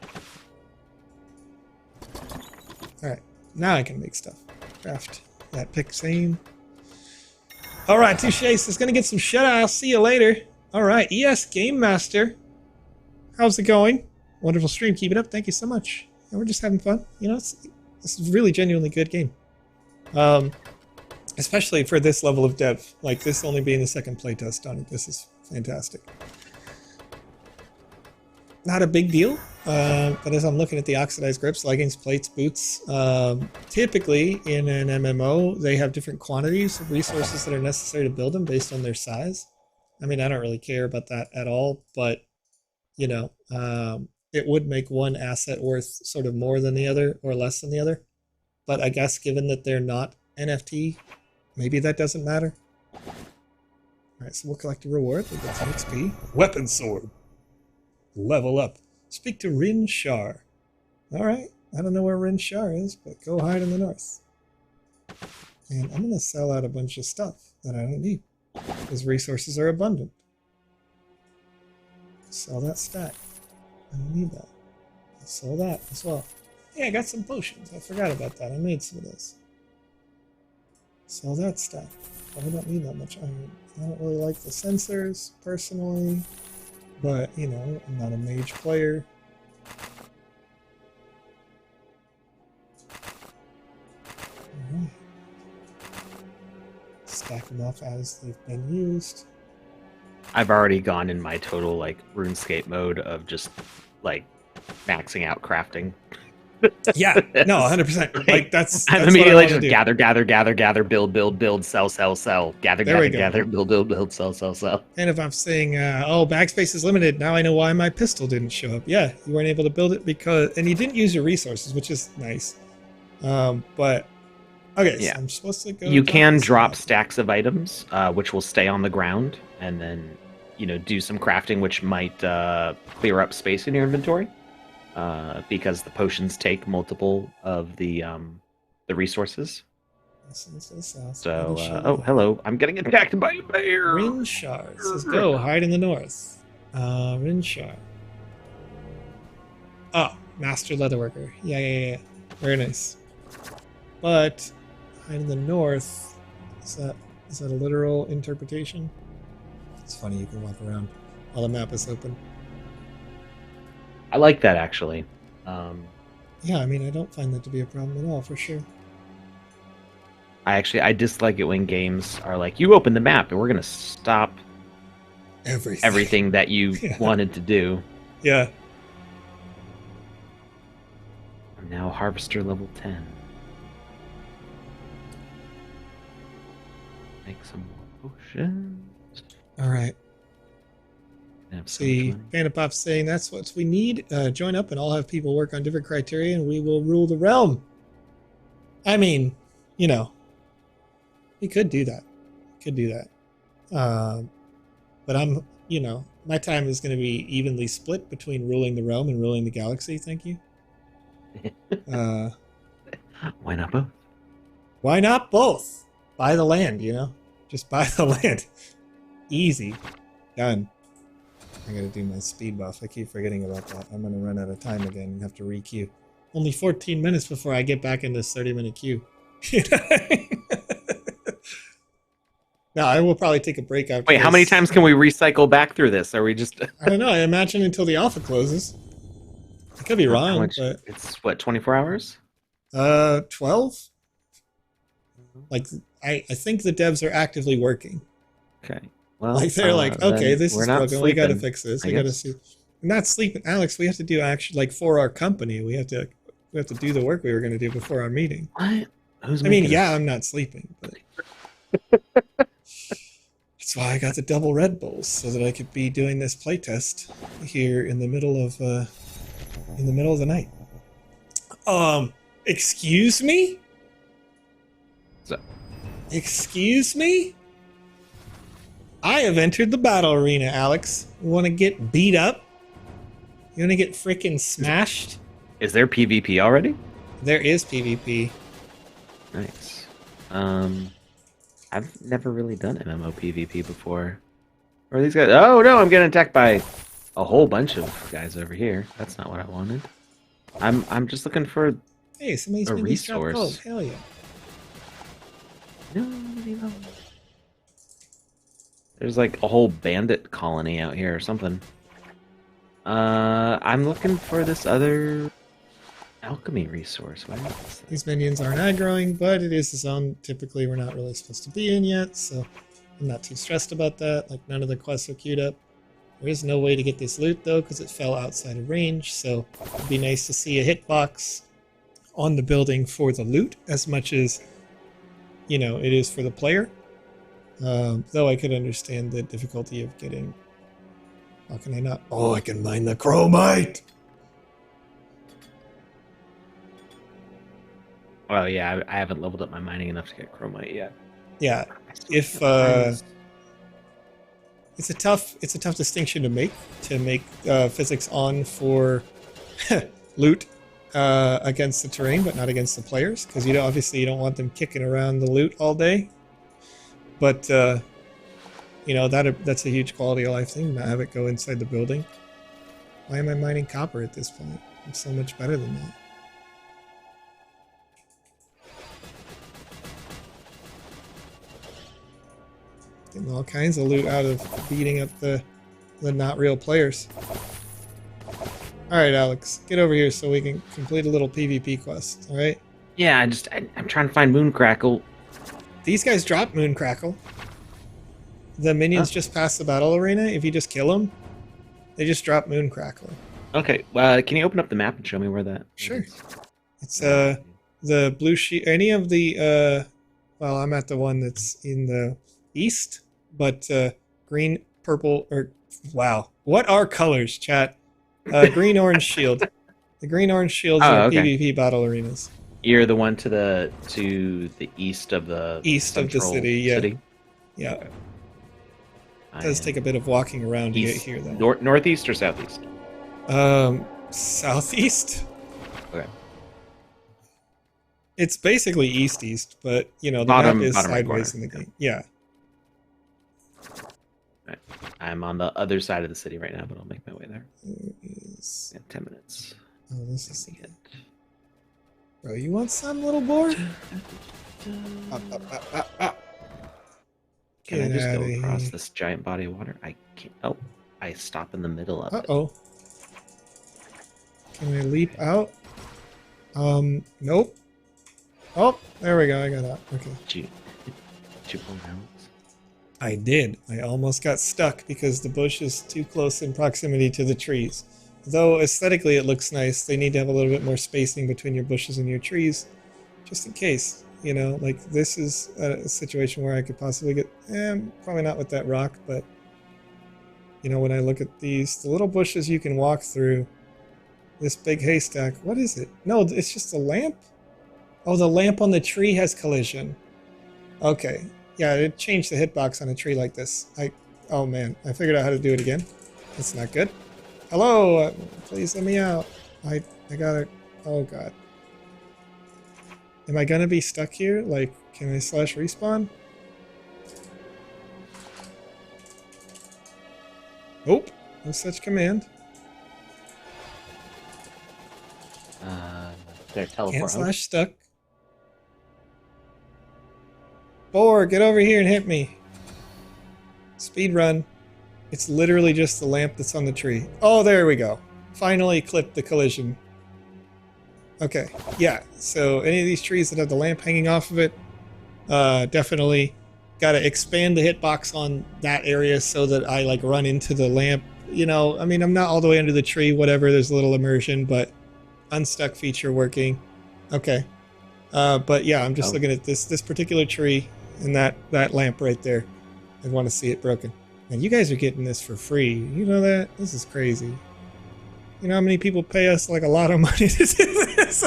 Alright, now I can make stuff. Craft that pixane. All right, Touche. It's gonna get some shut eye. I'll see you later. All right, ES Game Master. How's it going? Wonderful stream. Keep it up. Thank you so much. And we're just having fun. You know, it's a really genuinely good game. Especially for this level of dev. Like this only being the second playtest on it. This is fantastic. Not a big deal. But as I'm looking at the oxidized grips, leggings, plates, boots, typically in an MMO, they have different quantities of resources that are necessary to build them based on their size. I mean, I don't really care about that at all, but, you know, it would make one asset worth sort of more than the other or less than the other. But I guess given that they're not NFT, maybe that doesn't matter. Alright, so we'll collect a reward. We'll get some XP. Weapon sword. Level up. Speak to Rin Shar. Alright, I don't know where Rin Shar is, but go hide in the north. And I'm going to sell out a bunch of stuff that I don't need. Because resources are abundant. Sell that stack. I don't need that. I'll sell that as well. Yeah, I got some potions. I forgot about that. I made some of those. Sell that stack. I don't need that much iron. I don't really like the sensors, personally. But, you know, I'm not a mage player. Alright. Stack them off as they've been used. I've already gone in my total, like, RuneScape mode of just, like, maxing out crafting. Yeah, no, 100%. Like, that's I'm what I immediately wanna just do. gather, build, sell, gather, There we go. gather, build, sell. And if I'm saying, oh, backspace is limited, now I know why my pistol didn't show up. Yeah, you weren't able to build it because, and you didn't use your resources, which is nice. But, okay, Yeah. so I'm supposed to go. You can drop stacks of items, which will stay on the ground, and then, you know, do some crafting, which might clear up space in your inventory, because the potions take multiple of the resources. So, oh, hello. I'm getting attacked by a bear. Rin Shar says, go, hide in the north. Rin Shar. Oh, master leatherworker. Yeah. Very nice. But, hide in the north, is that a literal interpretation? It's funny, you can walk around while the map is open. I like that, actually. Yeah, I mean, I don't find that to be a problem at all, for sure. I dislike it when games are like, you open the map and we're going to stop everything that you wanted to do. Yeah. I'm now Harvester level 10. Make some more potions. Alright. See, Panda Pop's saying that's what we need. Join up and I'll have people work on different criteria and we will rule the realm. I mean, you know, we could do that. But I'm, you know, my time is going to be evenly split between ruling the realm and ruling the galaxy. Thank you. Why not both? Why not both? Buy the land, you know? Just buy the land. Easy. Done. I gotta do my speed buff. I keep forgetting about that. I'm gonna run out of time again and have to re-queue. Only 14 minutes before I get back in this 30-minute queue. Now, I will probably take a break after Wait, how many times can we recycle back through this? Are we just... I don't know. I imagine until the alpha closes. I could be wrong, but... It's, what, 24 hours? 12? Like, I think the devs are actively working. Okay. Well, like, they're like, okay, this is broken. We gotta fix this. We gotta see. I'm not sleeping. Alex, we have to do actually, like, for our company, we have to do the work we were going to do before our meeting. What? I mean, yeah, I'm not sleeping, but... That's why I got the double Red Bulls, so that I could be doing this playtest here in the middle of the night. Excuse me? So. Excuse me? I have entered the battle arena, Alex. You want to get beat up? You want to get freaking smashed? Is there PvP already? There is PvP. Nice. I've never really done MMO PvP before. Or these guys? Oh no, I'm getting attacked by a whole bunch of guys over here. That's not what I wanted. I'm just looking for somebody's a made me drop resource. gold. Hell yeah. No. There's like a whole bandit colony out here or something. I'm looking for this other alchemy resource. What is this? These minions aren't aggroing, but it is a zone typically we're not really supposed to be in yet, so I'm not too stressed about that. Like, none of the quests are queued up. There is no way to get this loot, though, because it fell outside of range, so it'd be nice to see a hitbox on the building for the loot, as much as, you know, it is for the player. Though I could understand the difficulty of getting... How can I not? Oh, I can mine the chromite! Well, yeah, I haven't leveled up my mining enough to get chromite yet. Yeah, if it's a tough distinction to make physics on for loot against the terrain, but not against the players, because obviously you don't want them kicking around the loot all day. But you know, that's a huge quality of life thing. Not have it go inside the building. Why am I mining copper at this point? I'm so much better than that. Getting all kinds of loot out of beating up the not real players. Alright, Alex, get over here so we can complete a little PvP quest, alright? Yeah, I'm trying to find Mooncrackle. These guys drop Mooncrackle. The minions just pass the battle arena. If you just kill them, they just drop Mooncrackle. Okay, can you open up the map and show me where that Sure. is? It's the blue sheet. Any of the well, I'm at the one that's in the east, but green, purple, or wow, what are colors, chat? Green, orange shield. The green, orange shields are okay. PvP battle arenas. You're the one to the east of the City. Yeah. City? Yeah. Okay. It does take a bit of walking around to get here, though. Northeast or southeast? Southeast. Okay. It's basically east-east, but you know the Bottom map is right sideways corner. in the game. Yeah. Right. I'm on the other side of the city right now, but I'll make my way there. There is... In 10 minutes. Oh, this is It. Bro, you want some, little boy? Can I just go Get across outta this giant body of water? I can't. Oh, I stop in the middle of it. Uh-oh. Can I leap out? Nope. Oh, there we go. I got out. Okay. Did you pull out? I did. I almost got stuck because the bush is too close in proximity to the trees. Though aesthetically it looks nice, they need to have a little bit more spacing between your bushes and your trees, just in case. You know, like this is a situation where I could possibly get, probably not with that rock, but you know, when I look at these, the little bushes you can walk through, this big haystack, what is it? No, it's just a lamp? Oh, the lamp on the tree has collision. Okay. Yeah, it changed the hitbox on a tree like this. Oh man, I figured out how to do it again. That's not good. Hello, please let me out. I gotta, oh god. Am I gonna be stuck here? Like, can I slash respawn? Nope, no such command. There, teleport. Can't slash stuck. Boar, get over here and hit me. Speed run. It's literally just the lamp that's on the tree. Oh, there we go. Finally clipped the collision. Okay, yeah, so any of these trees that have the lamp hanging off of it, definitely got to expand the hitbox on that area so that I like run into the lamp. You know, I mean, I'm not all the way under the tree, whatever, there's a little immersion, but unstuck feature working. Okay, but yeah, I'm just looking at this particular tree and that lamp right there. I want to see it broken. And you guys are getting this for free. You know that? This is crazy. You know how many people pay us like a lot of money to do this?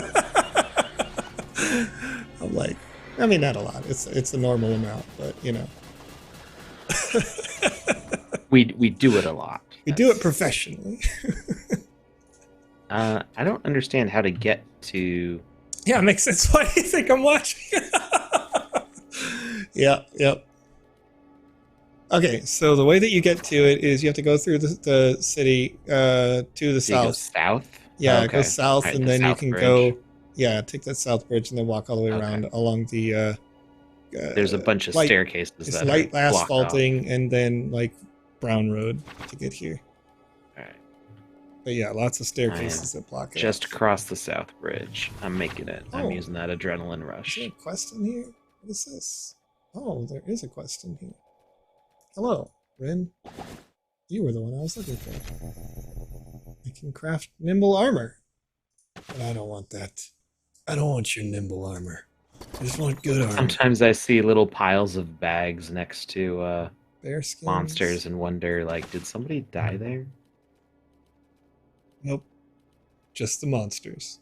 I'm like, I mean, not a lot. It's a normal amount, but you know. we do it a lot. We do it professionally. I don't understand how to get to... Yeah, it makes sense. Why do you think I'm watching? Yep. Okay, so the way that you get to it is you have to go through the city to the south. Go south? Yeah, okay. Go south, Right, and the then you south can bridge. go... Yeah, take that south bridge and then walk all the way around along the There's a bunch of light, staircases it's that light are blocked off. asphalting and then like brown road to get here. All right. But yeah, lots of staircases that block it. Just across the south bridge. I'm making it. I'm Oh. using that adrenaline Is rush. there a quest in here? What is this? Oh, there is a quest in here. Hello, Rin. You were the one I was looking for. I can craft nimble armor. But I don't want that. I don't want your nimble armor. I just want good armor. Sometimes I see little piles of bags next to Bear skins. monsters and wonder, like, did somebody die there? Nope. Just the monsters.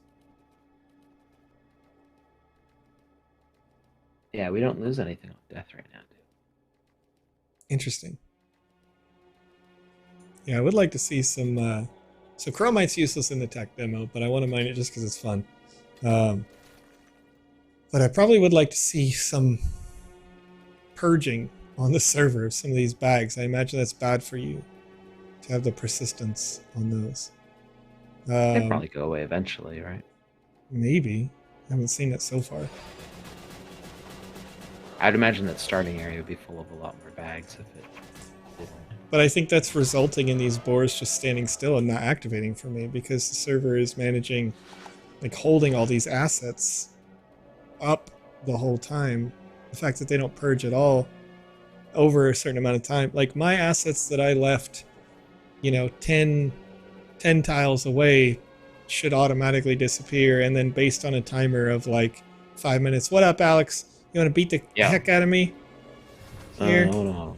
Yeah, we don't lose anything on death right now, dude. Interesting. Yeah, I would like to see some... So Chromite's useless in the tech demo, but I want to mine it just because it's fun. But I probably would like to see some purging on the server of some of these bags. I imagine that's bad for you to have the persistence on those. They'll probably go away eventually, right? Maybe. I haven't seen it so far. I'd imagine that starting area would be full of a lot more bags if it didn't. But I think that's resulting in these boars just standing still and not activating for me because the server is managing, like, holding all these assets up the whole time. The fact that they don't purge at all over a certain amount of time. Like, my assets that I left, you know, 10 tiles away should automatically disappear, and then based on a timer of, like, 5 minutes. What up, Alex? You want to beat the heck out of me? Here? No.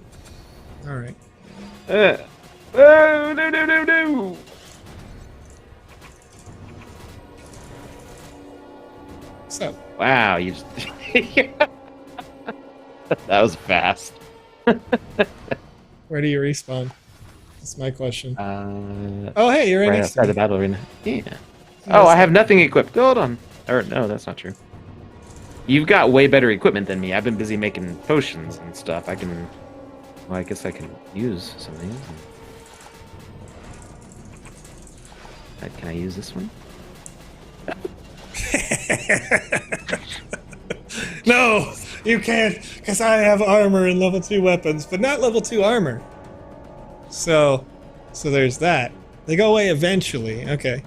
Alright. No. So. Wow, you just... That was fast. Where do you respawn? That's my question. Oh, hey, you're right right next to outside me. the battle arena. Yeah. Oh, I have nothing equipped. Hold on. Or, no, that's not true. You've got way better equipment than me. I've been busy making potions and stuff. I can... Well, I guess I can use some of these. Can I use this one? No, you can't, because I have armor and level 2 weapons, but not level 2 armor. So there's that. They go away eventually. Okay.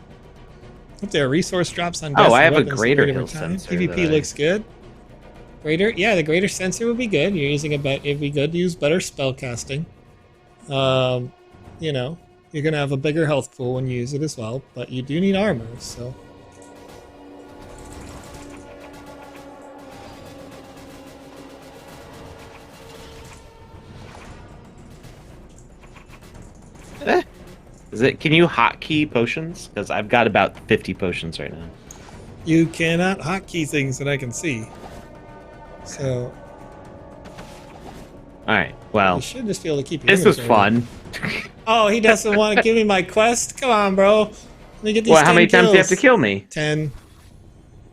Hope there are resource drops on Oh, I have a weapons greater over hill time. sensor. PvP looks good. Greater, yeah, the greater sensor would be good. You're using it'd be good to use better spell casting. You know, you're gonna have a bigger health pool when you use it as well, but you do need armor, so. Can you hotkey potions? Because I've got about 50 potions right now. You cannot hotkey things that I can see. So. Alright, well. You should just be able to keep your This was inventory. fun. Oh, he doesn't want to give me my quest? Come on, bro. Let me get these Well, how 10 many times do you have to kills. kill me? 10.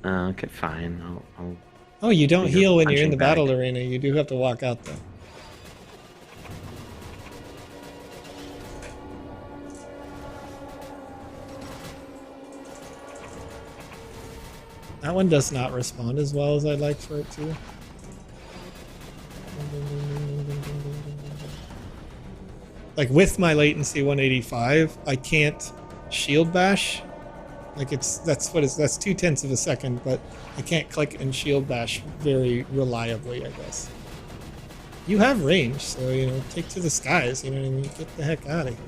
Okay, fine. I'll Oh, you don't You're heal when you're in punching the battle bag. arena. You do have to walk out, though. That one does not respond as well as I'd like for it to. Like, with my latency 185, I can't shield bash. Like, that's 0.2 of a second, but I can't click and shield bash very reliably, I guess. You have range, so, you know, take to the skies, you know what I mean? Get the heck out of here.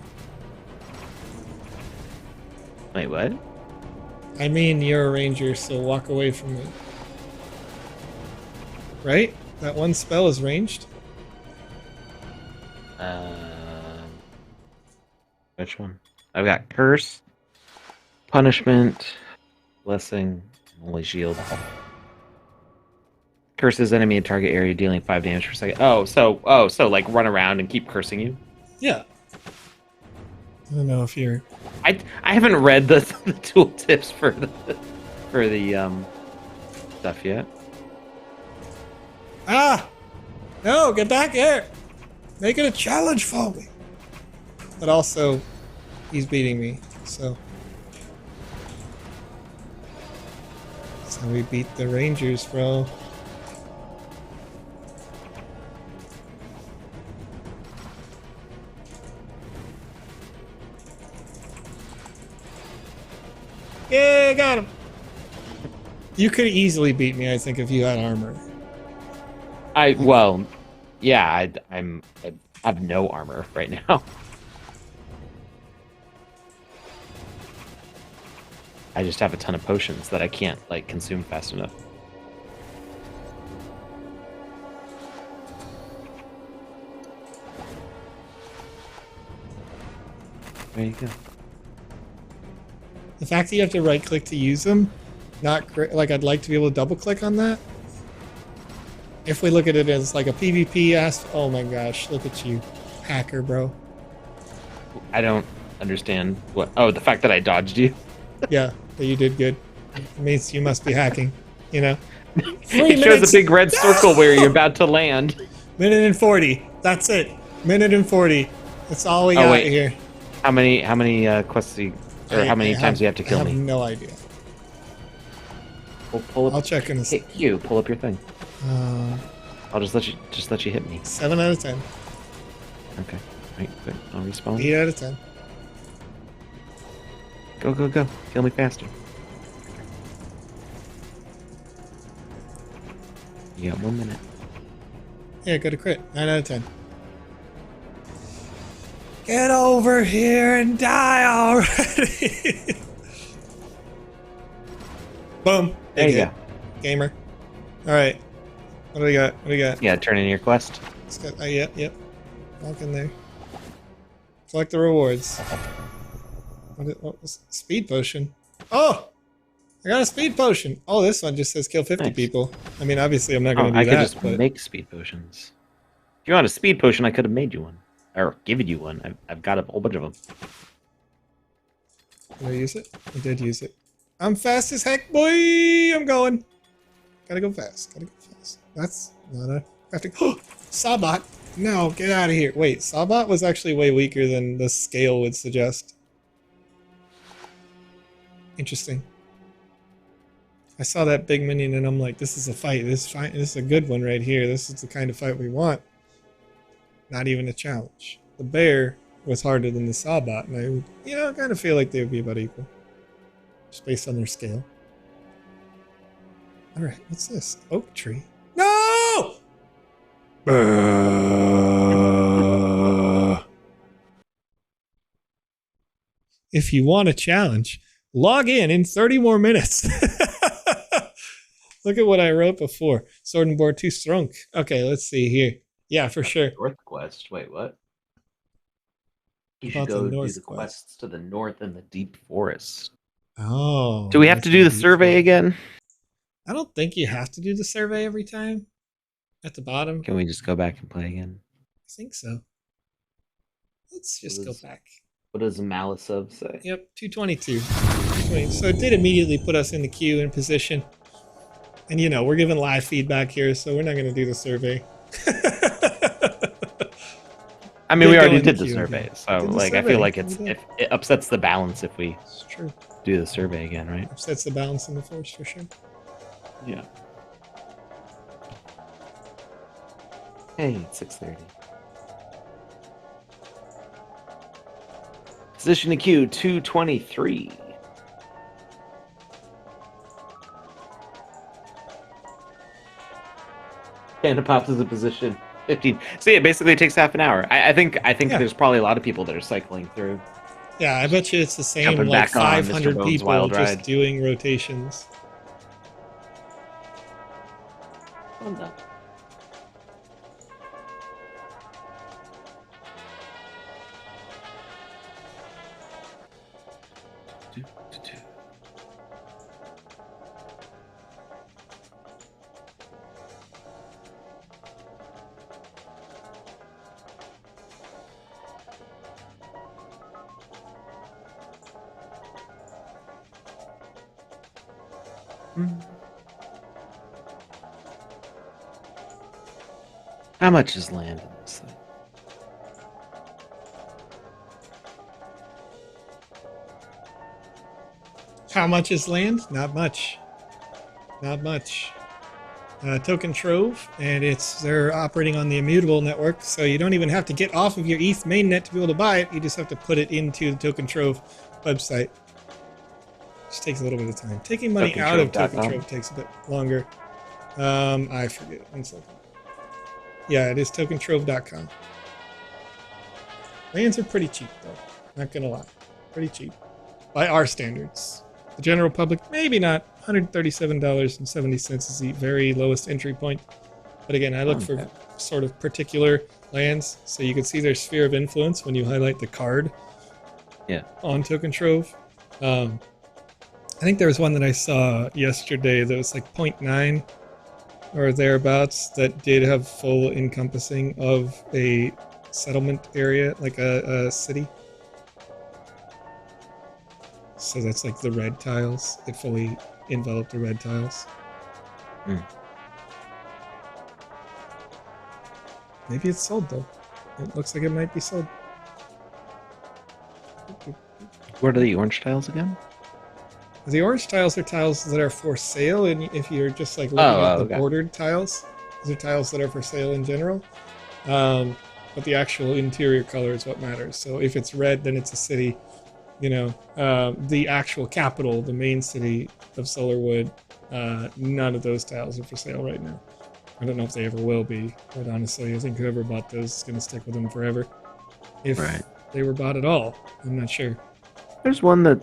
Wait, what? I mean, you're a ranger, so walk away from me. Right? That one spell is ranged? Which one? I've got Curse, Punishment, Blessing, Holy Shield. Curses enemy in target area, dealing 5 damage per second. So like run around and keep cursing you? Yeah. I don't know if you're... I haven't read the tooltips for the stuff yet. Ah! No, get back here! Make it a challenge for me! But also, he's beating me, so... That's how we beat the Rangers, bro. Yeah, got him. You could easily beat me, I think, if you had armor. Well, yeah, I have no armor right now. I just have a ton of potions that I can't like consume fast enough. There you go. The fact that you have to right click to use them, not great. Like, I'd like to be able to double click on that. If we look at it as like a PvP oh my gosh, look at you, hacker, bro. I don't understand what. Oh, the fact that I dodged you. Yeah, that you did good. It means you must be hacking, you know? It shows a big red circle where you're about to land. Minute and 40. That's it. Minute and 40. That's all we got here. How many quests do you, or how many times do you have to kill me? I have no idea. We'll pull up. I'll check in a hit you. Pull up your thing. I'll just let you hit me. 7 out of 10. Okay. Right, good. I'll respawn. 8 out of 10. Go, go, go. Kill me faster. You got 1 minute. Yeah, go to crit. 9 out of 10. Get over here and die already! Boom. There you go. Gamer. Alright. What do we got? What do we got? Yeah, turn in your quest. It's got, yep. Walk in there. Collect the rewards. What was speed potion? Oh! I got a speed potion. Oh, this one just says kill 50 people. I mean, obviously, I'm not going to do that. I could just make speed potions. If you want a speed potion, I could have made you one. Or given you one. I've got a whole bunch of them. Did I use it? I did use it. I'm fast as heck, boy! I'm going. Gotta go fast. That's not a... Sawbot! No, get out of here. Wait, Sawbot was actually way weaker than the scale would suggest. Interesting. I saw that big minion and I'm like, this is a fight. This is a good one right here. This is the kind of fight we want. Not even a challenge. The bear was harder than the Sawbot, and I kind of feel like they would be about equal. Just based on their scale. Alright, what's this? Oak tree. No! If you want a challenge, log in 30 more minutes. Look at what I wrote before. Sword and board too strong. Okay, let's see here. Yeah, for sure. North quest. Wait, what? You should go do the quests to the north in the deep forest. Oh. Do we have to do the survey again? I don't think you have to do the survey every time. At the bottom. Can we just go back and play again? I think so. Let's just go back. What does Malice of say? Yep, 222. 220. So it did immediately put us in the queue in position. And we're giving live feedback here, so we're not going to do the survey. I mean, we already did the survey, so like I feel like it upsets the balance if we do the survey again, right? Upsets the balance in the force for sure. Yeah. Hey, it's 6:30. Position in queue 223. Panda pops is a position 15. See, it basically takes half an hour. I think there's probably a lot of people that are cycling through. Yeah, I bet you it's the same like 500 people just doing rotations. Well done. How much is land in this thing? How much is land? Not much. Not much. Token Trove, and they're operating on the Immutable network, so you don't even have to get off of your ETH mainnet to be able to buy it. You just have to put it into the Token Trove website. Just takes a little bit of time. Taking money out of Token Trove takes a bit longer. I forget. 1 second. Yeah, it is tokentrove.com. Lands are pretty cheap, though. Not gonna lie. Pretty cheap. By our standards. The general public, maybe not. $137.70 is the very lowest entry point. But again, I look for sort of particular lands. So you can see their sphere of influence when you highlight the card on Token Trove. I think there was one that I saw yesterday that was like 0.9 or thereabouts that did have full encompassing of a settlement area, like a city. So that's like the red tiles. It fully enveloped the red tiles. Maybe it's sold though. It looks like it might be sold. What are the orange tiles again? The orange tiles are tiles that are for sale, and if you're just like looking at the bordered tiles, those are tiles that are for sale in general. But the actual interior color is what matters. So if it's red, then it's a city. You know, the actual capital, the main city of Solarwood, none of those tiles are for sale right now. I don't know if they ever will be, but honestly, I think whoever bought those is going to stick with them forever. If they were bought at all, I'm not sure. There's one that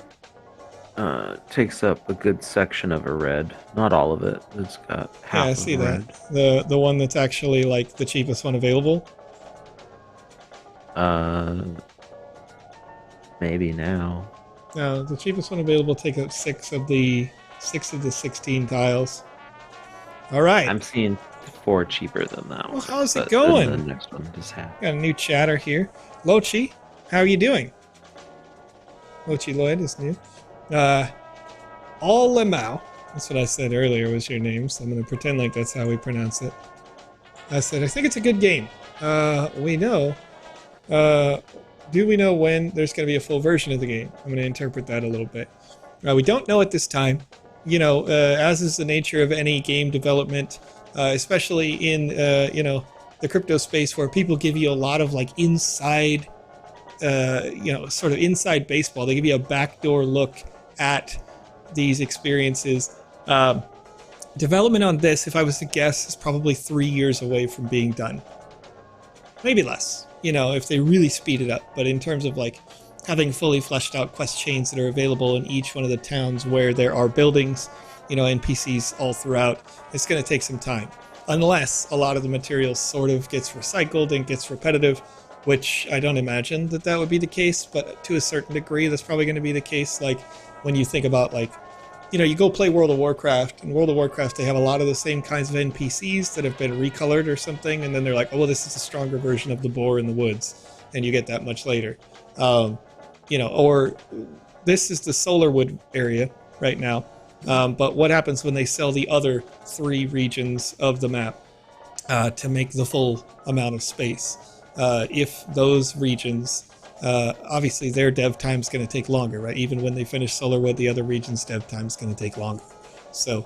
takes up a good section of a red. Not all of it. It's got half I see that. The one that's actually like the cheapest one available. Maybe now. No, the cheapest one available takes up 6 of the 16 tiles. All right. I'm seeing 4 cheaper than that one. Well, how's it going? The next one just happened. Got a new chatter here. Lochi, how are you doing? Lochi Lloyd is new. All Lemau, that's what I said earlier was your name, so I'm going to pretend like that's how we pronounce it. I said, I think it's a good game. We know. Do we know when there's going to be a full version of the game? I'm going to interpret that a little bit. We don't know at this time. You know, as is the nature of any game development, especially in, you know, the crypto space where people give you a lot of like inside, you know, sort of inside baseball. They give you a backdoor look at these experiences. Development on this, if I was to guess, is probably 3 years away from being done. Maybe less, you know, if they really speed it up. But in terms of like having fully fleshed out quest chains that are available in each one of the towns where there are buildings, you know, NPCs all throughout, it's going to take some time. Unless a lot of the material sort of gets recycled and gets repetitive, which I don't imagine that that would be the case, but to a certain degree, that's probably going to be the case. Like when you think about like, you know, you go play World of Warcraft. In World of Warcraft, they have a lot of the same kinds of NPCs that have been recolored or something, and then they're like, oh, well, this is a stronger version of the boar in the woods, and you get that much later. You know, or this is the Solarwood area right now, but what happens when they sell the other 3 regions of the map to make the full amount of space? If those regions... obviously their dev time's going to take longer, right? Even when they finish Solarwood, the other region's dev time's going to take longer. So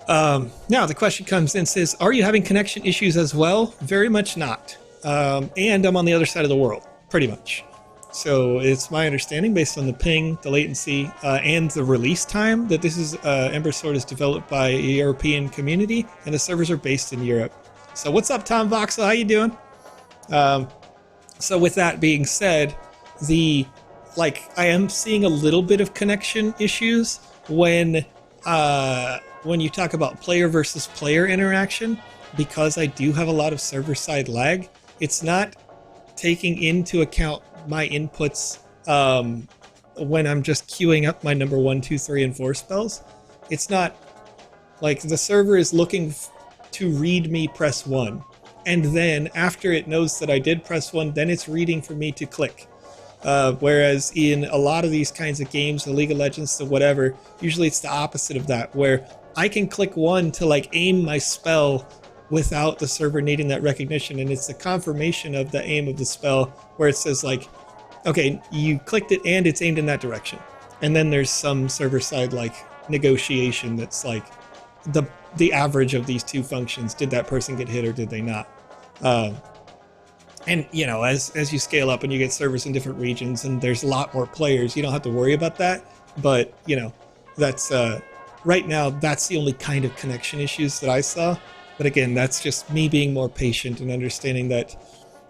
now the question comes and says, are you having connection issues as well? Very much not. And I'm on the other side of the world, pretty much. So it's my understanding, based on the ping, the latency, and the release time, that this is Ember Sword is developed by a European community, and the servers are based in Europe. So what's up, Tom Voxel? How you doing? So with that being said, I am seeing a little bit of connection issues when you talk about player versus player interaction, because I do have a lot of server-side lag. It's not taking into account my inputs when I'm just queuing up my number 1, 2, 3, and 4 spells. It's not like the server is looking to read me press 1. And then after it knows that I did press 1, then it's reading for me to click. Whereas in a lot of these kinds of games, the League of Legends, the whatever, usually it's the opposite of that, where I can click 1 to like aim my spell without the server needing that recognition. And it's the confirmation of the aim of the spell where it says like, okay, you clicked it and it's aimed in that direction. And then there's some server side like negotiation that's like the average of these 2 functions. Did that person get hit or did they not? And you know, as you scale up and you get servers in different regions and there's a lot more players, you don't have to worry about that. But you know, that's right now, that's the only kind of connection issues that I saw. But again, that's just me being more patient and understanding that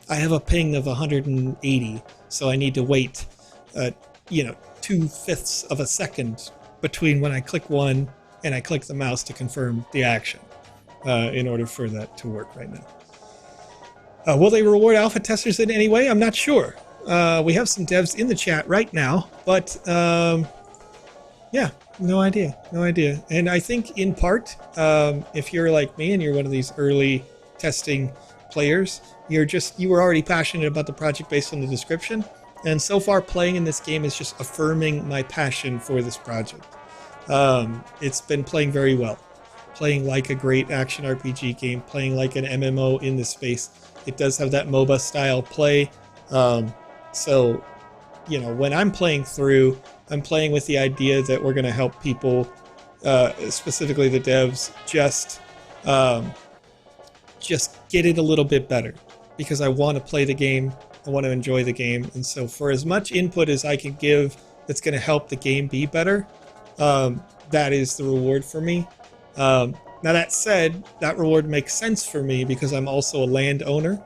I have a ping of 180, so I need to wait, 2/5 of a second between when I click one and I click the mouse to confirm the action in order for that to work right now. Will they reward alpha testers in any way? I'm not sure. We have some devs in the chat right now, but yeah, no idea. And I think in part, if you're like me and you're one of these early testing players, you were already passionate about the project based on the description. And so far playing in this game is just affirming my passion for this project. It's been playing very well. Playing like a great action RPG game, playing like an MMO in this space. It does have that MOBA style play. So, when I'm playing through, I'm playing with the idea that we're going to help people, specifically the devs, just get it a little bit better. Because I want to play the game, I want to enjoy the game. And so for as much input as I can give that's going to help the game be better, that is the reward for me. Now that said, that reward makes sense for me because I'm also a landowner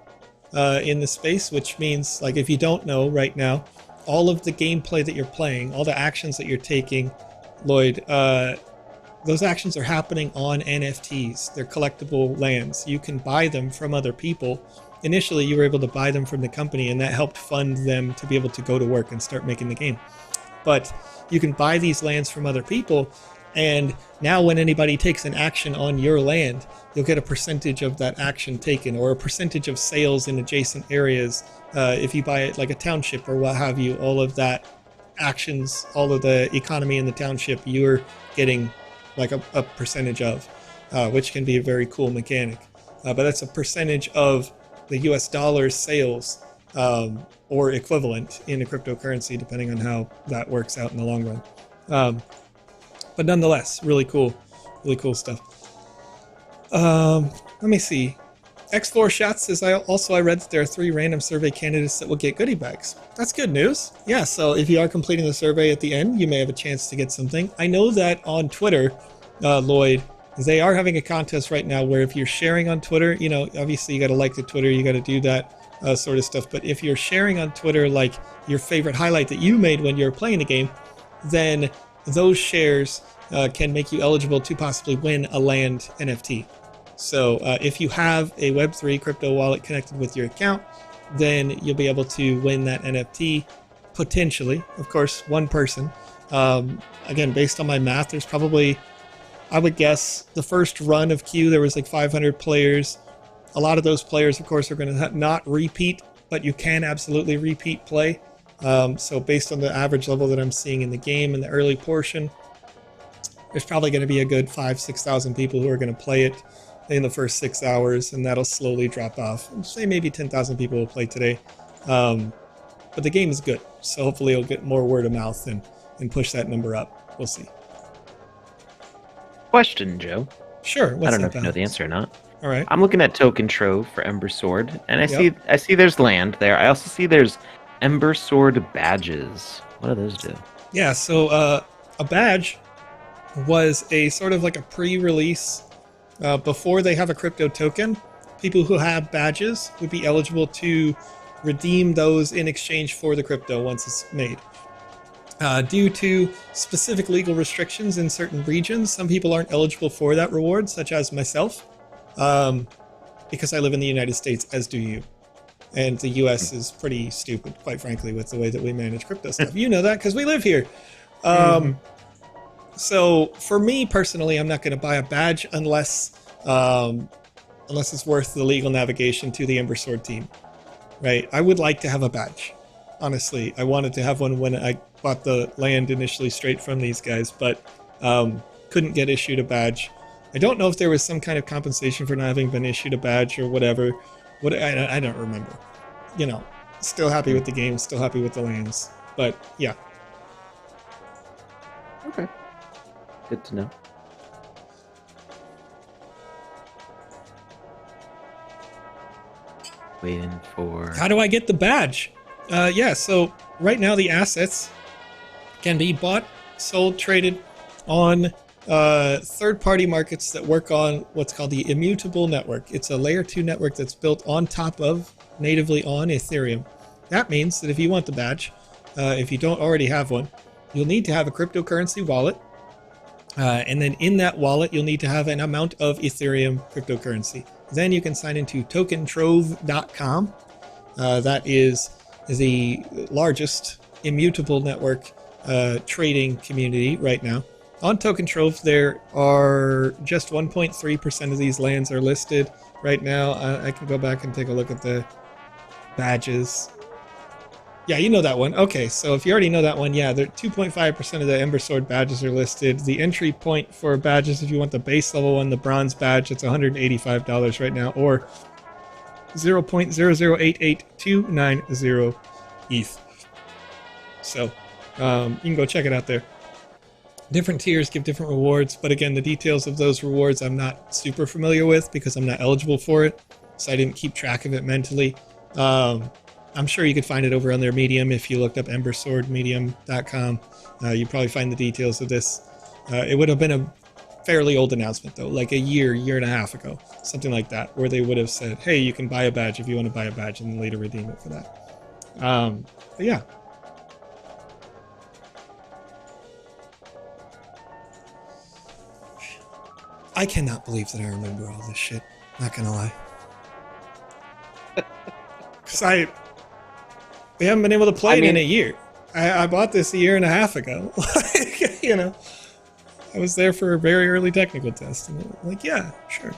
in the space, which means, like, if you don't know right now, all of the gameplay that you're playing, all the actions that you're taking, Lloyd, those actions are happening on NFTs. They're collectible lands. You can buy them from other people. Initially, you were able to buy them from the company, and that helped fund them to be able to go to work and start making the game. But you can buy these lands from other people, and now when anybody takes an action on your land, you'll get a percentage of that action taken, or a percentage of sales in adjacent areas. If you buy it like a township or what have you, all of that actions, all of the economy in the township, you're getting like a percentage of, which can be a very cool mechanic. But that's a percentage of the US dollar sales, or equivalent in a cryptocurrency, depending on how that works out in the long run. But nonetheless, really cool stuff. Let me see. X4 Shots says, I read that there are 3 random survey candidates that will get goodie bags. That's good news. Yeah, so if you are completing the survey at the end, you may have a chance to get something. I know that on Twitter, Lloyd, they are having a contest right now where if you're sharing on Twitter, obviously you got to like the Twitter, you got to do that sort of stuff. But if you're sharing on Twitter, like your favorite highlight that you made when you're playing the game, then those shares can make you eligible to possibly win a land NFT. So if you have a Web3 crypto wallet connected with your account, then you'll be able to win that NFT, potentially. Of course, one person. Again, based on my math, there's probably, I would guess, the first run of Q, there was like 500 players. A lot of those players, of course, are going to not repeat, but you can absolutely repeat play. So based on the average level that I'm seeing in the game in the early portion, there's probably going to be a good 5,000-6,000 people who are going to play it in the first 6 hours, and that'll slowly drop off. Say maybe 10,000 people will play today. But the game is good, so hopefully it'll get more word of mouth and push that number up. We'll see. Question, Joe. Sure. I don't know if you know the answer or not. All right. I'm looking at Token Trove for Ember Sword, and I see there's land there. I also see there's Ember Sword badges. What do those do? Yeah, so a badge was a sort of like a pre-release. Before they have a crypto token, people who have badges would be eligible to redeem those in exchange for the crypto once it's made. Due to specific legal restrictions in certain regions, some people aren't eligible for that reward, such as myself, because I live in the United States, as do you. And the US is pretty stupid, quite frankly, with the way that we manage crypto stuff. You know that because we live here. So for me personally, I'm not going to buy a badge unless it's worth the legal navigation to the Ember Sword team, right? I would like to have a badge. Honestly, I wanted to have one when I bought the land initially straight from these guys, but couldn't get issued a badge. I don't know if there was some kind of compensation for not having been issued a badge or whatever. I don't remember. Still happy with the game, still happy with the lands, but yeah. Okay. Good to know. Waiting for... How do I get the badge? Yeah, so right now the assets can be bought, sold, traded on third-party markets that work on what's called the immutable network. It's a layer 2 network that's built on top of, natively on Ethereum. That means that if you want the badge, if you don't already have one, you'll need to have a cryptocurrency wallet. And then in that wallet, you'll need to have an amount of Ethereum cryptocurrency. Then you can sign into tokentrove.com. That is the largest immutable network trading community right now. On Token Trove, there are just 1.3% of these lands are listed right now. I can go back and take a look at the badges. Yeah, you know that one. Okay, so if you already know that one, yeah, 2.5% of the Ember Sword badges are listed. The entry point for badges, if you want the base level one, the bronze badge, it's $185 right now, or 0.0088290 ETH. So you can go check it out there. Different tiers give different rewards, but again, the details of those rewards I'm not super familiar with because I'm not eligible for it, so I didn't keep track of it mentally. I'm sure you could find it over on their Medium if you looked up emberswordmedium.com. You'd probably find the details of this. It would have been a fairly old announcement, though, like a year and a half ago, something like that, where they would have said, hey, you can buy a badge if you want to buy a badge and then later redeem it for that. But yeah. I cannot believe that I remember all this shit. Not gonna lie. Because we haven't been able to play it in a year. I bought this a year and a half ago. You know, I was there for a very early technical test, and like, yeah, sure.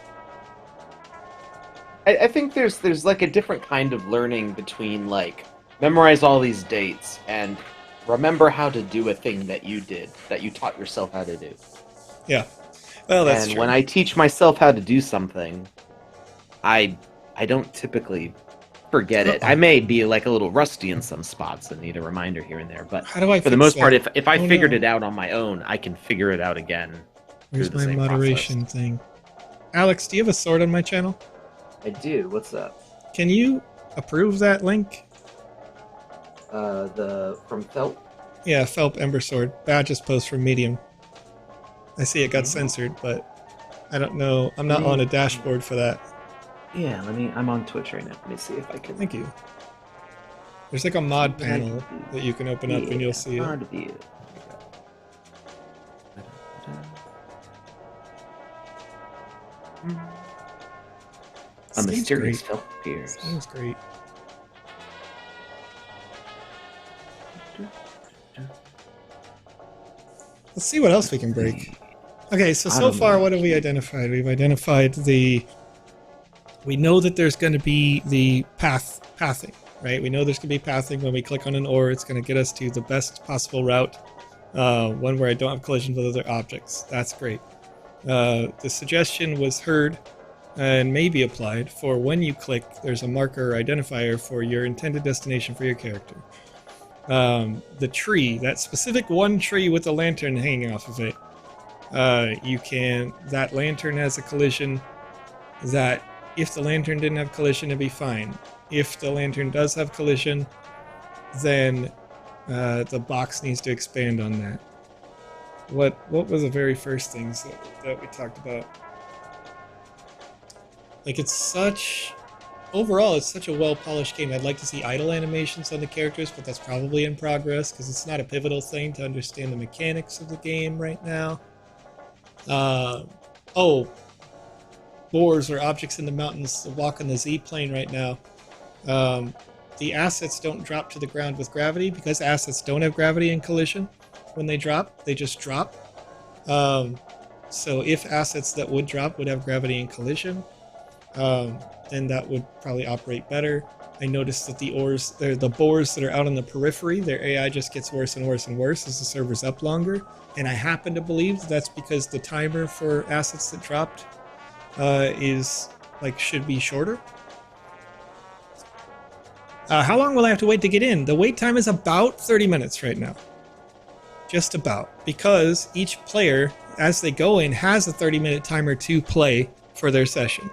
I think there's like a different kind of learning between like memorize all these dates and remember how to do a thing that you did, that you taught yourself how to do. Yeah. Well, that's and true. when I teach myself how to do something, I don't typically forget it. I may be like a little rusty in some spots and need a reminder here and there, but how do I for the fix most that? part, if I figured no. it out on my own, I can figure it out again. Where's through the my same moderation process. thing? Alex, do you have a sword on my channel? I do. What's up? Can you approve that link? From Felt. Yeah, Felp Ember Sword. Badges post from Medium. I see it got censored, but I don't know. I'm not on a dashboard for that. Yeah, I'm on Twitch right now. Let me see if I can. Thank you. There's like a mod panel that you can open up and you'll see it. Mod view. A mysterious felt appears. Seems great. Let's see what else we can break. Okay, so far what have we identified? We've identified we know that there's going to be the pathing, right? We know there's going to be pathing when we click on an ore. It's going to get us to the best possible route, one where I don't have collision with other objects. That's great. The suggestion was heard and may be applied for when you click, there's a marker or identifier for your intended destination for your character. The tree, that specific one tree with the lantern hanging off of it, that lantern has a collision that if the lantern didn't have collision, it'd be fine. If the lantern does have collision, then the box needs to expand on that. What was the very first things that we talked about? Like, overall, it's such a well-polished game. I'd like to see idle animations on the characters, but that's probably in progress because it's not a pivotal thing to understand the mechanics of the game right now. Boars or objects in the mountains walk on the Z-plane right now. The assets don't drop to the ground with gravity because assets don't have gravity and collision. When they drop, they just drop. So if assets that would drop would have gravity and collision, then that would probably operate better. I noticed that the boars that are out on the periphery, their AI just gets worse and worse and worse as the server's up longer. And I happen to believe that's because the timer for assets that dropped should be shorter. How long will I have to wait to get in? The wait time is about 30 minutes right now. Just about. Because each player, as they go in, has a 30-minute timer to play for their session.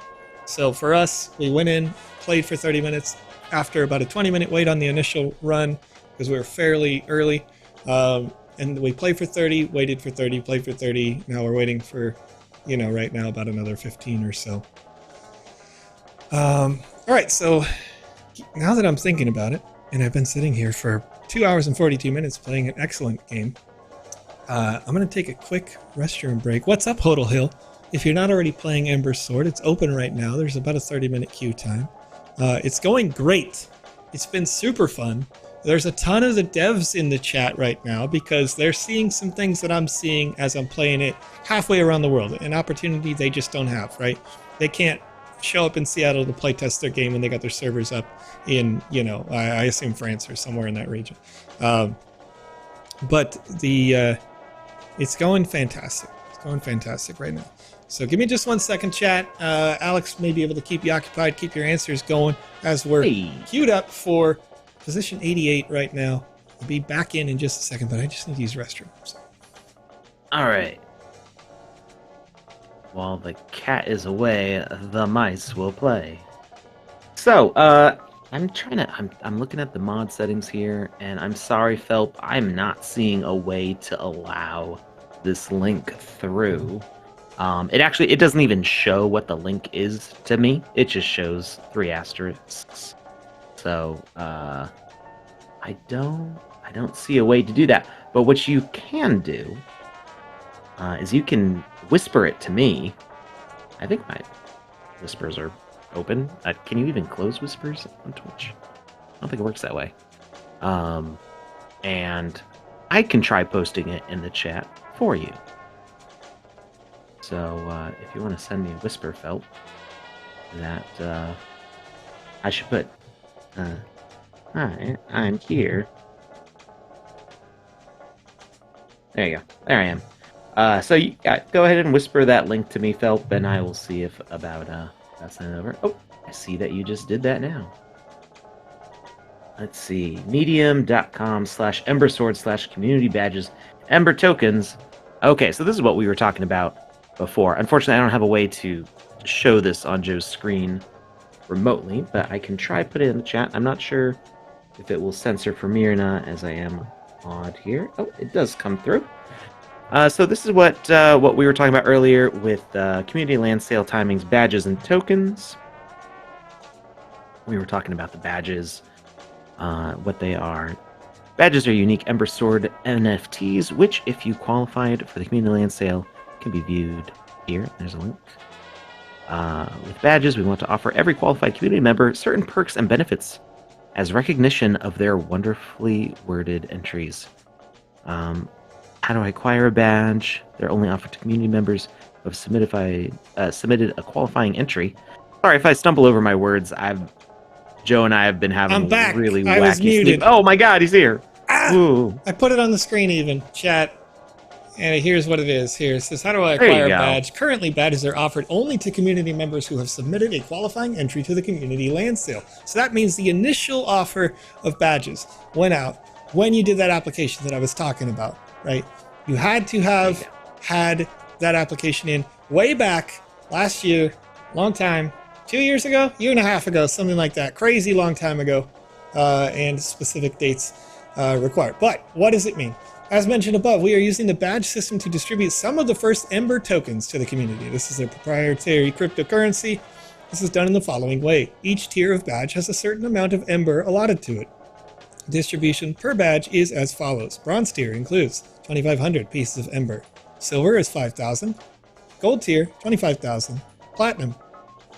So for us, we went in, played for 30 minutes. After about a 20-minute wait on the initial run, because we were fairly early, and we played for 30, waited for 30, played for 30. Now we're waiting for, right now about another 15 or so. All right, so now that I'm thinking about it, and I've been sitting here for 2 hours and 42 minutes playing an excellent game, I'm going to take a quick restroom break. What's up, Hodel Hill? If you're not already playing Ember Sword, it's open right now. There's about a 30-minute queue time. It's going great. It's been super fun. There's a ton of the devs in the chat right now because they're seeing some things that I'm seeing as I'm playing it halfway around the world. An opportunity they just don't have, right? They can't show up in Seattle to play test their game when they got their servers up in, I assume France or somewhere in that region. But it's going fantastic. It's going fantastic right now. So give me just 1 second, chat. Alex may be able to keep you occupied, keep your answers going as we're queued up for position 88 right now. I'll be back in just a second, but I just need to use the restroom. So. All right. While the cat is away, the mice will play. So, I'm looking at the mod settings here, and I'm sorry, Phelp, I'm not seeing a way to allow this link through. It doesn't even show what the link is to me. It just shows 3 asterisks. So, I don't see a way to do that. But what you can do is you can whisper it to me. I think my whispers are open. Can you even close whispers on Twitch? I don't think it works that way. And I can try posting it in the chat for you. So if you want to send me a whisper, Phelp, that I should put, hi, I'm here. There you go. There I am. So you go ahead and whisper that link to me, Phelp, and I will see if about sending it over. Oh, I see that you just did that now. Let's see. Medium.com/Embersword/community badges, Ember tokens. Okay, so this is what we were talking about before. Unfortunately, I don't have a way to show this on Joe's screen remotely, but I can try put it in the chat. I'm not sure if it will censor for me or not, as I am odd here. Oh, it does come through. So this is what we were talking about earlier with community land sale timings, badges, and tokens. We were talking about the badges, what they are. Badges are unique Ember Sword NFTs, which, if you qualified for the community land sale, can be viewed here. There's a link. With badges, we want to offer every qualified community member certain perks and benefits as recognition of their wonderfully worded entries. How do I acquire a badge? They're only offered to community members who have submitted a qualifying entry. Sorry if I stumble over my words. Joe and I have been having really wacky sleep. Oh my God, he's here! Ooh. I put it on the screen even, chat. And here's what it is. Here it says, how do I acquire a badge? Currently, badges are offered only to community members who have submitted a qualifying entry to the community land sale. So that means the initial offer of badges went out when you did that application that I was talking about, right? You had to have had that application in way back last year, long time, 2 years ago, year and a half ago, something like that, crazy long time ago, and specific dates required. But what does it mean? As mentioned above, we are using the badge system to distribute some of the first Ember tokens to the community. This is a proprietary cryptocurrency. This is done in the following way. Each tier of badge has a certain amount of Ember allotted to it. Distribution per badge is as follows. Bronze tier includes 2,500 pieces of Ember. Silver is 5,000. Gold tier, 25,000. Platinum,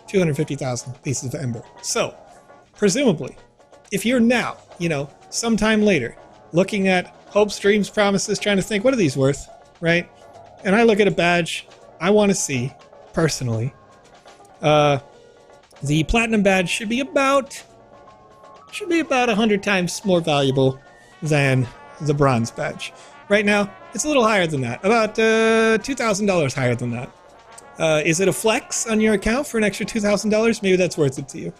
250,000 pieces of Ember. So, presumably, if you're now, sometime later, looking at hopes, dreams, promises, trying to think, what are these worth, right? And I look at a badge I want to see, personally. The Platinum badge should be about 100 times more valuable than the Bronze badge. Right now, it's a little higher than that, about $2,000 higher than that. Is it a flex on your account for an extra $2,000? Maybe that's worth it to you.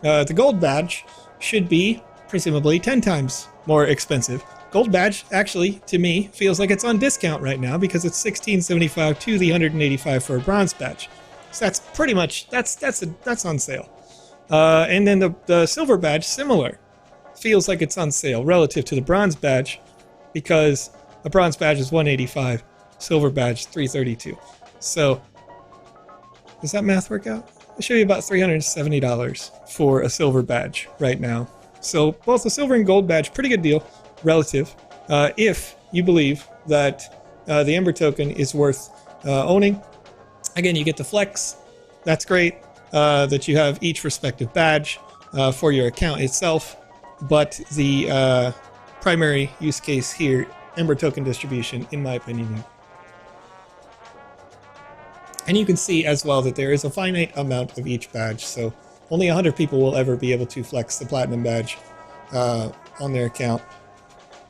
The Gold badge should be, presumably, 10 times more expensive. Gold badge, actually, to me, feels like it's on discount right now because it's $16.75 to the $185 for a Bronze badge. So that's pretty much, that's on sale. And then the Silver badge, similar. Feels like it's on sale relative to the Bronze badge because A bronze badge is 185, silver badge 332. So, does that math work out? It should be about $370 for a silver badge right now. So both the silver and gold badge, pretty good deal, relative, if you believe that the Ember token is worth owning. Again, you get the flex. That's great that you have each respective badge for your account itself. But the primary use case here, Ember token distribution, in my opinion. And you can see as well that there is a finite amount of each badge, so only 100 people will ever be able to flex the platinum badge on their account.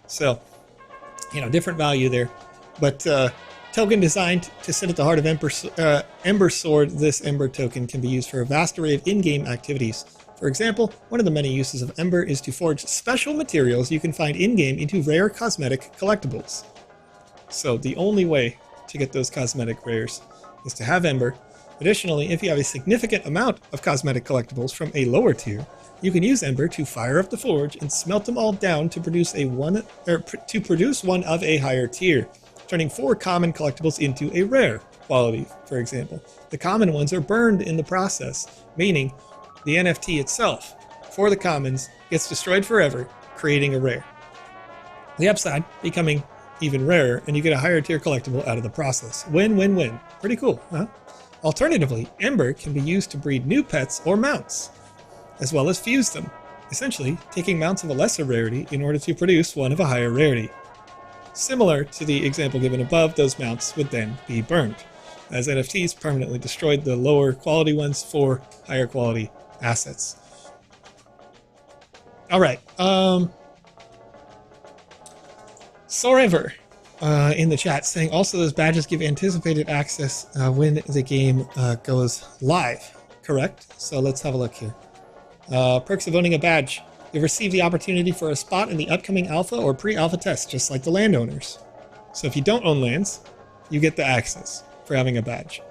So, different value there. But token designed to sit at the heart of Ember Sword, this Ember token can be used for a vast array of in-game activities. For example, one of the many uses of Ember is to forge special materials you can find in-game into rare cosmetic collectibles. So the only way to get those cosmetic rares is to have Ember. Additionally, if you have a significant amount of cosmetic collectibles from a lower tier, you can use Ember to fire up the forge and smelt them all down to produce one of a higher tier, turning 4 common collectibles into a rare quality, for example. The common ones are burned in the process, meaning the NFT itself for the commons gets destroyed forever, creating a rare. The upside becoming even rarer, and you get a higher tier collectible out of the process. Win, win, win. Pretty cool, huh? Alternatively, Ember can be used to breed new pets or mounts, as well as fuse them, essentially taking mounts of a lesser rarity in order to produce one of a higher rarity. Similar to the example given above, those mounts would then be burned, as NFTs permanently destroyed the lower quality ones for higher quality assets. Alright, Sorever in the chat saying also those badges give anticipated access when the game goes live. Correct? So let's have a look here. Perks of owning a badge. You've received the opportunity for a spot in the upcoming alpha or pre-alpha test, just like the landowners. So if you don't own lands, you get the access for having a badge.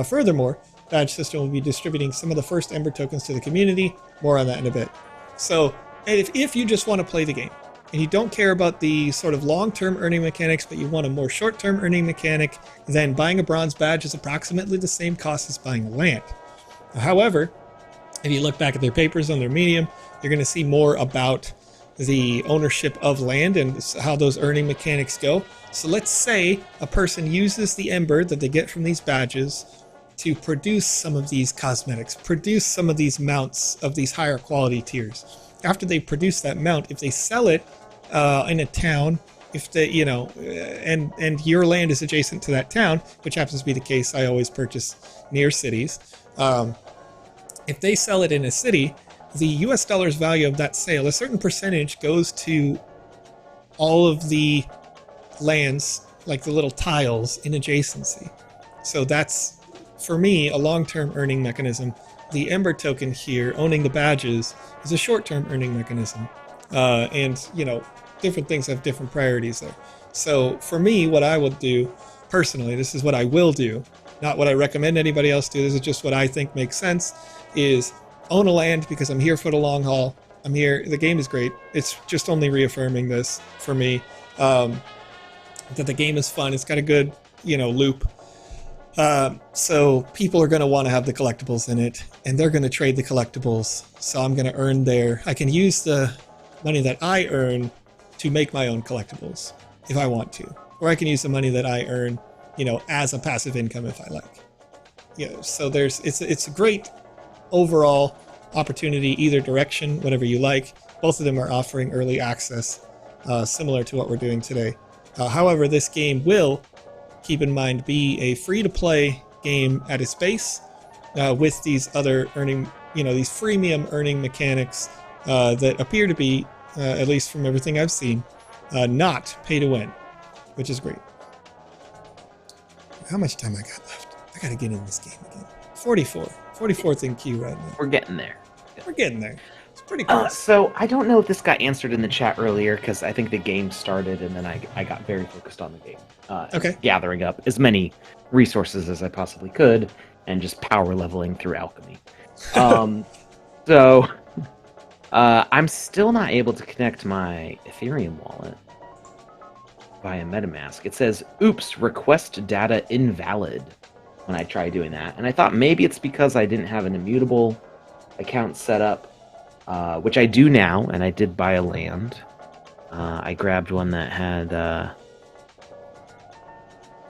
Furthermore, badge system will be distributing some of the first Ember tokens to the community. More on that in a bit. So if you just want to play the game, and you don't care about the sort of long-term earning mechanics, but you want a more short-term earning mechanic, then buying a bronze badge is approximately the same cost as buying a land. However, if you look back at their papers on their Medium, you're going to see more about the ownership of land and how those earning mechanics go. So let's say a person uses the Ember that they get from these badges to produce some of these cosmetics, produce some of these mounts of these higher quality tiers. After they produce that mount, if they sell it in a town, if they, and your land is adjacent to that town, which happens to be the case, I always purchase near cities. If they sell it in a city, the US dollar's value of that sale, a certain percentage goes to all of the lands, like the little tiles in adjacency. So that's, for me, a long-term earning mechanism. The Ember token here, owning the badges, is a short-term earning mechanism. And, different things have different priorities there. So for me, what I would do, personally, this is what I will do, not what I recommend anybody else do, this is just what I think makes sense, is own a land because I'm here for the long haul. I'm here, the game is great. It's just only reaffirming this for me, that the game is fun. It's got a good, loop. So people are going to want to have the collectibles in it, and they're going to trade the collectibles. So I'm going to earn I can use the money that I earn to make my own collectibles if I want to. Or I can use the money that I earn, as a passive income if I like. So it's a great overall opportunity, either direction, whatever you like. Both of them are offering early access, similar to what we're doing today. However, this game will, keep in mind, be a free-to-play game at its base, with these other earning, these freemium earning mechanics that appear to be, at least from everything I've seen, not pay to win, which is great. How much time I got left? I gotta get in this game again. 44th in queue right now. We're getting there. We're getting there. It's pretty cool. So I don't know if this got answered in the chat earlier, because I think the game started and then I got very focused on the game. Okay. Gathering up as many resources as I possibly could and just power leveling through alchemy. So I'm still not able to connect my Ethereum wallet. via MetaMask. It says, oops, request data invalid when I try doing that. And I thought maybe it's because I didn't have an immutable account set up, which I do now, and I did buy a land. I grabbed one that had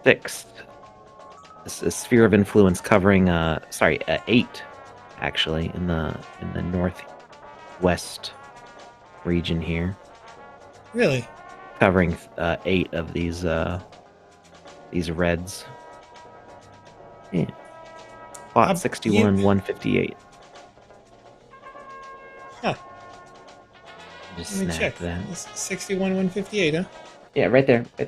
fixed a sphere of influence covering 8 actually in the northwest region here. Really? Covering 8 of these reds. Yeah. Plot 61 158. Huh. Just Let me snap check. that. It's 61 158, huh? Yeah, right there. To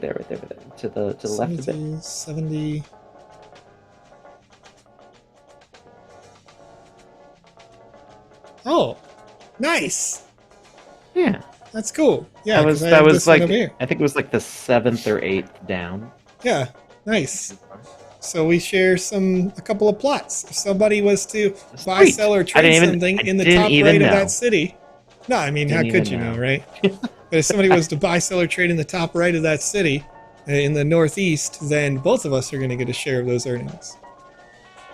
the left of it. 70. Oh, nice. Yeah. That's cool. Yeah, that was like over here. I think it was like the 7th or 8th down. Yeah, nice. So we share a couple of plots. If somebody was to buy, Sweet. sell, or trade something in the top right of that city. No, I mean, how could you know, right? But if somebody was to buy, sell, or trade in the top right of that city, in the northeast, then both of us are going to get a share of those earnings.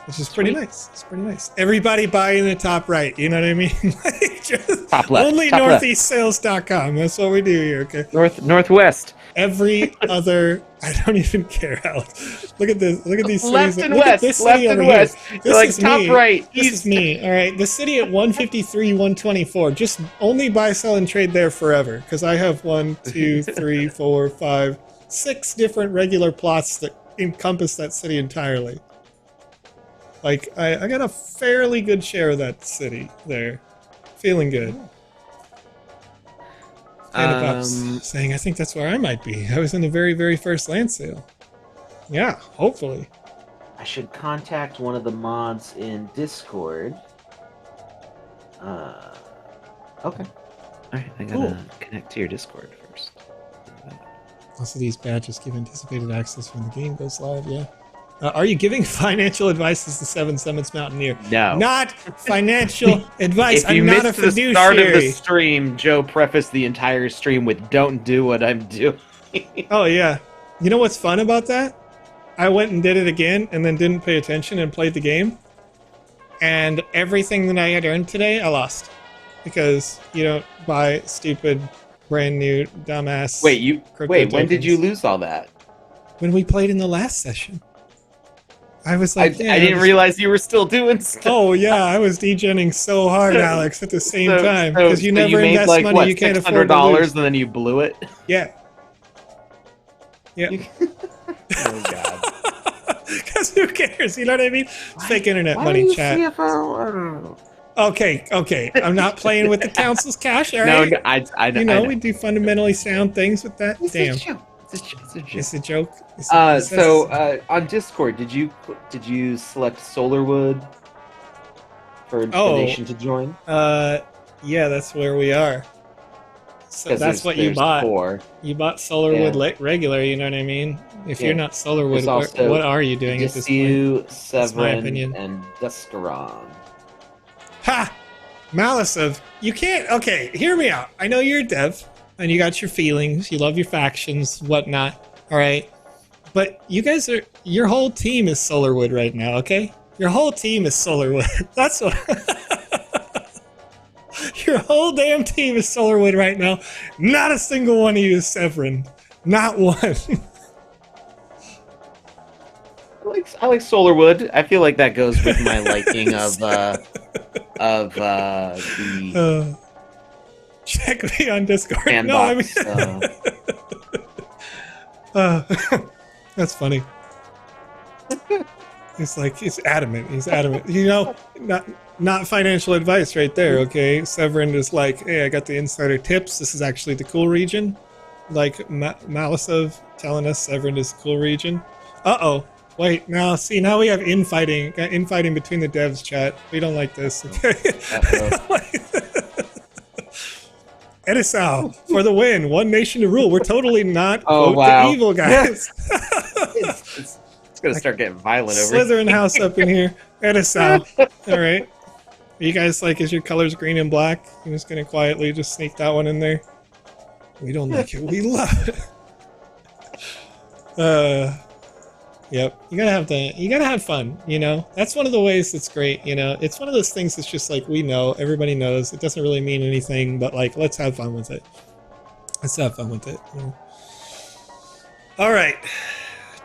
Which is pretty nice. It's pretty nice. Everybody buy in the top right. You know what I mean? Like just top left. Only top northeastsales.com. That's what we do here, okay? Northwest. Every other, I don't even care, Alex. Look at this. Look at these cities. Left and Look west. at this Left city and over west. here. You're like top me. right. This East. is me. All right. The city at 153, 124. Just only buy, sell, and trade there forever. Because I have 1, 2, 3, 4, 5, 6 different regular plots that encompass that city entirely. Like, I got a fairly good share of that city there. Feeling good. Saying, I think that's where I might be. I was in the very, very first land sale. Yeah, hopefully. I should contact one of the mods in Discord. Okay. Alright, I gotta connect to your Discord first. Also, these badges give anticipated access when the game goes live, yeah. Are you giving financial advice as the Seven Summits Mountaineer? No. Not financial advice. If you I'm not a missed the fiduciary. start of the stream, Joe prefaced the entire stream with "Don't do what I'm doing." Oh, yeah. You know what's fun about that? I went and did it again and then didn't pay attention and played the game. And everything that I had earned today, I lost. Because you don't buy stupid, brand new, dumbass. When did you lose all that? When we played in the last session. I was like, I didn't realize you were still doing stuff. Oh yeah, I was degenning so hard, Alex, at the same time because you never made invest like, money what, you can't afford to $600 lose. and then you blew it. Yeah. Yeah. Oh god. Because who cares? You know what I mean? It's fake internet money, chat. CFO? Okay. I'm not playing with the council's cash, all right? No, I you know, we do fundamentally sound things with that. Damn. It's a joke. On Discord, did you select Solarwood for the nation to join? Yeah, that's where we are. So that's what you bought. 4. You bought Solarwood regular, you know what I mean? If you're not Solarwood, what are you doing at this point? Severin, and Duskaron. Ha! Malisive. You can't... Okay, hear me out. I know you're a dev, and you got your feelings, you love your factions, whatnot, alright? But you guys are... Your whole team is Solarwood right now, okay? Your whole team is Solarwood. That's what... Your whole damn team is Solarwood right now. Not a single one of you is Severin. Not one. I like Solarwood. I feel like that goes with my liking of the... Check me on Discord. Sandbox, that's funny. He's adamant. He's adamant. You know, not financial advice right there, okay? Severin is like, hey, I got the insider tips. This is actually the cool region. Like, Malisive telling us Severin is the cool region. Uh-oh. Wait, now we have infighting between the devs, chat. We don't like this, okay? Edisau, for the win. One nation to rule. We're totally not the evil guys. It's gonna start getting violent over Slytherin house up in here. Edisau. All right. Are you guys like, is your colors green and black? I'm just gonna quietly just sneak that one in there. We don't like it. We love it. Yep. You gotta have fun, you know? That's one of the ways that's great, you know? It's one of those things that's just like, we know, everybody knows. It doesn't really mean anything, but like, let's have fun with it. Let's have fun with it. You know? All right.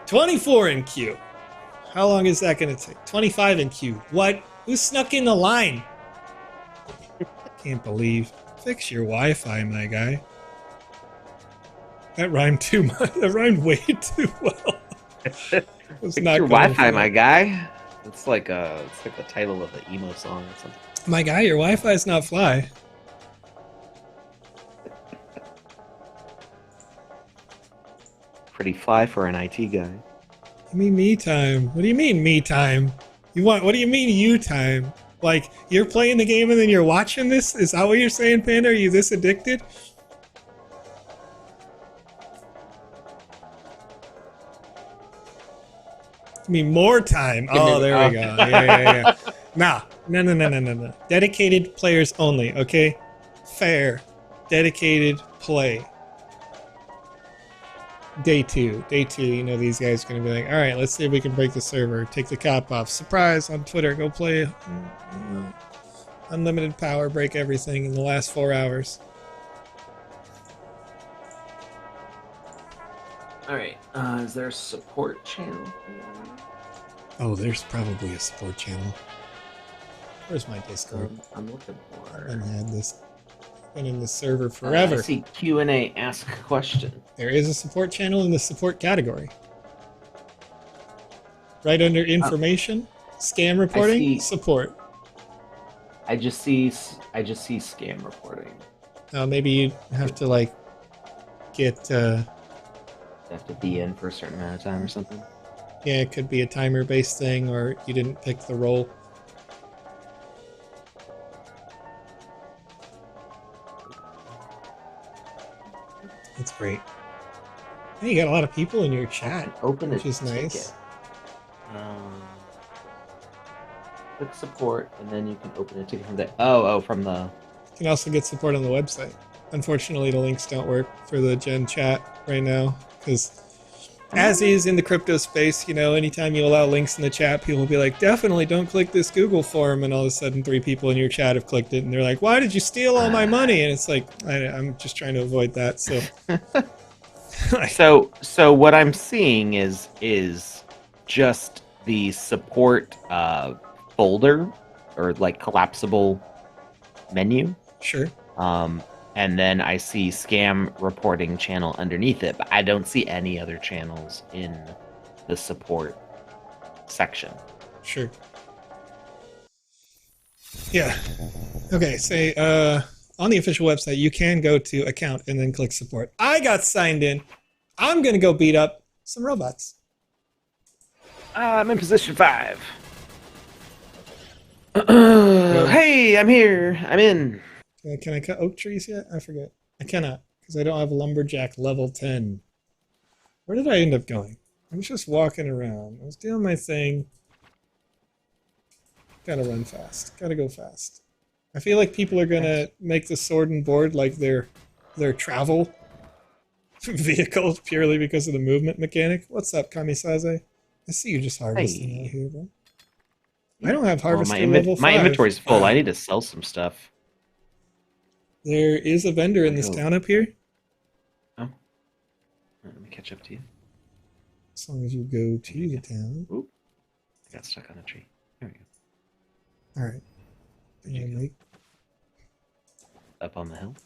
24 in queue. How long is that gonna take? 25 in queue. What? Who snuck in the line? Can't believe. Fix your Wi-Fi, my guy. That rhymed too much. That rhymed way too well. Fix your Wi-Fi, my guy. It's like the title of an emo song or something. My guy, your Wi-Fi's not fly. Pretty fly for an IT guy. You mean me time? What do you mean me time? What do you mean you time? Like, you're playing the game and then you're watching this? Is that what you're saying, Panda? Are you this addicted? I mean, more time. Oh, there we go. Yeah. No. Dedicated players only, okay? Fair. Dedicated play. Day two, you know, these guys are going to be like, all right, let's see if we can break the server. Take the cap off. Surprise on Twitter. Go play unlimited power, break everything in the last 4 hours. All right. Is there a support channel? Oh, there's probably a support channel. Where's my Discord? I'm looking I for. haven't had this. Been in this server forever. I see Q&A. Ask a question. There is a support channel in the support category. Right under information, scam reporting, support. I just see scam reporting. Maybe you have to like get. You have to be in for a certain amount of time or something. Yeah, it could be a timer-based thing, or you didn't pick the role. That's great. Hey, you got a lot of people in your chat, Open which is nice. Ticket. Click support, and then you can open a ticket from there. Oh, from the. You can also get support on the website. Unfortunately, the links don't work for the Gen chat right now, because as is in the crypto space, you know, anytime you allow links in the chat, people will be like, definitely don't click this Google form, and all of a sudden 3 people in your chat have clicked it, and they're like, why did you steal all my money? And it's like, I'm just trying to avoid that, so... So what I'm seeing is just the support folder, or like collapsible menu. Sure. And then I see scam reporting channel underneath it, but I don't see any other channels in the support section. Sure. Yeah. Okay, say on the official website, you can go to account and then click support. I got signed in. I'm going to go beat up some robots. I'm in position 5. Hey, I'm here. I'm in. Can I cut oak trees yet? I forget. I cannot, because I don't have lumberjack level 10. Where did I end up going? I was just walking around. I was doing my thing. Gotta run fast. Gotta go fast. I feel like people are gonna make the sword and board like their travel vehicle purely because of the movement mechanic. What's up, Kamisaze? I see you just harvesting out here, bro. I don't have harvester level 5. My inventory's full. I need to sell some stuff. There is a vendor in this town up here. Oh. Let me catch up to you. As long as you go to the town. Oop. I got stuck on a tree. There we go. Alright. Up on the hill.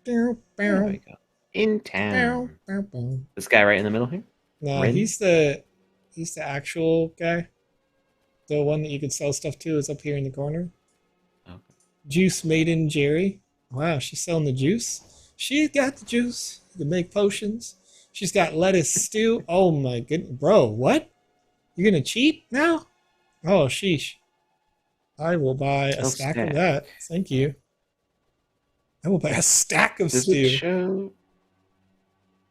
There we go. In town. This guy right in the middle here? No, he's the actual guy. The one that you could sell stuff to is up here in the corner. Okay. Juice Maiden Jerry. Wow, she's selling the juice. She's got the juice to make potions. She's got lettuce stew. Oh my goodness. Bro, what? You're going to cheat now? Oh, sheesh. I will buy a stack of that. Thank you. I will buy a stack of stew.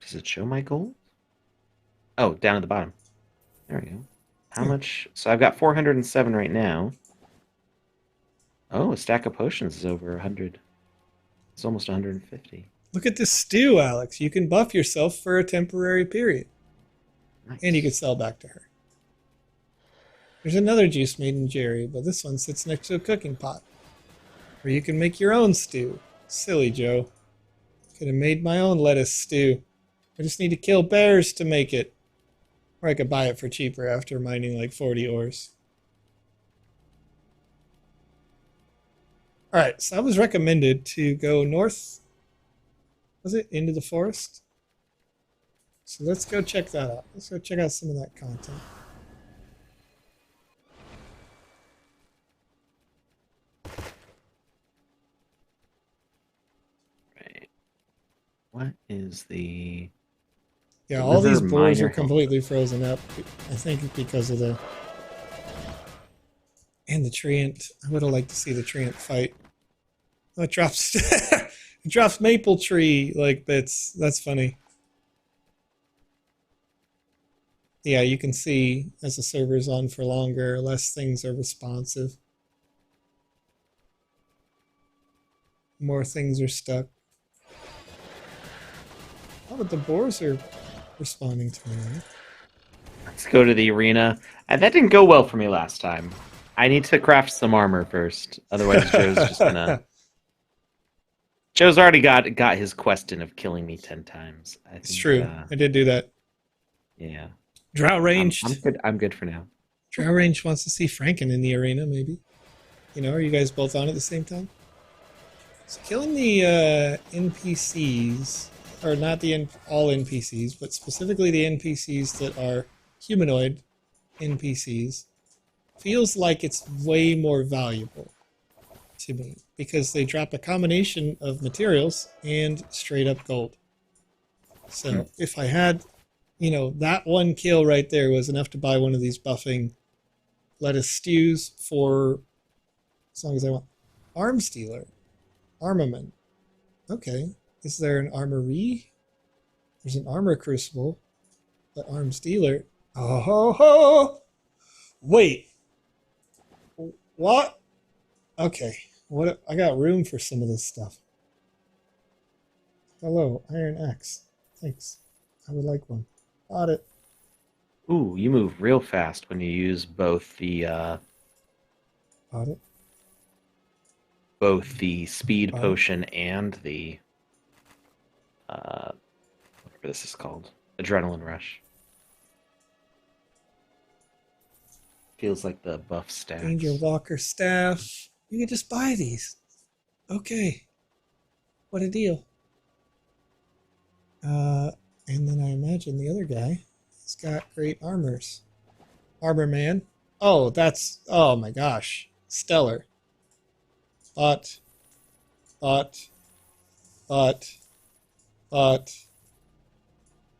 Does it show my gold? Oh, down at the bottom. There we go. How much? So I've got 407 right now. Oh, a stack of potions is over 100. It's almost 150. Look at this stew, Alex. You can buff yourself for a temporary period. Nice. And you can sell back to her. There's another juice made in Jerry, but this one sits next to a cooking pot. Where you can make your own stew. Silly Joe. Could have made my own lettuce stew. I just need to kill bears to make it. Or I could buy it for cheaper after mining like 40 ores. Alright, so I was recommended to go north. Was it? Into the forest? So let's go check that out. Let's go check out some of that content. Right. What is the... Yeah, all these River boars are Miner completely frozen up. I think because of the... And the treant. I would have liked to see the treant fight. Oh, it drops... it drops maple tree, like, bits. That's funny. Yeah, you can see as the server's on for longer, less things are responsive. More things are stuck. Oh, but the boars are responding to me, right? Let's go to the arena. That didn't go well for me last time. I need to craft some armor first. Otherwise, Joe's just gonna... Joe's already got his quest in of killing me 10 times. I think, It's true. I did do that. Yeah. Drought ranged. I'm good. I'm good for now. Drought range wants to see Franken in the arena, maybe. You know, are you guys both on at the same time? So killing the NPCs, or not the all NPCs, but specifically the NPCs that are humanoid NPCs, feels like it's way more valuable to me because they drop a combination of materials and straight up gold. So if I had, you know, that one kill right there was enough to buy one of these buffing lettuce stews for as long as I want. Arms dealer. Armament. Okay. Is there an armory? There's an armor crucible. But arms dealer. Oh ho ho! Wait. What? Okay. What? I got room for some of this stuff. Hello, Iron Axe. Thanks. I would like one. Bought it. Ooh, you move real fast when you use both the Bought it. speed Bought it. potion and the whatever this is called, adrenaline rush. Feels like the buff stats. Danger Walker staff. You can just buy these. Okay. What a deal. And then I imagine the other guy has got great armors. Armor man. Oh, that's... Oh my gosh. Stellar. But...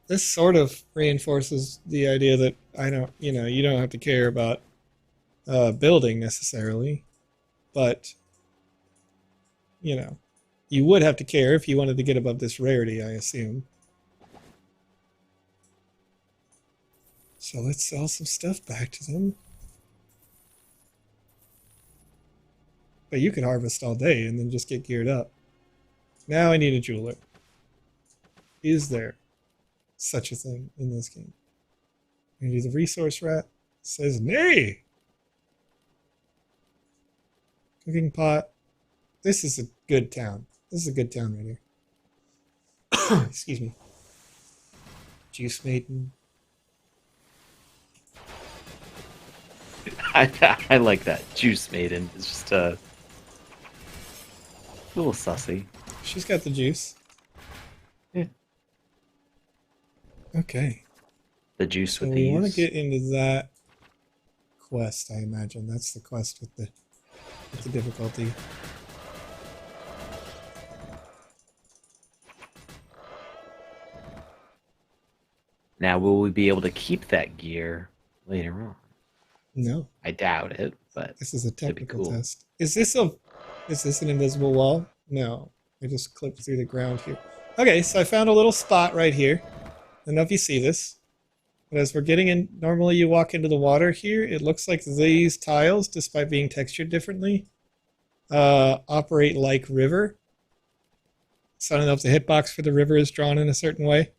This sort of reinforces the idea that you don't have to care about building necessarily. But, you would have to care if you wanted to get above this rarity, I assume. So let's sell some stuff back to them. But you could harvest all day and then just get geared up. Now I need a jeweler. Is there such a thing in this game? Maybe the resource rat says nay. Cooking pot. This is a good town. This is a good town right here. Excuse me. Juice maiden. I like that. Juice maiden. It's just a little sussy. She's got the juice. Yeah. Okay. The juice So with we these. want to get into that quest, I imagine. That's the quest with the difficulty. Now, will we be able to keep that gear later on? No. I doubt it, but This is a be technical cool. test. Is this an invisible wall? No. I just clipped through the ground here. Okay, so I found a little spot right here. I don't know if you see this. But as we're getting in, normally you walk into the water here. It looks like these tiles, despite being textured differently, operate like river. So I don't know if the hitbox for the river is drawn in a certain way.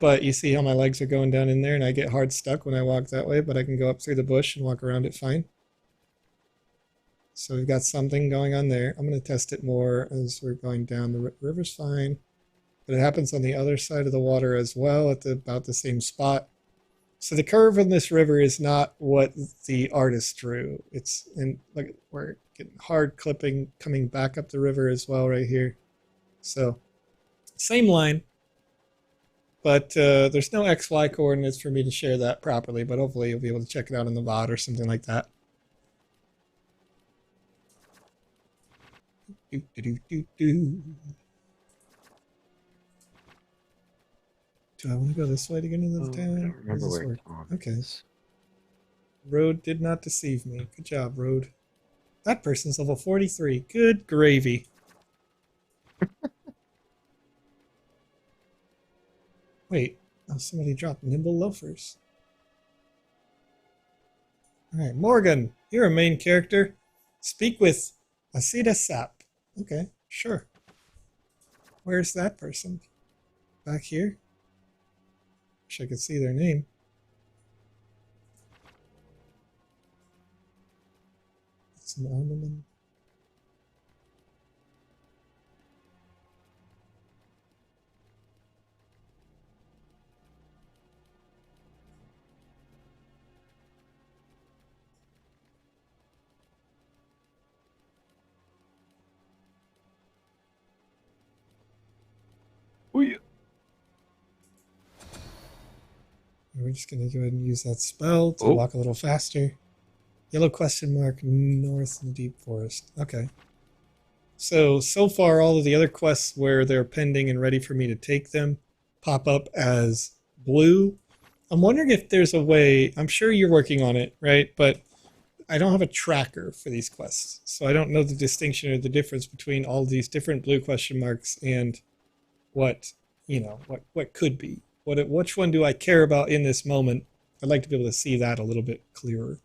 but you see how my legs are going down in there and I get hard stuck when I walk that way, but I can go up through the bush and walk around it fine. So we've got something going on there. I'm going to test it more as we're going down. The river's fine, but it happens on the other side of the water as well at about the same spot. So the curve in this river is not what the artist drew. It's in, like, we're getting hard clipping coming back up the river as well right here. So same line, but there's no XY coordinates for me to share that properly, but hopefully you'll be able to check it out in the VOD or something like that. Do, do, do, do, do. Do I want to go this way to get into the town? I don't remember where work? Tom Okay. is. Road did not deceive me. Good job, Road. That person's level 43. Good gravy. Wait. Oh, somebody dropped nimble loafers. Alright, Morgan, you're a main character. Speak with Asida Sap. Okay, sure. Where's that person? Back here? Wish I could see their name. It's an ornament. We're just going to go ahead and use that spell to walk a little faster. Yellow question mark north in the deep forest. Okay. So far all of the other quests where they're pending and ready for me to take them pop up as blue. I'm wondering if there's a way, I'm sure you're working on it, right? But I don't have a tracker for these quests. So I don't know the distinction or the difference between all these different blue question marks and what, you know, what could be. Which one do I care about in this moment? I'd like to be able to see that a little bit clearer.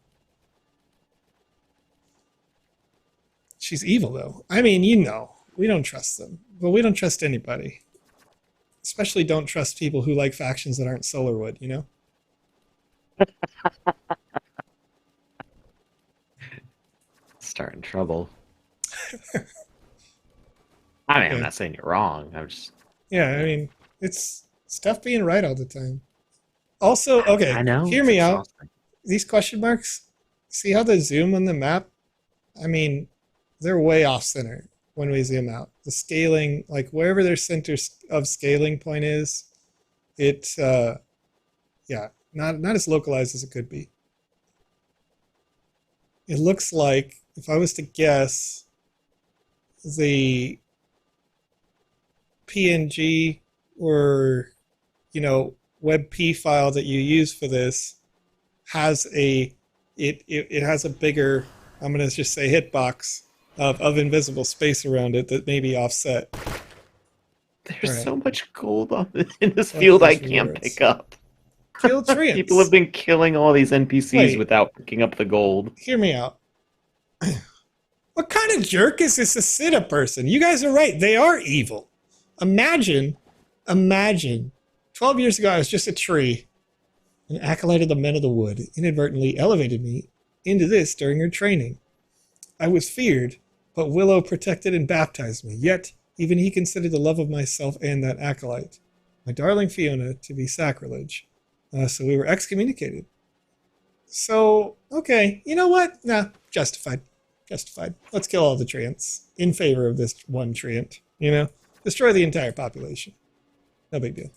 She's evil, though. I mean, you know, we don't trust them. Well, we don't trust anybody. Especially don't trust people who like factions that aren't Solarwood, you know? Starting trouble. I mean, Yeah. I'm not saying you're wrong. I'm just... Yeah, I mean, it's stuff being right all the time. Also, okay, I know. hear it's me out. exhausting. These question marks, see how they zoom on the map? I mean, they're way off center when we zoom out. The scaling, like wherever their center of scaling point is, it's, yeah, not as localized as it could be. It looks like, if I was to guess, the PNG or, you know, WebP file that you use for this has it has a bigger, I'm going to just say hitbox of invisible space around it that may be offset. There's Right. so much gold in this Fuck field I these can't rewards. pick up. Kill treants. People have been killing all these NPCs Wait. without picking up the gold. Hear me out. What kind of jerk is this Asida person? You guys are right. They are evil. Imagine, 12 years ago I was just a tree. An acolyte of the men of the wood inadvertently elevated me into this during her training. I was feared, but Willow protected and baptized me. Yet, even he considered the love of myself and that acolyte, my darling Fiona, to be sacrilege. So we were excommunicated. So, okay, you know what? Nah, justified. Justified. Let's kill all the treants in favor of this one treant, you know? Destroy the entire population. No big deal.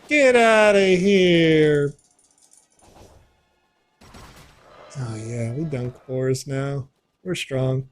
Get out of here! Oh yeah, we dunk boars now. We're strong.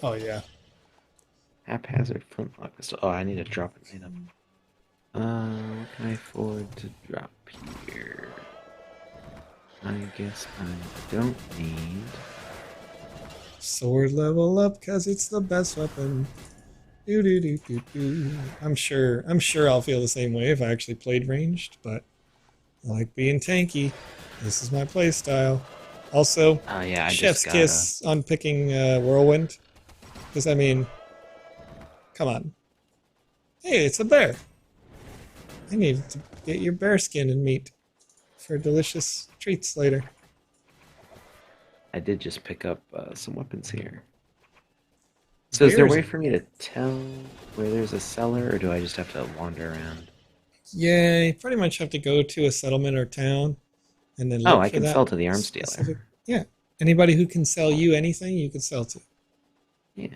Oh yeah. Haphazard flintlock pistol. Oh, I need to drop an item. What can I afford to drop here? I guess I don't need... Sword level up because it's the best weapon. Do do do do do. I'm sure I'll feel the same way if I actually played ranged, but I like being tanky. This is my play style. Also, Oh yeah, I chef's just gotta... kiss on picking Whirlwind. Because, I mean, come on. Hey, it's a bear. I need to get your bear skin and meat for delicious treats later. I did just pick up some weapons here. So is there a Bears way are- for me to tell where there's a cellar, or do I just have to wander around? Yeah, you pretty much have to go to a settlement or town and then Oh, look I for can that sell to the arms specific. dealer. Yeah, anybody who can sell you anything, you can sell to. Yeah.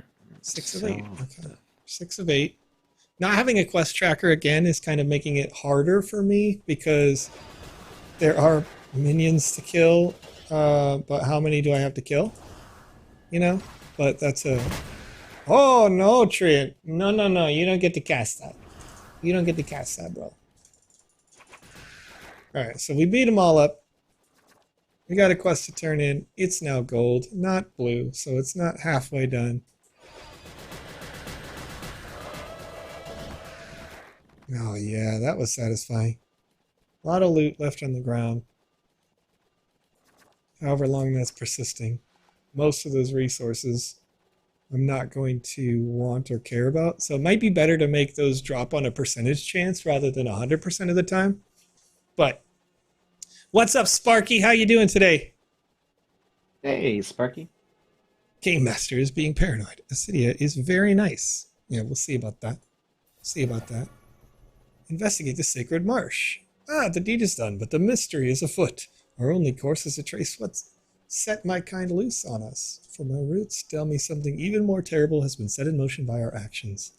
6 of sell 8. Okay, stuff. 6 of 8. Not having a quest tracker again is kind of making it harder for me because there are minions to kill, but how many do I have to kill? You know, but that's a. Oh no, Trent! No, no, no! You don't get to cast that. You don't get to cast that, bro. All right, so we beat them all up. We got a quest to turn in. It's now gold, not blue, so it's not halfway done. Oh yeah, that was satisfying. A lot of loot left on the ground. However long that's persisting. Most of those resources I'm not going to want or care about. So it might be better to make those drop on a percentage chance rather than 100% of the time. But what's up, Sparky? How you doing today? Hey, Sparky. Game Master is being paranoid. Acidia is very nice. Yeah, we'll see about that. See about that. Investigate the sacred marsh. Ah, the deed is done, but the mystery is afoot. Our only course is to trace what's set my kind loose on us. For my roots tell me something even more terrible has been set in motion by our actions.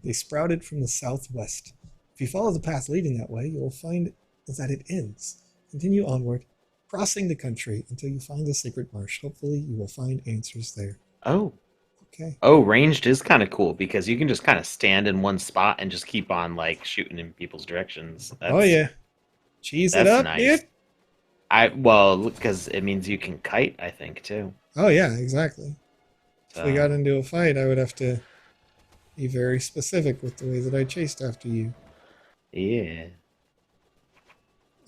They sprouted from the southwest. If you follow the path leading that way, you will find that it ends. Continue onward, crossing the country until you find the sacred marsh. Hopefully, you will find answers there. Oh. Okay. Oh, ranged is kind of cool because you can just kind of stand in one spot and just keep on like shooting in people's directions. Oh yeah. Cheese it that's up, nice. dude. Well, because it means you can kite, I think, too. Oh yeah, exactly. If we So, got into a fight, I would have to be very specific with the way that I chased after you. yeah,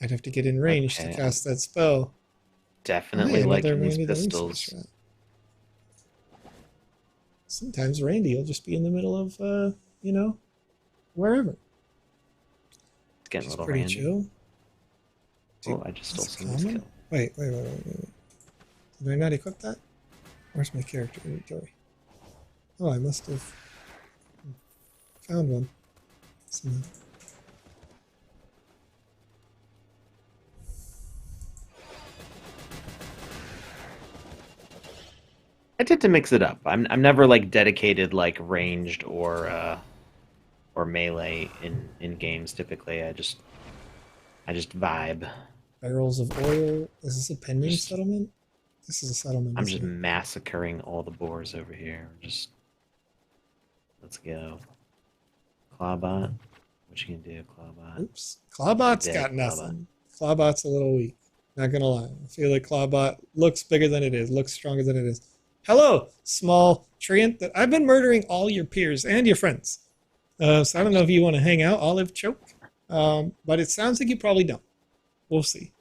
I'd have to get in range Okay. to cast that spell. definitely Hey, liking another these Randy the pistols. resource rat. Sometimes Randy will just be in the middle of, you know, wherever. It's getting a Which is little pretty randy. chill. Oh, I just stole That's someone's common? kill. Wait. Did I not equip that? Where's my character inventory? Oh, I must have found one. Somehow. I tend to mix it up. I'm never like dedicated like ranged or melee in games. Typically, I just vibe. Barrels of oil. Is this a pending Just- settlement? This is a settlement. I'm isn't just it? massacring all the boars over here. Just let's go. Clawbot, what you can do, Clawbot? Oops. Clawbot's Dead got Clawbot. nothing. Clawbot's a little weak. Not gonna lie. I feel like Clawbot looks bigger than it is, looks stronger than it is. Hello, small treant. That I've been murdering all your peers and your friends. So I don't know if you want to hang out, Olive Choke. But it sounds like you probably don't. We'll see.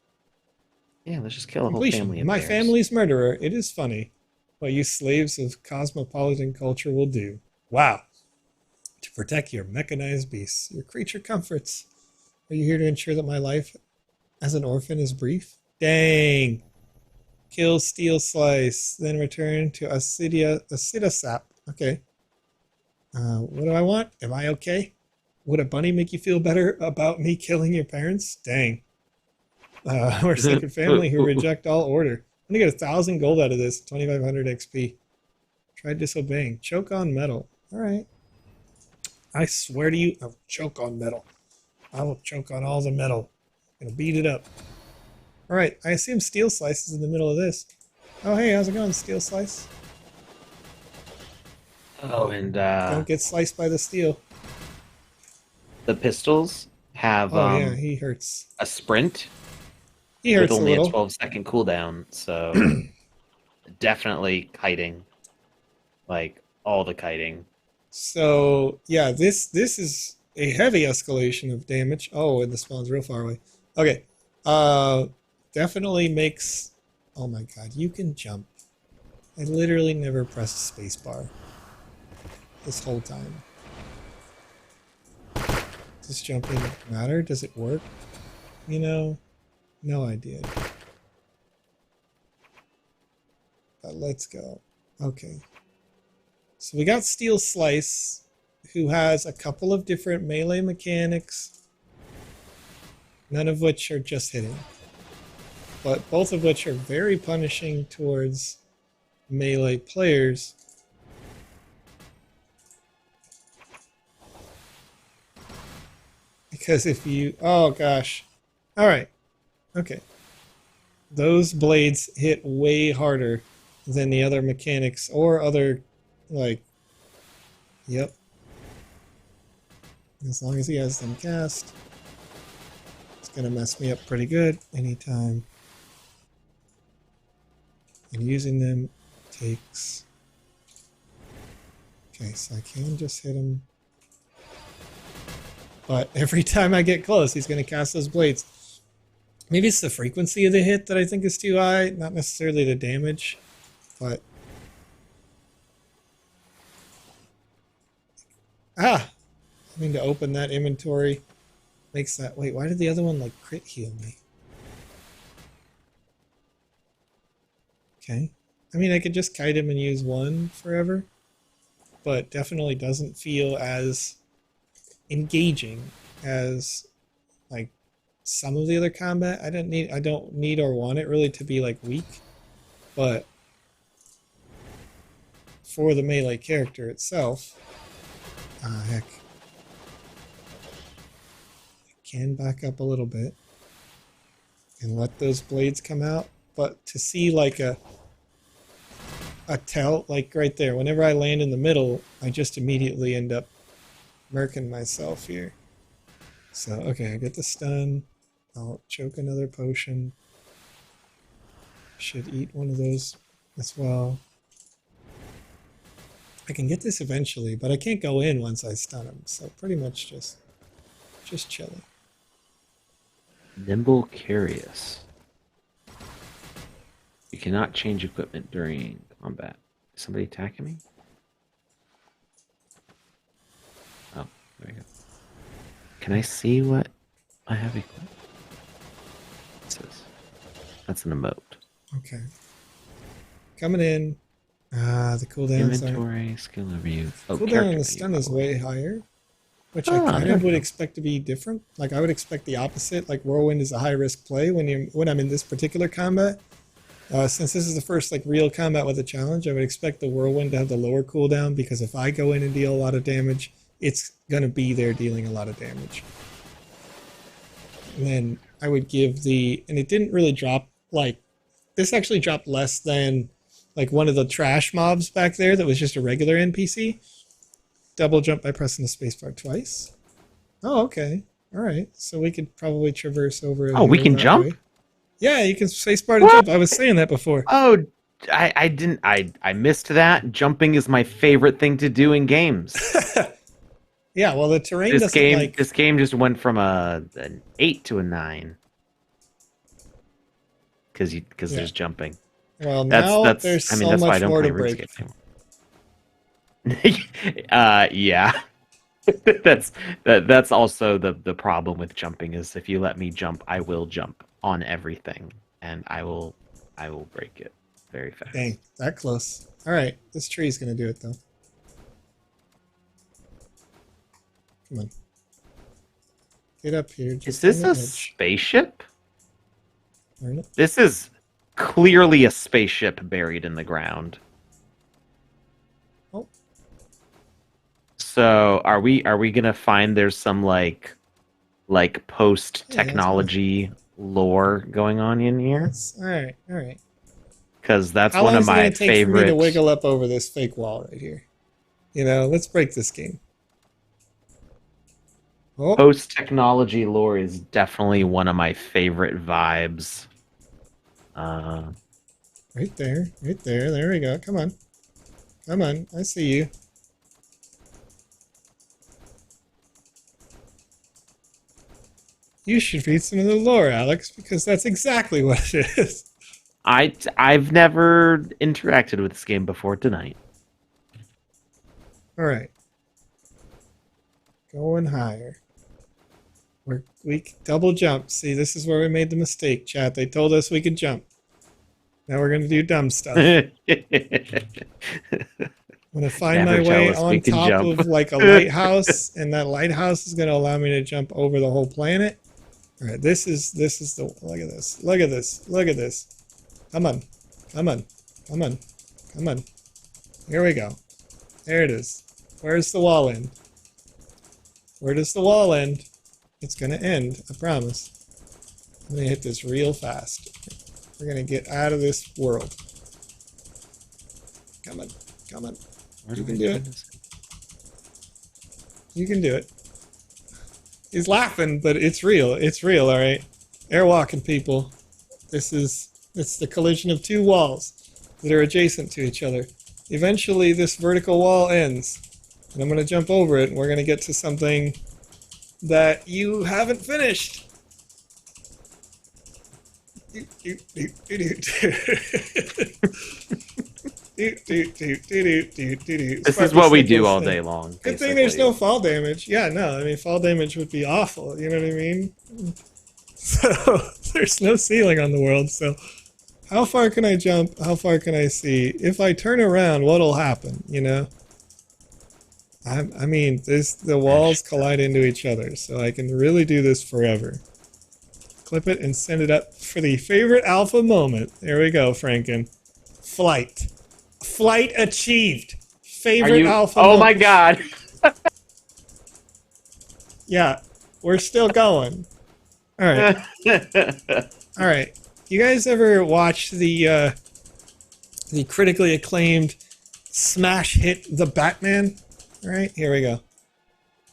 Yeah, let's just kill a whole Completion. family of My bears. family's murderer. It is funny. What you slaves of cosmopolitan culture will do. Wow. To protect your mechanized beasts, your creature comforts. Are you here to ensure that my life as an orphan is brief? Dang. Kill Steel Slice, then return to Acida Sap. Okay. What do I want? Am I okay? Would a bunny make you feel better about me killing your parents? Dang. We're a sacred family who reject all order. I'm gonna get 1,000 gold out of this, 2,500 XP. Try disobeying. Choke on metal. Alright. I swear to you, I'll choke on metal. I will choke on all the metal. I'm gonna beat it up. Alright, I assume Steel Slice is in the middle of this. Oh hey, how's it going, Steel Slice? Oh, and Don't get sliced by the steel. the pistols have Oh yeah, he hurts. a sprint. He with hurts a only a little. 12-second cooldown. So definitely kiting, like all the kiting. So yeah, this is a heavy escalation of damage. Oh, and the spawn's real far away. Okay. Definitely makes. Oh my god, you can jump. I literally never pressed spacebar this whole time. Does jumping matter? Does it work? You know, no idea. But let's go. Okay. So we got Steel Slice, who has a couple of different melee mechanics, none of which are just hitting, but both of which are very punishing towards melee players. Because if you... Oh, gosh. Alright. Okay. Those blades hit way harder than the other mechanics or other, like... Yep. As long as he has them cast, it's going to mess me up pretty good anytime. And using them takes... Okay, so I can just hit him. But every time I get close, he's going to cast those blades. Maybe it's the frequency of the hit that I think is too high, not necessarily the damage, but... Ah! Having to open that inventory makes that... Wait, why did the other one, like, crit heal me? Okay. I mean, I could just kite him and use one forever, but definitely doesn't feel as engaging as like some of the other combat. I don't need or want it really to be like weak, but for the melee character itself, heck, I can back up a little bit and let those blades come out, but to see like a tell, like right there, whenever I land in the middle, I just immediately end up murking myself here. So, okay, I get the stun. I'll choke another potion. Should eat one of those as well. I can get this eventually, but I can't go in once I stun him. So pretty much just chilling. Nimble Curious. You cannot change equipment during combat. Is somebody attacking me? Oh, there we go. Can I see what I have equipped? It says that's an emote. Okay. Coming in. The cooldowns Inventory, skill overview. Oh, cooldown on the stun is way higher, which I kind of would expect to be different. Like I would expect the opposite. Like Whirlwind is a high risk play when I'm in this particular combat. Since this is the first like real combat with a challenge, I would expect the Whirlwind to have the lower cooldown because if I go in and deal a lot of damage, it's gonna be there dealing a lot of damage. And then I would give and it didn't really drop, like, this actually dropped less than like one of the trash mobs back there that was just a regular NPC. Double jump by pressing the spacebar twice. Oh, okay. Alright, so we could probably traverse over. Oh, we can jump? Way. Yeah, you can spacebar to jump. I was saying that before. Oh, I missed that. Jumping is my favorite thing to do in games. Yeah, well, the terrain this game just went from an 8 to a 9 because there's jumping. Well, now there's so much more to break. Yeah. that's also the problem with jumping is if you let me jump, I will jump on everything and I will break it very fast. Dang, that close. All right, this tree's gonna do it though. Come on, get up here. Is this a spaceship? Earn it. This is clearly a spaceship buried in the ground. Oh. So are we gonna find there's some like post technology lore going on in here? All right. Because that's one of my favorite. How long is it gonna take for me to wiggle up over this fake wall right here? You know, let's break this game. Oh. Post technology lore is definitely one of my favorite vibes. Right there. Right there. There we go. Come on. Come on. I see you. You should read some of the lore, Alex, because that's exactly what it is. I've never interacted with this game before tonight. All right. Going higher. We double jump. See, this is where we made the mistake, chat. They told us we could jump. Now we're going to do dumb stuff. I'm going to find Never my tell way us on we can top jump. of like a lighthouse, and that lighthouse is going to allow me to jump over the whole planet. All right, this is the look at this. Look at this. Look at this. Come on. Come on. Come on. Come on. Here we go. There it is. Where's the wall end? Where does the wall end? It's going to end, I promise. I'm going to hit this real fast. We're going to get out of this world. Come on. Come on. You can do it. You can do it. He's laughing, but it's real. It's real, all right? Airwalking, people. It's the collision of two walls that are adjacent to each other. Eventually, this vertical wall ends. And I'm going to jump over it, and we're going to get to something that you haven't finished. This is what we do all day long. Good thing there's no fall damage. Yeah, no, I mean, fall damage would be awful. You know what I mean? So, there's no ceiling on the world, so how far can I jump? How far can I see? If I turn around, what'll happen, you know? I mean, the walls collide into each other, so I can really do this forever. Clip it and send it up for the favorite alpha moment. There we go, Franken. Flight. Flight achieved. Favorite alpha moment. Oh my god. Yeah, we're still going. All right. All right. You guys ever watch the critically acclaimed smash hit The Batman? All right, here we go.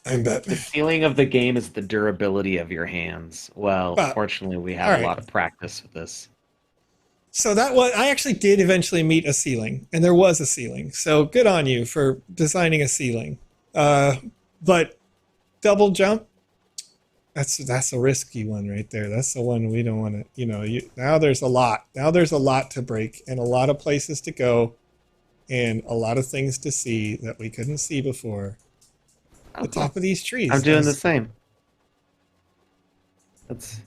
I'm Batman. The feeling of the game is the durability of your hands. Well, fortunately, we have a lot of practice with this. So I actually did eventually meet a ceiling, and there was a ceiling. So good on you for designing a ceiling. But double jump, that's a risky one right there. That's the one we don't want to, now there's a lot. Now there's a lot to break and a lot of places to go and a lot of things to see that we couldn't see before. The top of these trees. I'm doing the same. It's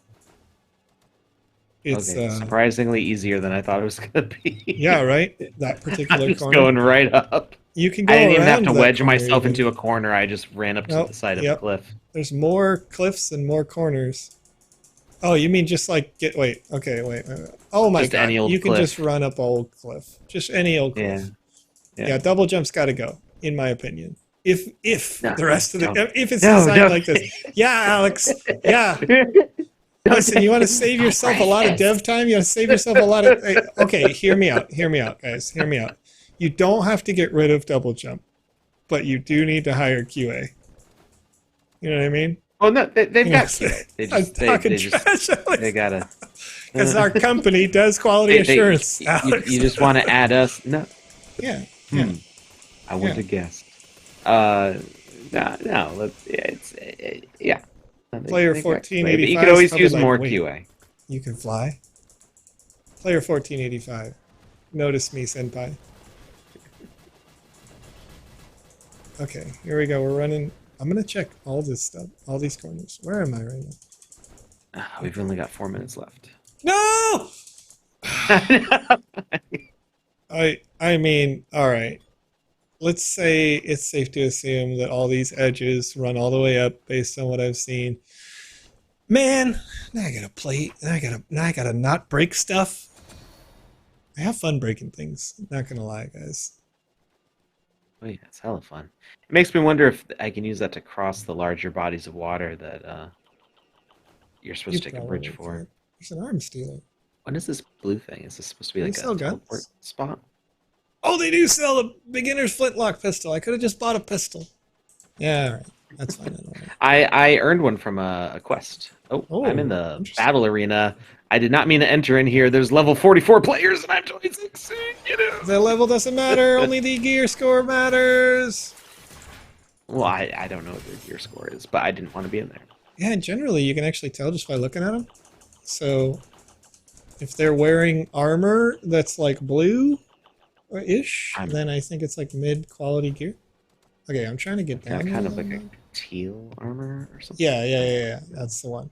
surprisingly easier than I thought it was going to be. Yeah, right? That particular just corner. Going right up. You can go I didn't even have around to that wedge corner myself even. into a corner. I just ran up to the side of the cliff. There's more cliffs and more corners. Oh, you mean just like wait. Oh my Just god. any old You can cliff. just run up old cliff. Just any old cliff. Yeah. Double jump's got to go, in my opinion. If No, the rest of don't. if it's No, designed no. like this. Yeah, Alex. Yeah. Listen, you want to save yourself a lot of dev time? You want to save yourself a lot of... Okay, hear me out. Hear me out, guys. Hear me out. You don't have to get rid of double jump, but you do need to hire QA. You know what I mean? Well, no, they've got QA. They I'm just, talking they trash, Alex. they gotta... Because our company does quality assurance, Alex. You just want to add us? No. Yeah. I wouldn't have guessed. No. Yeah. Player 1485. You could always use like, more wait, QA. You can fly? Player 1485. Notice me, senpai. Okay, here we go. We're running. I'm going to check all this stuff, all these corners. Where am I right now? We've only got 4 minutes left. No! I mean, all right. Let's say it's safe to assume that all these edges run all the way up based on what I've seen. Man, now I gotta play. Now I gotta not break stuff. I have fun breaking things. Not gonna lie, guys. Oh yeah, it's hella fun. It makes me wonder if I can use that to cross the larger bodies of water that you're supposed to take a bridge for. Can. There's an arm stealer. What is this blue thing? Is this supposed to be They like sell a guns. teleport spot? Oh, they do sell a beginner's flintlock pistol. I could have just bought a pistol. Yeah, all right. That's fine. I don't know. I earned one from a quest. Oh, I'm in the interesting. battle arena. I did not mean to enter in here. There's level 44 players, and I'm 26. You know. The level doesn't matter. Only the gear score matters. Well, I don't know what their gear score is, but I didn't want to be in there. Yeah, generally you can actually tell just by looking at them. So if they're wearing armor that's like blue-ish, then I think it's like mid-quality gear. Okay, I'm trying to get down. Got kind of like a teal armor or something. Yeah. That's the one.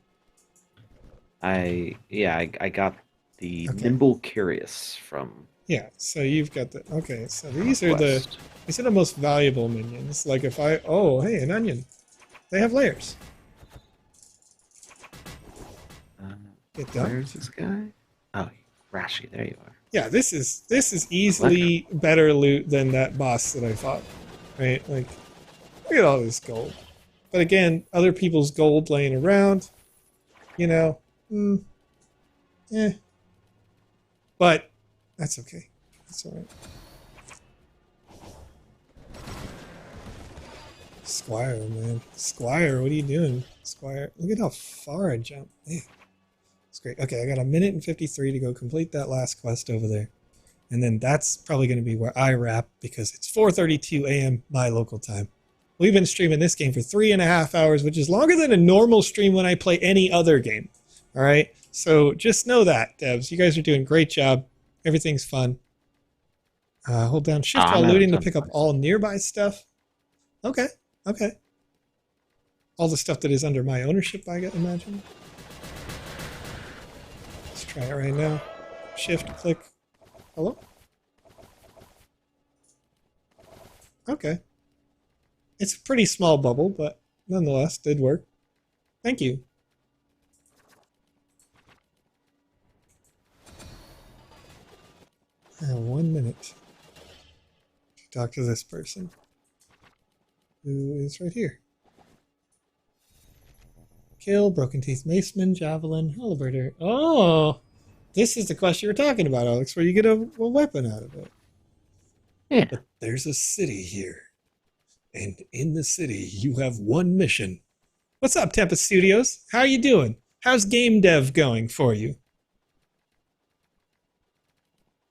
I got the Okay. Nimble Curious from Yeah, so you've got the... Okay, so these are Quest. the most valuable minions. Like if I... Oh, hey, an onion. They have layers. Get done. Where's this guy? Oh, Rashi, there you are. Yeah, this is easily better loot than that boss that I fought. Right? Like, look at all this gold. But again, other people's gold laying around, you know, But that's okay. That's alright. Squire, man. Squire, what are you doing? Squire, look at how far I jumped. Man, it's great. Okay, I got a minute and 53 to go complete that last quest over there. And then that's probably going to be where I wrap because it's 4:32 a.m. my local time. We've been streaming this game for 3.5 hours, which is longer than a normal stream when I play any other game. All right? So just know that, devs. You guys are doing a great job. Everything's fun. Hold down shift while looting to pick up all nearby stuff. Okay. All the stuff that is under my ownership, I imagine. Let's try it right now. Shift, click. Hello? Okay. It's a pretty small bubble, but nonetheless, did work. Thank you. I have 1 minute to talk to this person, who is right here. Kill, Broken Teeth Maceman, Javelin, Halberdier. Oh! This is the quest you were talking about, Alex, where you get a weapon out of it. Yeah. But there's a city here. And in the city, you have one mission. What's up, Tempest Studios? How you doing? How's game dev going for you?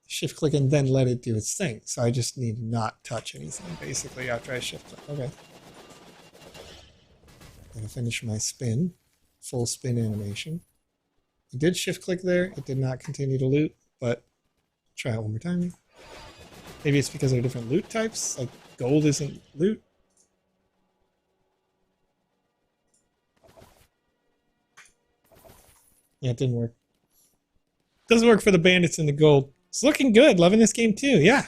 Shift click and then let it do its thing. So I just need to not touch anything, basically, after I shift click. Okay. Gonna finish my spin. Full spin animation. I did shift click there. It did not continue to loot, but try it one more time. Maybe it's because they're different loot types. Like gold isn't loot. Yeah, it didn't work. Doesn't work for the bandits and the gold. It's looking good. Loving this game too. Yeah.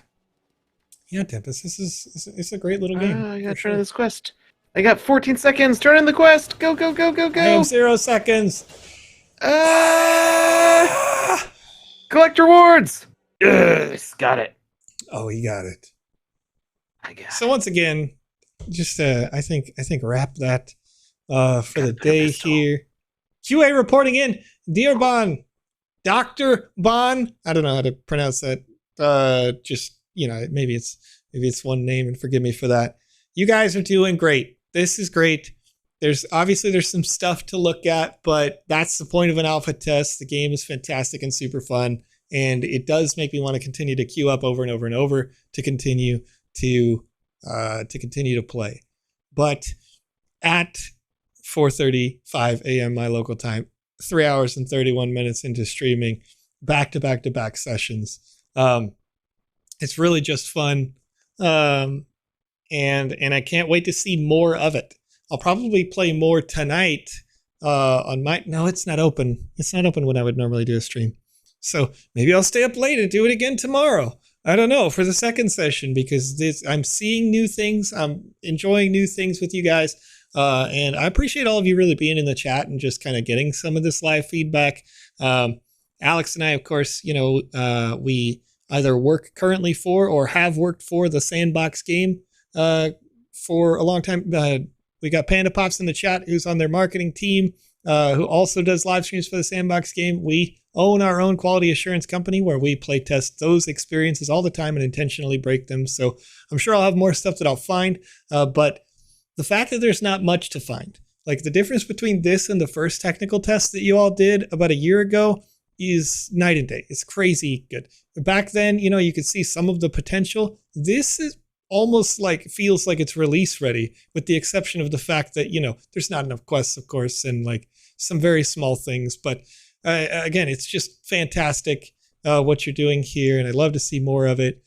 Yeah, Tempest. It's a great little game. I gotta try this quest. I got 14 seconds. Turn in the quest. Go. I have 0 seconds. Collect rewards. Yes, got it. Oh, he got it. I got So once again, just I think wrap that for the day here. QA reporting in, dear Bon, Dr. Bon. I don't know how to pronounce that. Just maybe it's one name, and forgive me for that. You guys are doing great. This is great. There's some stuff to look at, but that's the point of an alpha test. The game is fantastic and super fun, and it does make me want to continue to queue up over and over and over to continue to play. But at 4:35 a.m. my local time, 3 hours and 31 minutes into streaming, back to back sessions. It's really just fun, and I can't wait to see more of it. I'll probably play more tonight on my... No, it's not open. It's not open when I would normally do a stream. So maybe I'll stay up late and do it again tomorrow. I don't know, for the second session, because I'm seeing new things. I'm enjoying new things with you guys. And I appreciate all of you really being in the chat and just kind of getting some of this live feedback. Alex and I, of course, we either work currently for or have worked for the Sandbox game for a long time. We got Panda Pops in the chat, who's on their marketing team, who also does live streams for the Sandbox game. We own our own quality assurance company where we play test those experiences all the time and intentionally break them. So I'm sure I'll have more stuff that I'll find. But the fact that there's not much to find, like the difference between this and the first technical test that you all did about a year ago is night and day. It's crazy good. Back then, you could see some of the potential. This is almost like, feels like it's release ready, with the exception of the fact that, there's not enough quests, of course, and like some very small things. But again, it's just fantastic what you're doing here, and I'd love to see more of it.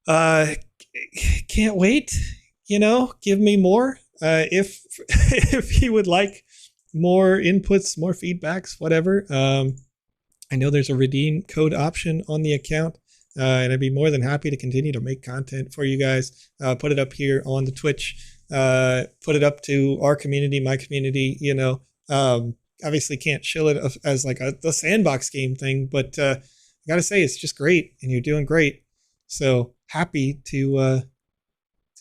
Can't wait. Give me more. If if you would like more inputs, more feedbacks, whatever. I know there's a redeem code option on the account, and I'd be more than happy to continue to make content for you guys. Put it up here on the Twitch. Put it up to our community, my community. Obviously can't shill it as like the sandbox game thing, but I gotta say it's just great, and you're doing great. So happy to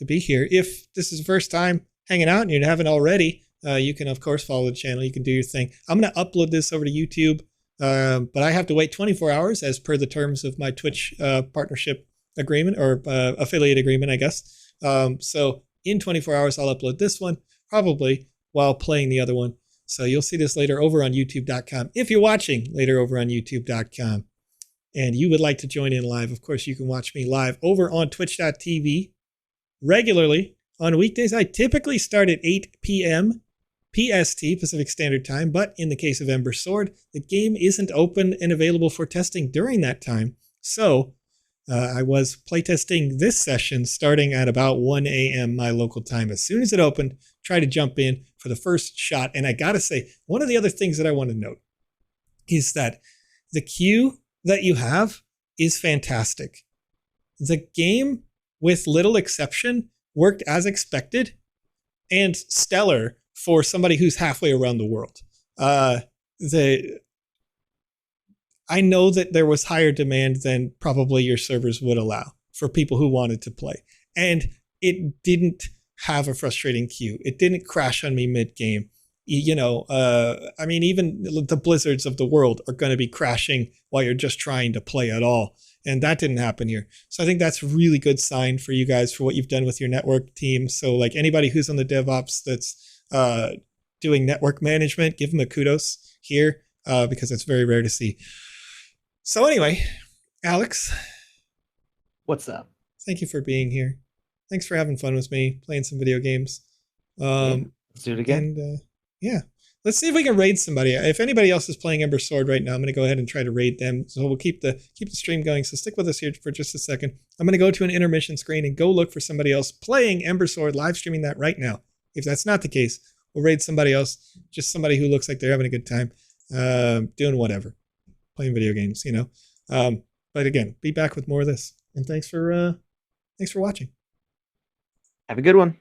be here. If this is the first time hanging out and you haven't already, you can of course follow the channel. You can do your thing. I'm gonna upload this over to YouTube, but I have to wait 24 hours as per the terms of my Twitch partnership agreement, or affiliate agreement, I guess. So in 24 hours, I'll upload this one, probably while playing the other one. So you'll see this later over on youtube.com. If you're watching later over on youtube.com and you would like to join in live, of course, you can watch me live over on twitch.tv regularly on weekdays. I typically start at 8 p.m. PST, Pacific Standard Time, but in the case of Ember Sword, the game isn't open and available for testing during that time. So I was playtesting this session starting at about 1 a.m. my local time. As soon as it opened, try to jump in for the first shot. And I gotta say, one of the other things that I want to note is that the queue that you have is fantastic. The game, with little exception, worked as expected and stellar for somebody who's halfway around the world. I know that there was higher demand than probably your servers would allow for people who wanted to play. And it didn't have a frustrating queue. It didn't crash on me mid-game. I mean, even the blizzards of the world are going to be crashing while you're just trying to play at all. And that didn't happen here. So I think that's a really good sign for you guys for what you've done with your network team. So like anybody who's on the DevOps that's doing network management, give them a kudos here because it's very rare to see. So anyway, Alex. What's up? Thank you for being here. Thanks for having fun with me, playing some video games. Let's do it again. And yeah, let's see if we can raid somebody. If anybody else is playing Ember Sword right now, I'm going to go ahead and try to raid them. So we'll keep the stream going. So stick with us here for just a second. I'm going to go to an intermission screen and go look for somebody else playing Ember Sword, live streaming that right now. If that's not the case, we'll raid somebody else, just somebody who looks like they're having a good time, doing whatever, playing video games, But again, be back with more of this. And thanks for watching. Have a good one.